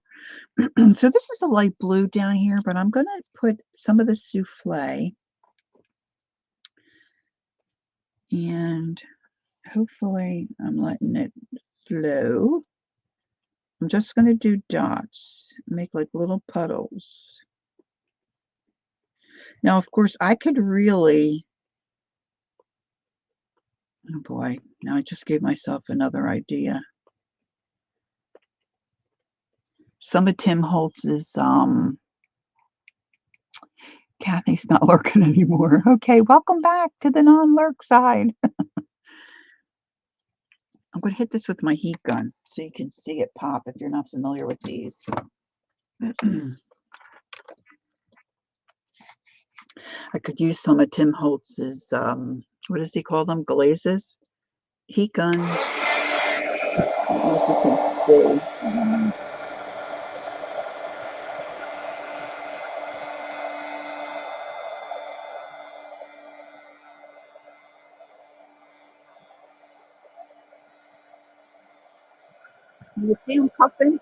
So this is a light blue down here, but I'm going to put some of the souffle, and hopefully I'm letting it flow. I'm just going to do dots, make like little puddles. Now, of course, I could really, oh boy, now I just gave myself another idea. Some of Tim Holtz's, Kathy's not lurking anymore. Okay, welcome back to the non-lurk side. I'm going to hit this with my heat gun so you can see it pop if you're not familiar with these. I could use some of Tim Holtz's, what does he call them? Glazes? Heat gun. I don't know if you can see. You see him puffing?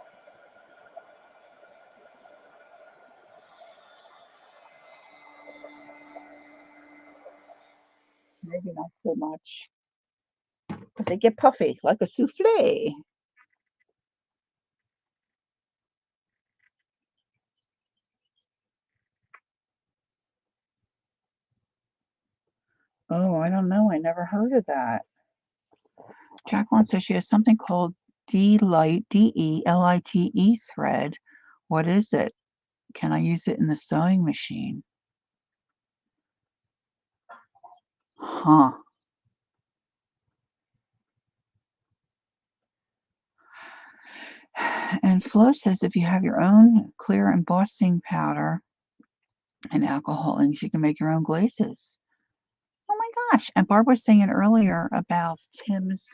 Maybe not so much. But they get puffy, like a souffle. Oh, I don't know. I never heard of that. Jacqueline says she has something called D-Lite, D-E-L-I-T-E thread. What is it? Can I use it in the sewing machine? Huh. And Flo says if you have your own clear embossing powder and alcohol ink, you can make your own glazes. Oh my gosh. And Barb was saying earlier about Tim's,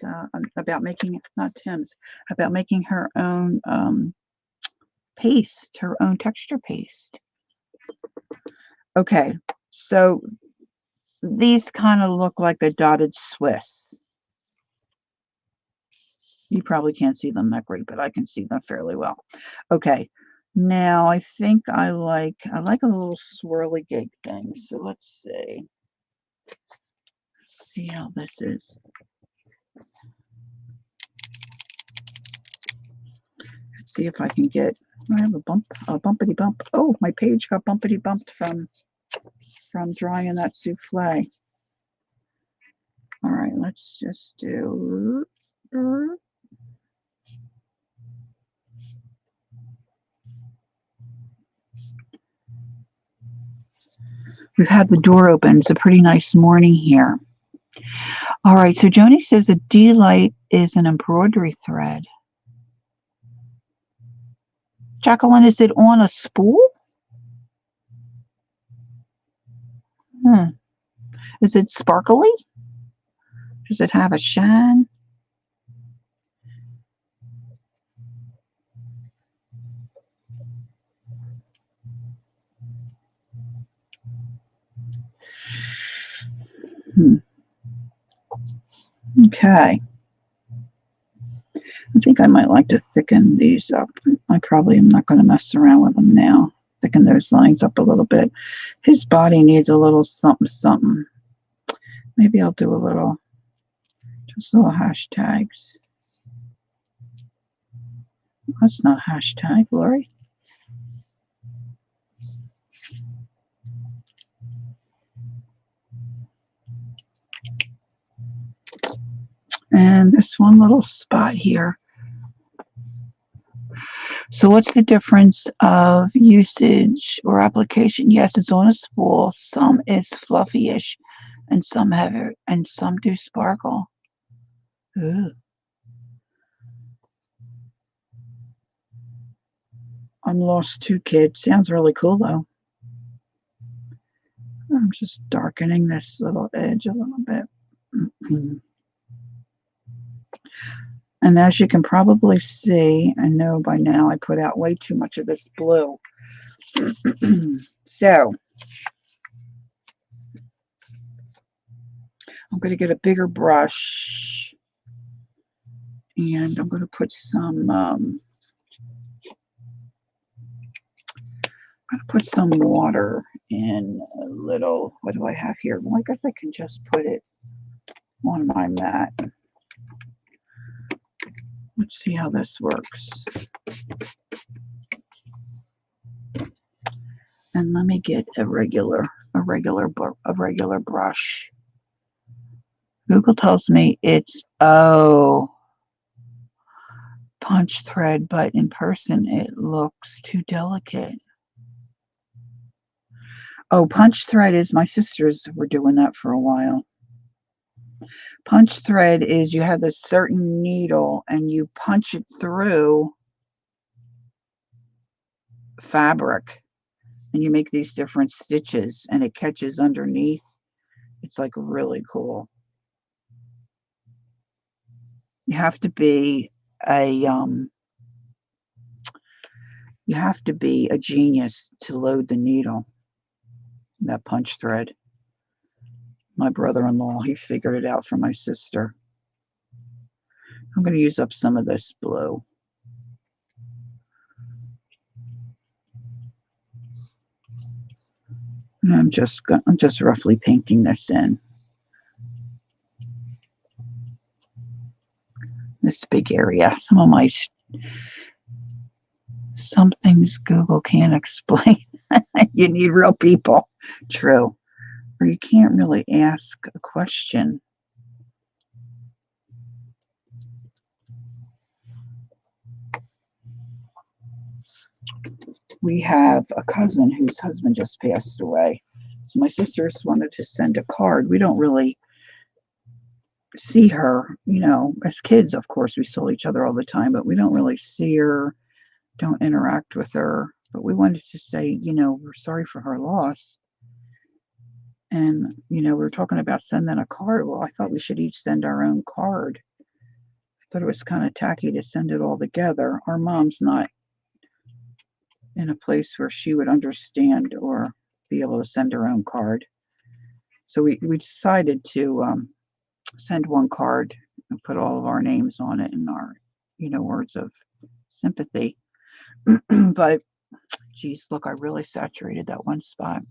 about making, not Tim's, about making her own paste, her own texture paste. Okay, so these kind of look like a dotted Swiss. You probably can't see them that great, but I can see them fairly well. Okay, now I think I like a little swirly gig thing. So let's see how this is. Let's see if I can get, I have a bumpity bump. Oh, my page got bumpity bumped from drawing that souffle. All right, let's just do. We've had the door open. It's a pretty nice morning here. All right, so Joni says a D-Lite is an embroidery thread. Jacqueline, is it on a spool? Is it sparkly? Does it have a shine? Okay. I think I might like to thicken these up. I probably am not going to mess around with them now. Thicken those lines up a little bit. His body needs a little something, something. Maybe I'll do a little, just little hashtags. That's not hashtag, Lori. And this one little spot here. So what's the difference of usage or application? Yes, it's on a spool. Some is fluffy-ish. and some have it, and some do sparkle. Ooh. I'm lost too, kid. Sounds really cool though. I'm just darkening this little edge a little bit. And as you can probably see, I know by now I put out way too much of this blue. So I'm going to get a bigger brush and I'm going to put some water in a little. What do I have here? Well, I guess I can just put it on my mat. Let's see how this works. And let me get a regular brush. Google tells me it's punch thread, but in person it looks too delicate. Oh, punch thread is, my sisters were doing that for a while. Punch thread is you have this certain needle and you punch it through fabric and you make these different stitches and it catches underneath. It's like really cool. You have to be a genius to load the needle. That punch thread. My brother-in-law, he figured it out for my sister. I'm going to use up some of this blue. And I'm just roughly painting this in. This big area. Some things Google can't explain. You need real people. True. Or you can't really ask a question. We have a cousin whose husband just passed away. So my sisters wanted to send a card. We don't really see her, as kids, of course, we saw each other all the time, but we don't really see her, don't interact with her. But we wanted to say, we're sorry for her loss. And, we were talking about sending a card. Well, I thought we should each send our own card. I thought it was kind of tacky to send it all together. Our mom's not in a place where she would understand or be able to send her own card. So we decided to send one card and put all of our names on it and our, words of sympathy. But, geez, look, I really saturated that one spot.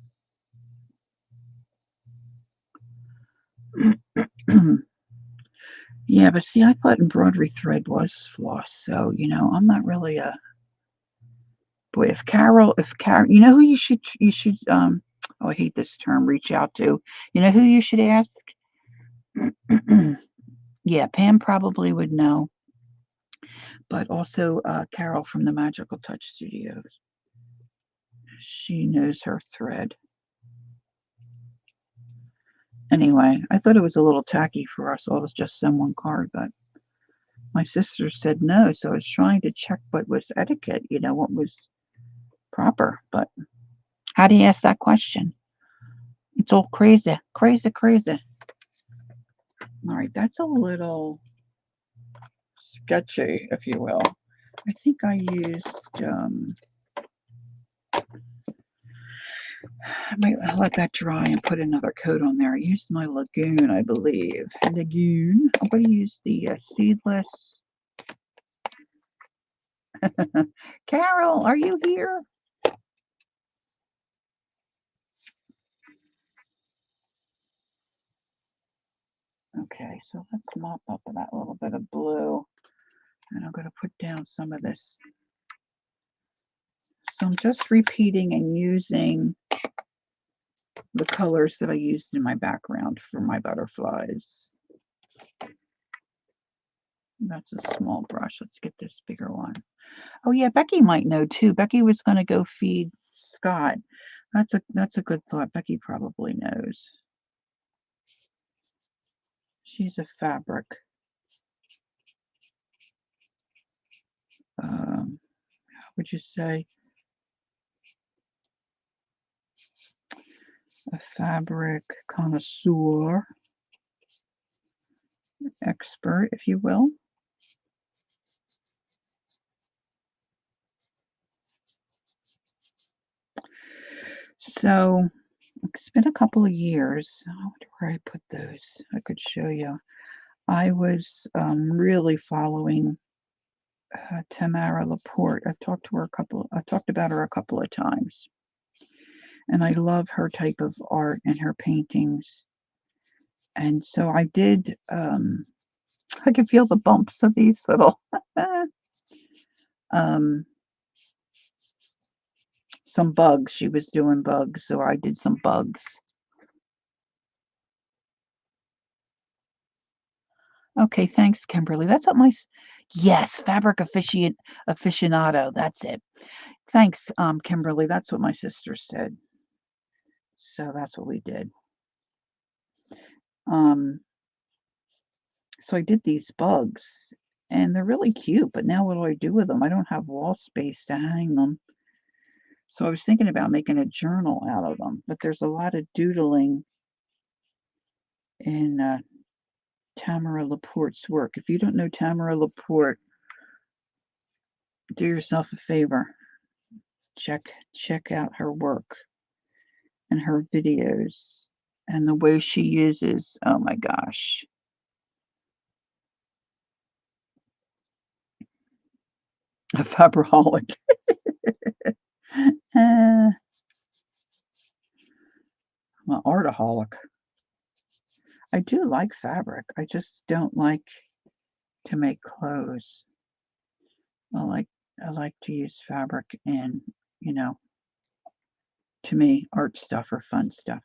Yeah, but see, I thought embroidery thread was floss, so, I'm not really a... Boy, if Carol, you know who you should, oh, I hate this term, reach out to. You know who you should ask? Yeah, Pam probably would know. But also Carol from the Magical Touch Studios. She knows her thread. Anyway, I thought it was a little tacky for us all to just send one card, but my sister said no, so I was trying to check what was etiquette, what was proper. But how do you ask that question? It's all crazy. All right, that's a little sketchy, if you will. I think I used, I might let that dry and put another coat on there. I used my Lagoon, I believe. Lagoon. I'm going to use the seedless. Carol, are you here? Okay, so let's mop up that little bit of blue. And I'm going to put down some of this. So I'm just repeating and using the colors that I used in my background for my butterflies. That's a small brush. Let's get this bigger one. Oh yeah, Becky might know too. Becky was going to go feed Scott. That's a good thought. Becky probably knows. She's a fabric. How would you say? A fabric connoisseur, expert, if you will. So it's been a couple of years. I wonder where I put those. I could show you. I was really following Tamara Laporte. I talked about her a couple of times, and I love her type of art and her paintings. And so I did. I can feel the bumps of these little some bugs. She was doing bugs, so I did some bugs. Okay, thanks, Kimberly. That's what yes, fabric aficionado. That's it. Thanks, Kimberly. That's what my sister said. So that's what we did. So I did these bugs, and they're really cute. But now what do I do with them? I don't have wall space to hang them. So I was thinking about making a journal out of them. But there's a lot of doodling in Tamara Laporte's work. If you don't know Tamara Laporte, do yourself a favor. Check out her work and her videos and the way she uses, oh my gosh. A fabraholic. I'm an artaholic. I do like fabric. I just don't like to make clothes. I like to use fabric in, you know, to me, art stuff or fun stuff.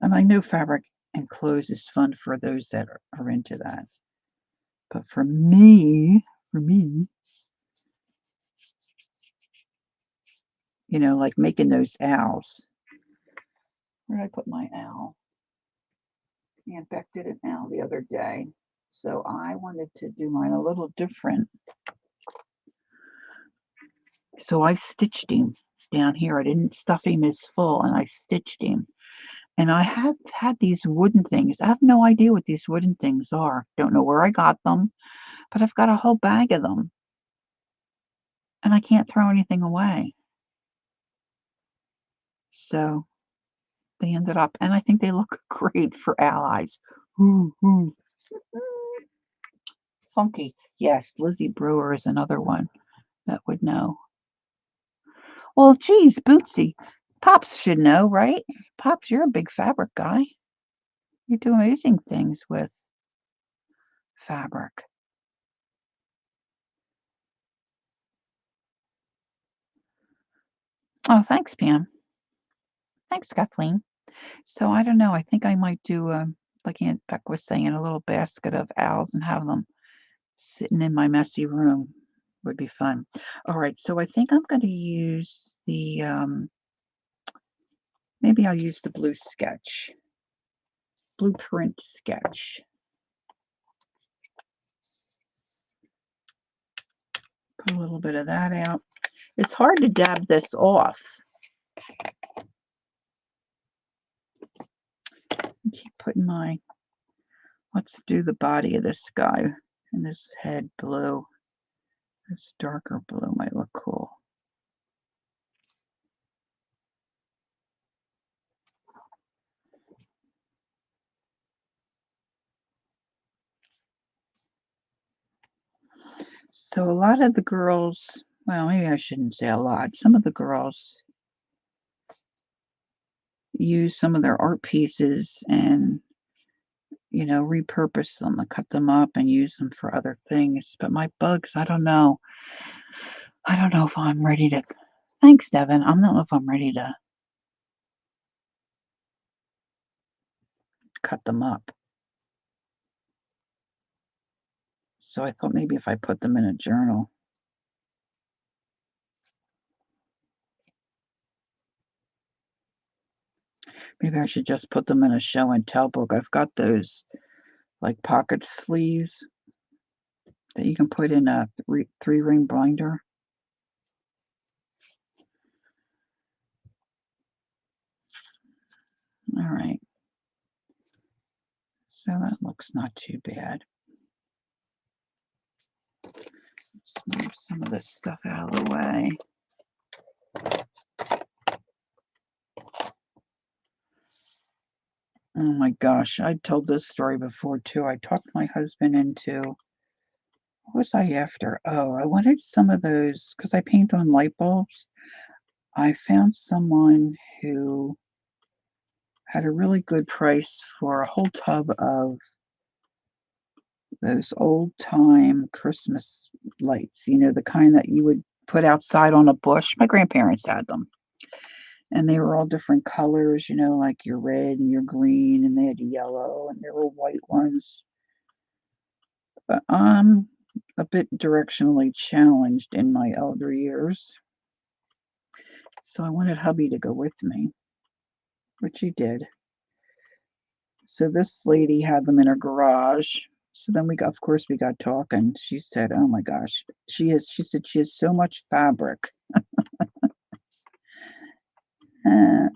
And I know fabric and clothes is fun for those that are into that. But for me, you know, like making those owls. Where did I put my owl? Aunt Beck did an owl the other day. So I wanted to do mine a little different. So I stitched him down here. I didn't stuff him as full, and I stitched him. And I had these wooden things. I have no idea what these wooden things are. Don't know where I got them, but I've got a whole bag of them. And I can't throw anything away. So they ended up, and I think they look great for allies. Ooh, ooh. Funky. Yes, Lizzie Brewer is another one that would know. Well, geez, Bootsy, Pops should know, right? Pops, you're a big fabric guy. You do amazing things with fabric. Oh, thanks, Pam. Thanks, Kathleen. So I don't know. I think I might do, like Aunt Beck was saying, a little basket of owls and have them sitting in my messy room. Would be fun. All right, so I think I'm going to use the, maybe I'll use the blueprint sketch. Put a little bit of that out. It's hard to dab this off. Keep putting let's do the body of this guy and this head blue. This darker blue might look cool. So a lot of the girls, well, maybe I shouldn't say a lot. Some of the girls use some of their art pieces and, you know, repurpose them and cut them up and use them for other things. But my bugs, I don't know. I don't know if I'm ready to. Thanks, Devin. I don't know if I'm ready to cut them up. So I thought maybe if I put them in a journal. Maybe I should just put them in a show and tell book. I've got those like pocket sleeves that you can put in a three-ring binder. All right. So that looks not too bad. Let's move some of this stuff out of the way. Oh my gosh, I told this story before too. I talked my husband into, what was I after? Oh, I wanted some of those because I paint on light bulbs. I found someone who had a really good price for a whole tub of those old time Christmas lights, the kind that you would put outside on a bush. My grandparents had them. And they were all different colors, like your red and your green, and they had yellow, and there were white ones. But I'm a bit directionally challenged in my elder years. So I wanted hubby to go with me, which he did. So this lady had them in her garage. So then of course, we got talking. She said, "Oh my gosh, she said she has so much fabric." Uh,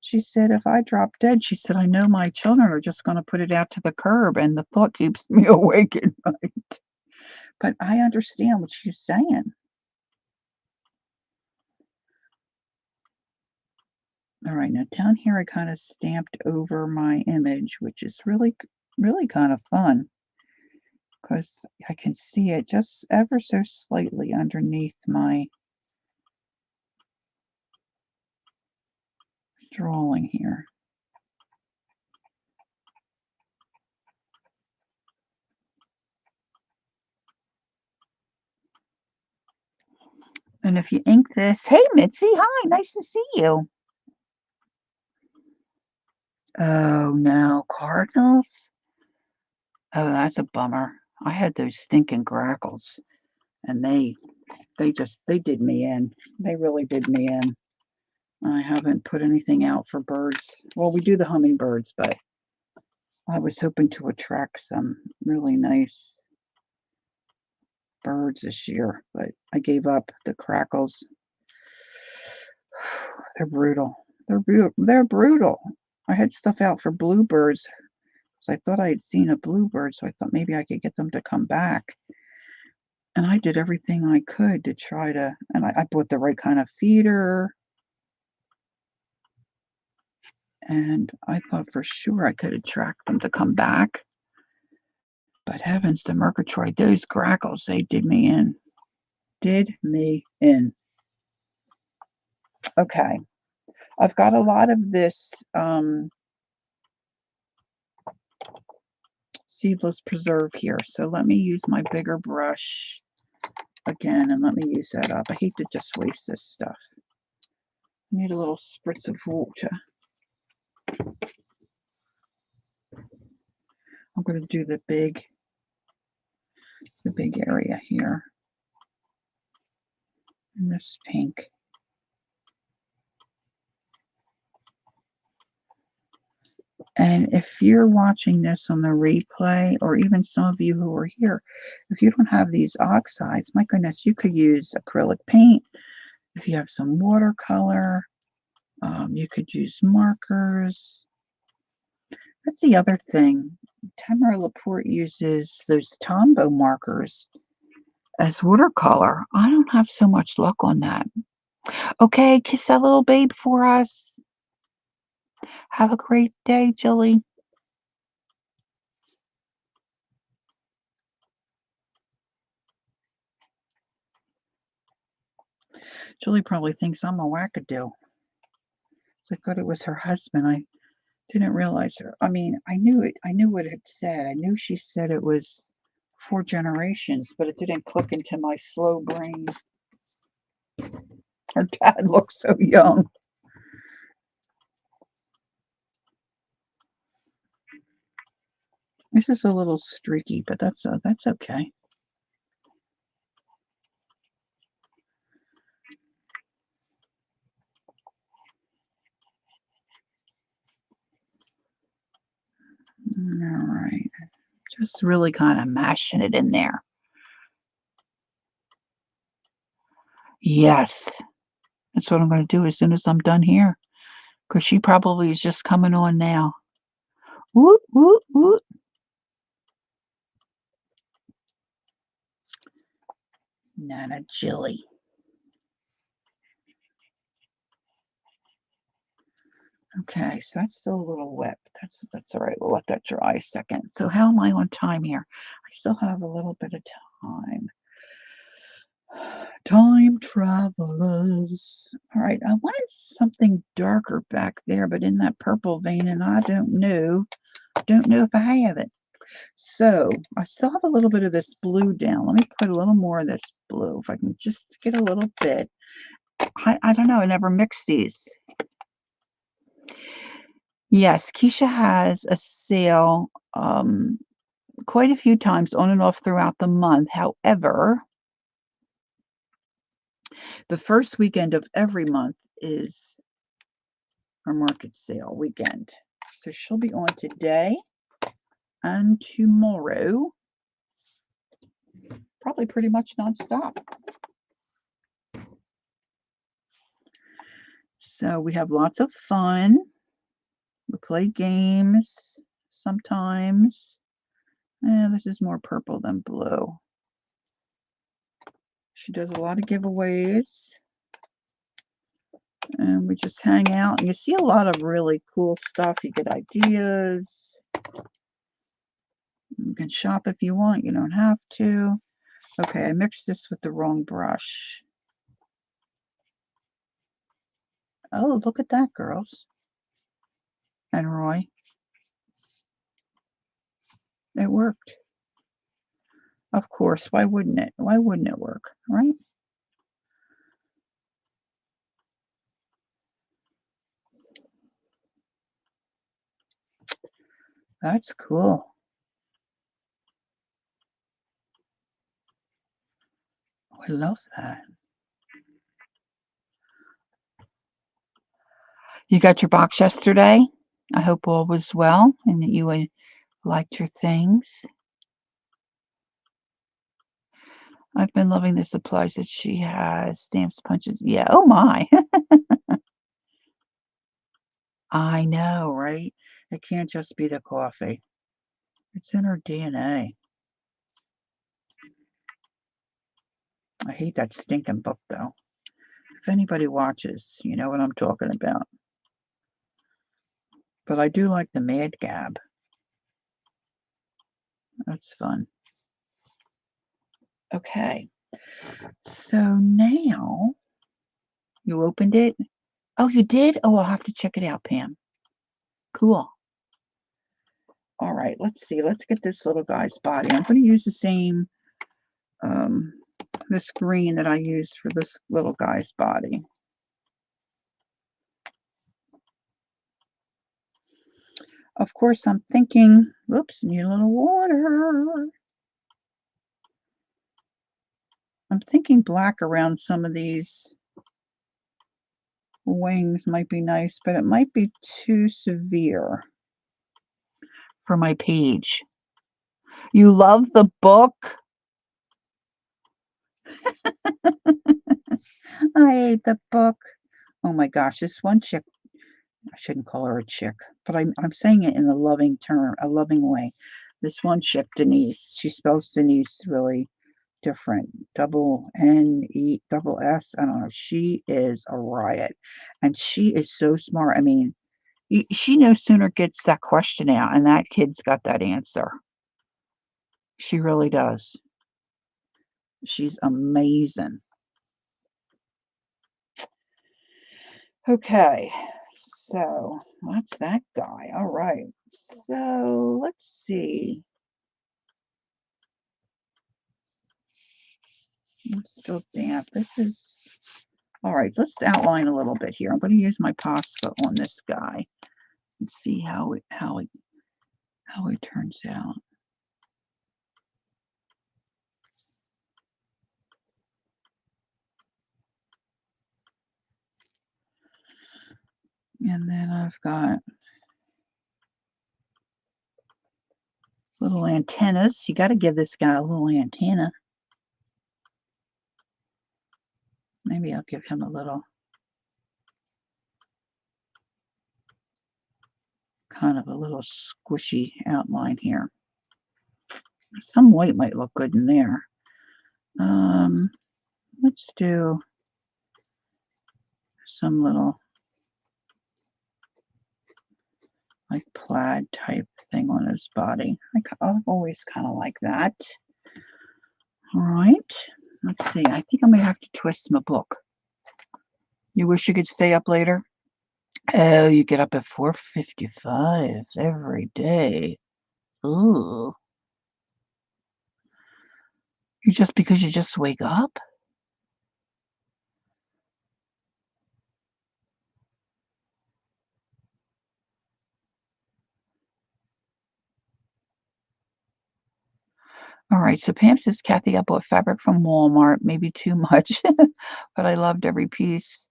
she said, "If I drop dead," she said, "I know my children are just going to put it out to the curb, and the thought keeps me awake at night." But I understand what she's saying. All right, now down here I kind of stamped over my image, which is really, really kind of fun because I can see it just ever so slightly underneath my drawing here. And if you ink this, hey Mitzi, hi, nice to see you. Oh no, Cardinals? Oh, that's a bummer. I had those stinking grackles and they did me in. They really did me in. I haven't put anything out for birds. Well, we do the hummingbirds, but I was hoping to attract some really nice birds this year, but I gave up. The crackles, they're brutal. They're brutal. I had stuff out for bluebirds because I thought I had seen a bluebird, so I thought maybe I could get them to come back. And I did everything I could to try to, and I bought the right kind of feeder. And I thought for sure I could attract them to come back. But heavens to Murgatroyd, those grackles, they did me in. Did me in. Okay. I've got a lot of this seedless preserve here. So let me use my bigger brush again and let me use that up. I hate to just waste this stuff. I need a little spritz of water. I'm going to do the big area here. And this pink. And if you're watching this on the replay, or even some of you who are here, if you don't have these oxides, my goodness, you could use acrylic paint. If you have some watercolor, you could use markers. That's the other thing. Tamara Laporte uses those Tombow markers as watercolor. I don't have so much luck on that. Okay, kiss that little babe for us. Have a great day, Julie. Julie probably thinks I'm a wackadoo. I thought it was her husband. I didn't realize her. I mean, I knew it. I knew what it said. I knew she said it was 4 generations, but it didn't click into my slow brain. Her dad looks so young. This is a little streaky, but that's okay. right. Just really kind of mashing it in there. Yes. That's what I'm going to do as soon as I'm done here. Because she probably is just coming on now. Woot, woot, woot. Nana Jilly. Okay, so that's still a little wet. That's all right. We'll let that dry a second. So how am I on time here? I still have a little bit of time. Time travelers. All right, I wanted something darker back there, but in that purple vein, and I don't know. Don't know if I have it. So I still have a little bit of this blue down. Let me put a little more of this blue if I can just get a little bit. I don't know. I never mixed these. Yes, Keisha has a sale quite a few times on and off throughout the month. However, the first weekend of every month is our market sale weekend. So she'll be on today and tomorrow, probably pretty much nonstop. So we have lots of fun. We play games sometimes. This is more purple than blue. She does a lot of giveaways. And we just hang out. And you see a lot of really cool stuff. You get ideas. You can shop if you want. You don't have to. Okay, I mixed this with the wrong brush. Oh, look at that, girls. And Roy. It worked. Of course. Why wouldn't it? Why wouldn't it work, right? That's cool. I love that. You got your box yesterday? I hope all was well and that you liked your things. I've been loving the supplies that she has. Stamps, punches. Yeah. Oh, my. I know, right? It can't just be the coffee. It's in her DNA. I hate that stinking book, though. If anybody watches, you know what I'm talking about. But I do like the Mad Gab. That's fun. Okay. So now you opened it. Oh, you did? Oh, I'll have to check it out, Pam. Cool. All right, let's see. Let's get this little guy's body. I'm going to use the same, this green that I used for this little guy's body. Of course, I'm thinking, whoops, need a little water. I'm thinking black around some of these wings might be nice, but it might be too severe for my page. You love the book? I hate the book. Oh my gosh, this one chick, I shouldn't call her a chick, but I'm saying it in a loving term, a loving way. This one chick, Denise, she spells Denise really different. Double N-E, double S. I don't know. She is a riot. And she is so smart. I mean, she no sooner gets that question out, and that kid's got that answer. She really does. She's amazing. Okay, so that's that guy. All right. So let's see. It's still damp. This is all right. Let's outline a little bit here. I'm going to use my Posca on this guy and see how it turns out. And then I've got Little antennas. You got to give this guy a little antenna. Maybe I'll give him a little kind of a little squishy outline here. Some white might look good in there. Let's do some little like plaid type thing on his body. I've always kind of like that. All right, let's see. I think I might have to twist my book. You wish you could stay up later? Oh, you get up at 4:55 every day. Ooh. Because you just wake up? All right, so Pam says, Kathy, I bought fabric from Walmart, maybe too much, but I loved every piece.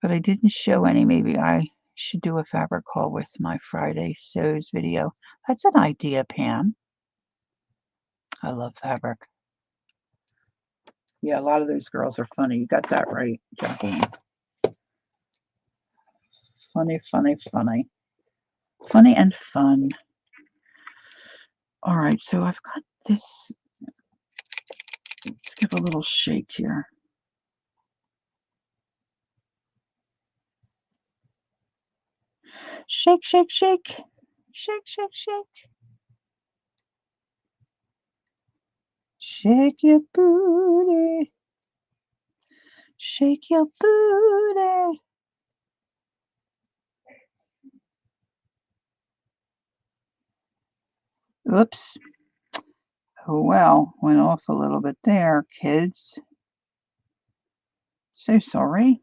But I didn't show any. Maybe I should do a fabric haul with my Friday sews video. That's an idea, Pam. I love fabric. Yeah, a lot of those girls are funny. You got that right, Jacqueline. Funny, funny, funny. Funny and fun. All right, so I've got this. Let's give a little shake here. Shake, shake, shake. Shake, shake, shake. Shake your booty. Shake your booty. Oops. Oh, well, went off a little bit there, kids. So sorry.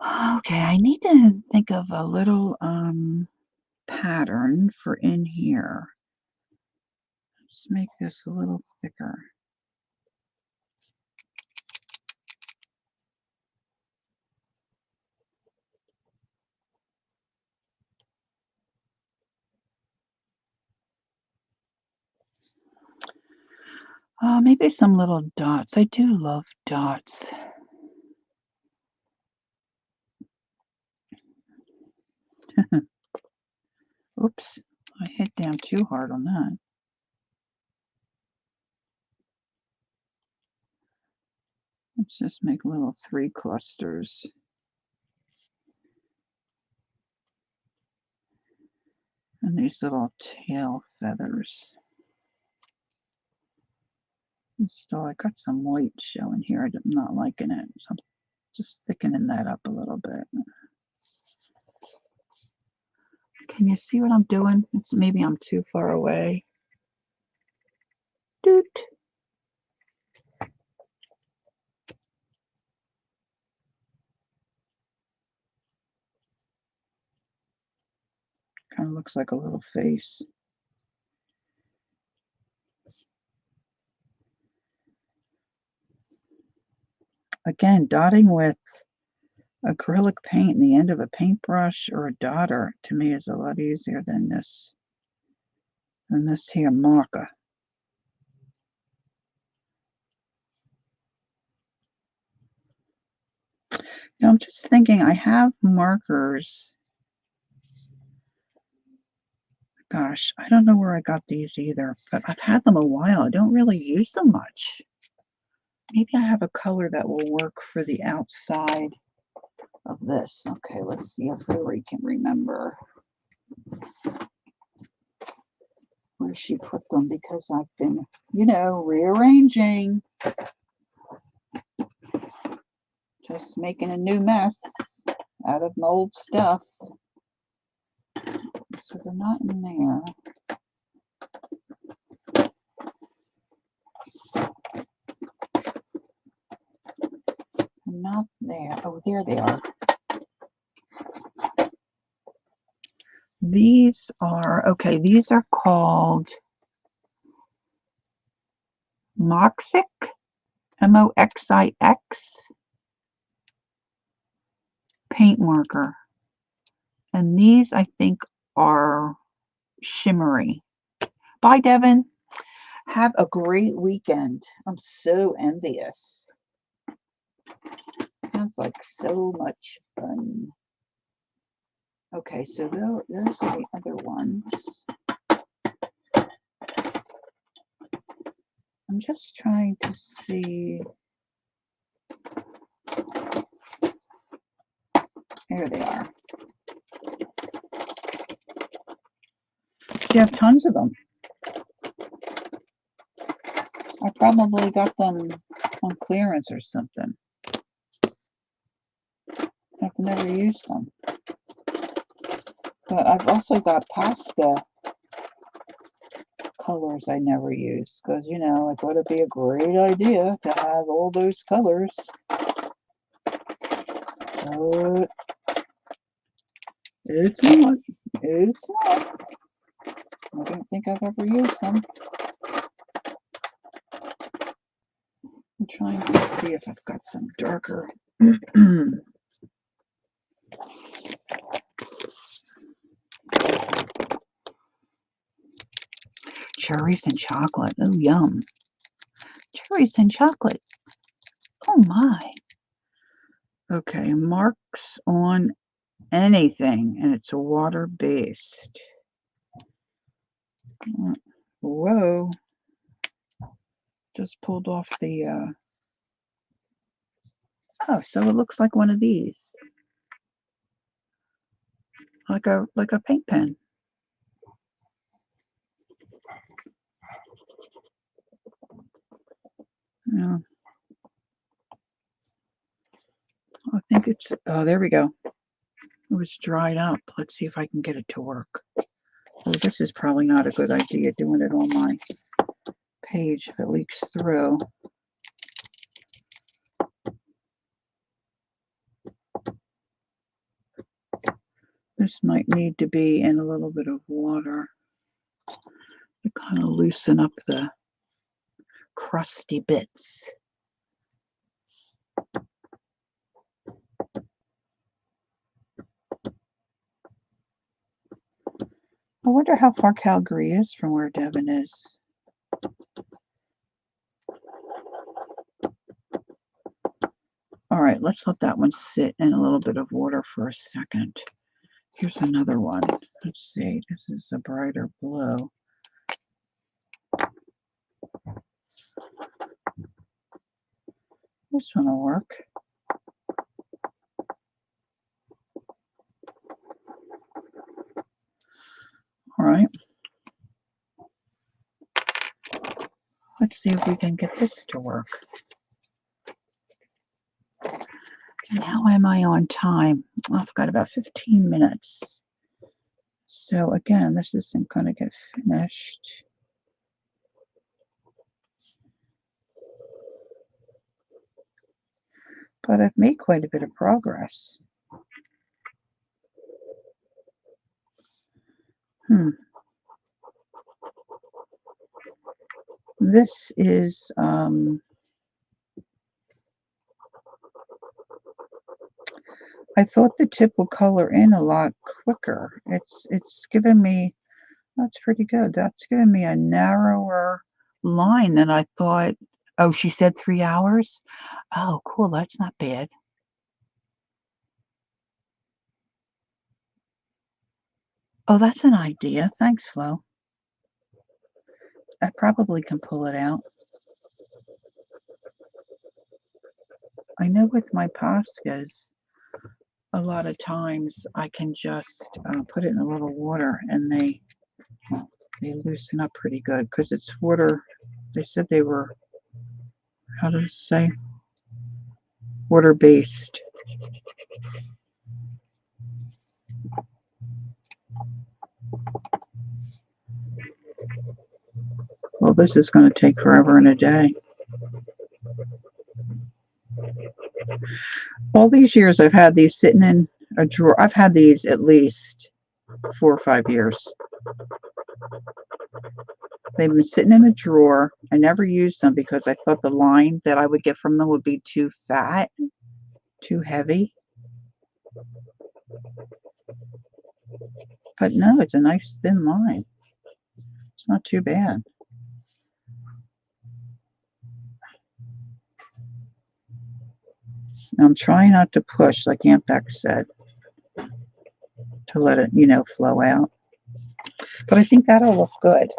Okay, I need to think of a little pattern for in here. Let's make this a little thicker. Maybe some little dots. I do love dots. Oops, I hit down too hard on that. Let's just make little 3 clusters. And these little tail feathers. And still, I got some white showing here. I'm not liking it. So I'm just thickening that up a little bit. Can you see what I'm doing? Maybe I'm too far away. Doot. Kind of looks like a little face. Again, dotting with acrylic paint in the end of a paintbrush or a dotter to me is a lot easier than this here marker. Now I'm just thinking I have markers. Gosh, I don't know where I got these either, but I've had them a while. I don't really use them much. Maybe I have a color that will work for the outside of this. Okay, let's see if Lori can remember where she put them because I've been, rearranging. Just making a new mess out of my old stuff. So they're not in there. Not there. Oh, there they are. These are called Moxix, Moxix paint marker. And these, I think, are shimmery. Bye, Devin. Have a great weekend. I'm so envious. Sounds like so much fun. Okay, so those are the other ones. I'm just trying to see. Here they are. You have tons of them. I probably got them on clearance or something. I've never used them. But I've also got Posca colors I never use because, you know, I thought it'd be a great idea to have all those colors. But it's not. It's not. I don't think I've ever used them. I'm trying to see if I've got some darker. Cherries and chocolate. Oh, yum. Cherries and chocolate. Oh, my. Okay, marks on anything, and it's water-based. Whoa. Just pulled off the, oh, so it looks like one of these. Like a paint pen. Yeah. I think it's, oh, there we go. It was dried up. Let's see if I can get it to work. Oh, this is probably not a good idea doing it on my page if it leaks through. This might need to be in a little bit of water to kind of loosen up the crusty bits. I wonder how far Calgary is from where Devin is. All right, let's let that one sit in a little bit of water for a second. Here's another one. Let's see. This is a brighter blue. This one will work. All right. Let's see if we can get this to work. And how am I on time? Oh, I've got about 15 minutes. So again, this isn't going to get finished. But I've made quite a bit of progress. This is I thought the tip would color in a lot quicker. It's given me, that's pretty good. That's given me a narrower line than I thought. Oh, she said 3 hours? Oh, cool. That's not bad. Oh, that's an idea. Thanks, Flo. I probably can pull it out. I know with my Poscas, a lot of times I can just put it in a little water and they loosen up pretty good because it's water. They said they were, how does it say? Water-based. Well, this is going to take forever and a day. All these years I've had these sitting in a drawer. I've had these at least 4 or 5 years. They've been sitting in a drawer. I never used them because I thought the line that I would get from them would be too fat, too heavy. But no, it's a nice thin line. It's not too bad. Now I'm trying not to push, like Aunt Beck said, to let it, flow out. But I think that'll look good.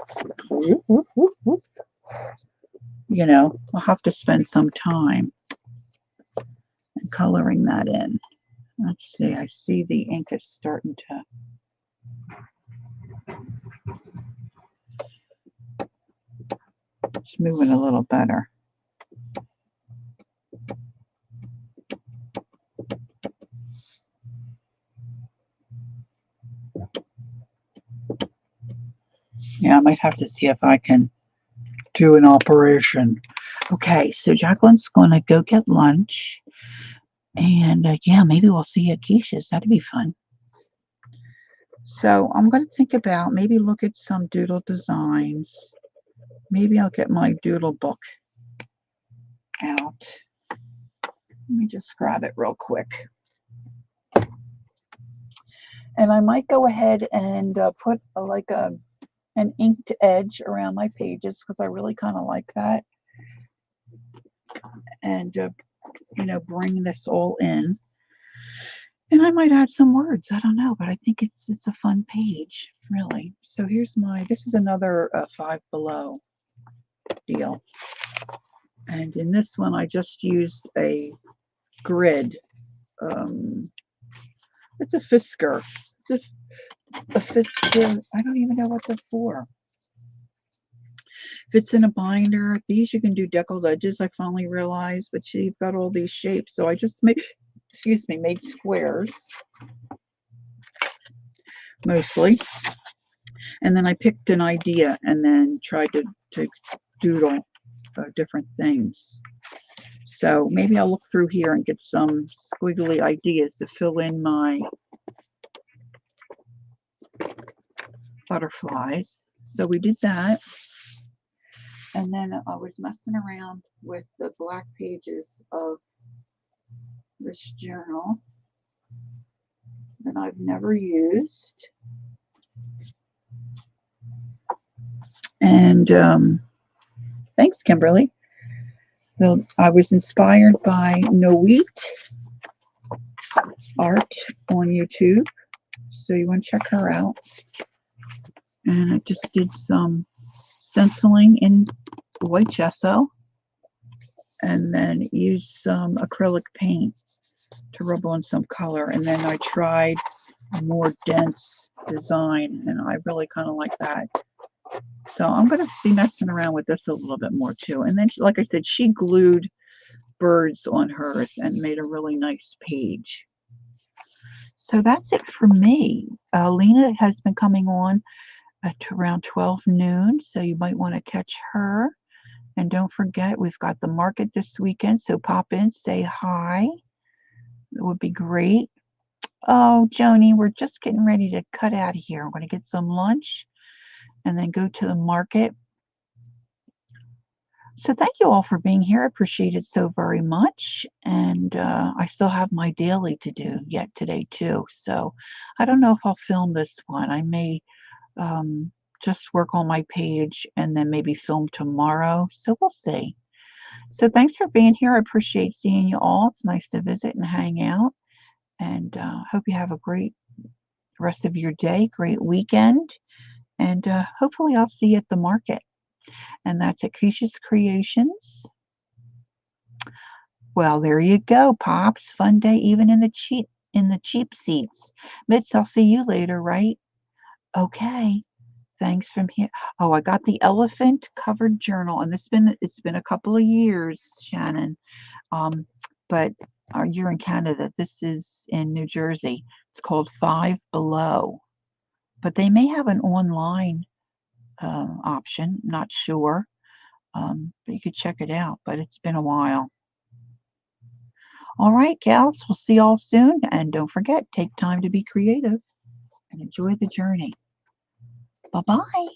I'll have to spend some time coloring that in. Let's see, I see the ink is starting to... It's moving a little better. Yeah, I might have to see if I can do an operation. Okay, so Jacqueline's going to go get lunch. And yeah, maybe we'll see at Keisha's. That'd be fun. So I'm going to think about, maybe look at some doodle designs. Maybe I'll get my doodle book out. Let me just grab it real quick. And I might go ahead and put an inked edge around my pages, because I really kind of like that. And, bring this all in. And I might add some words. I don't know, but I think it's a fun page, really. So here's this is another Five Below deal. And in this one, I just used a grid. It's a Fisker. It's a Fisker. I don't even know what they're for. Fits in a binder. These you can do deckled edges, I finally realized, but you've got all these shapes. So I just made squares mostly. And then I picked an idea and then tried to doodle different things. So maybe I'll look through here and get some squiggly ideas to fill in my butterflies. So we did that. And then I was messing around with the black pages of this journal that I've never used. And thanks, Kimberly. So I was inspired by Noit Art on YouTube. So you want to check her out. And I just did some stenciling in white gesso, and then used some acrylic paint to rub on some color. And then I tried a more dense design, and I really kind of like that. So I'm going to be messing around with this a little bit more too. And then, like I said, she glued birds on hers and made a really nice page. So that's it for me. Lena has been coming on at around 12 noon, so you might want to catch her. And don't forget, we've got the market this weekend, so pop in, say hi. It would be great. Oh, Joni, we're just getting ready to cut out of here. I'm going to get some lunch and then go to the market. So thank you all for being here. I appreciate it so very much. And I still have my daily to do yet today too. So I don't know if I'll film this one. I may just work on my page and then maybe film tomorrow. So we'll see. So thanks for being here. I appreciate seeing you all. It's nice to visit and hang out. And hope you have a great rest of your day, great weekend. And hopefully I'll see you at the market. And that's at Keisha's Creations. Well, there you go, Pops. Fun day even in the cheap seats. Mitz, I'll see you later, right? Okay. Thanks from here. Oh, I got the elephant covered journal, and it's been a couple of years, Shannon. But you're in Canada. This is in New Jersey. It's called Five Below. But they may have an online option. Not sure. But you could check it out. But it's been a while. All right, gals. We'll see y'all soon. And don't forget, take time to be creative and enjoy the journey. Bye-bye.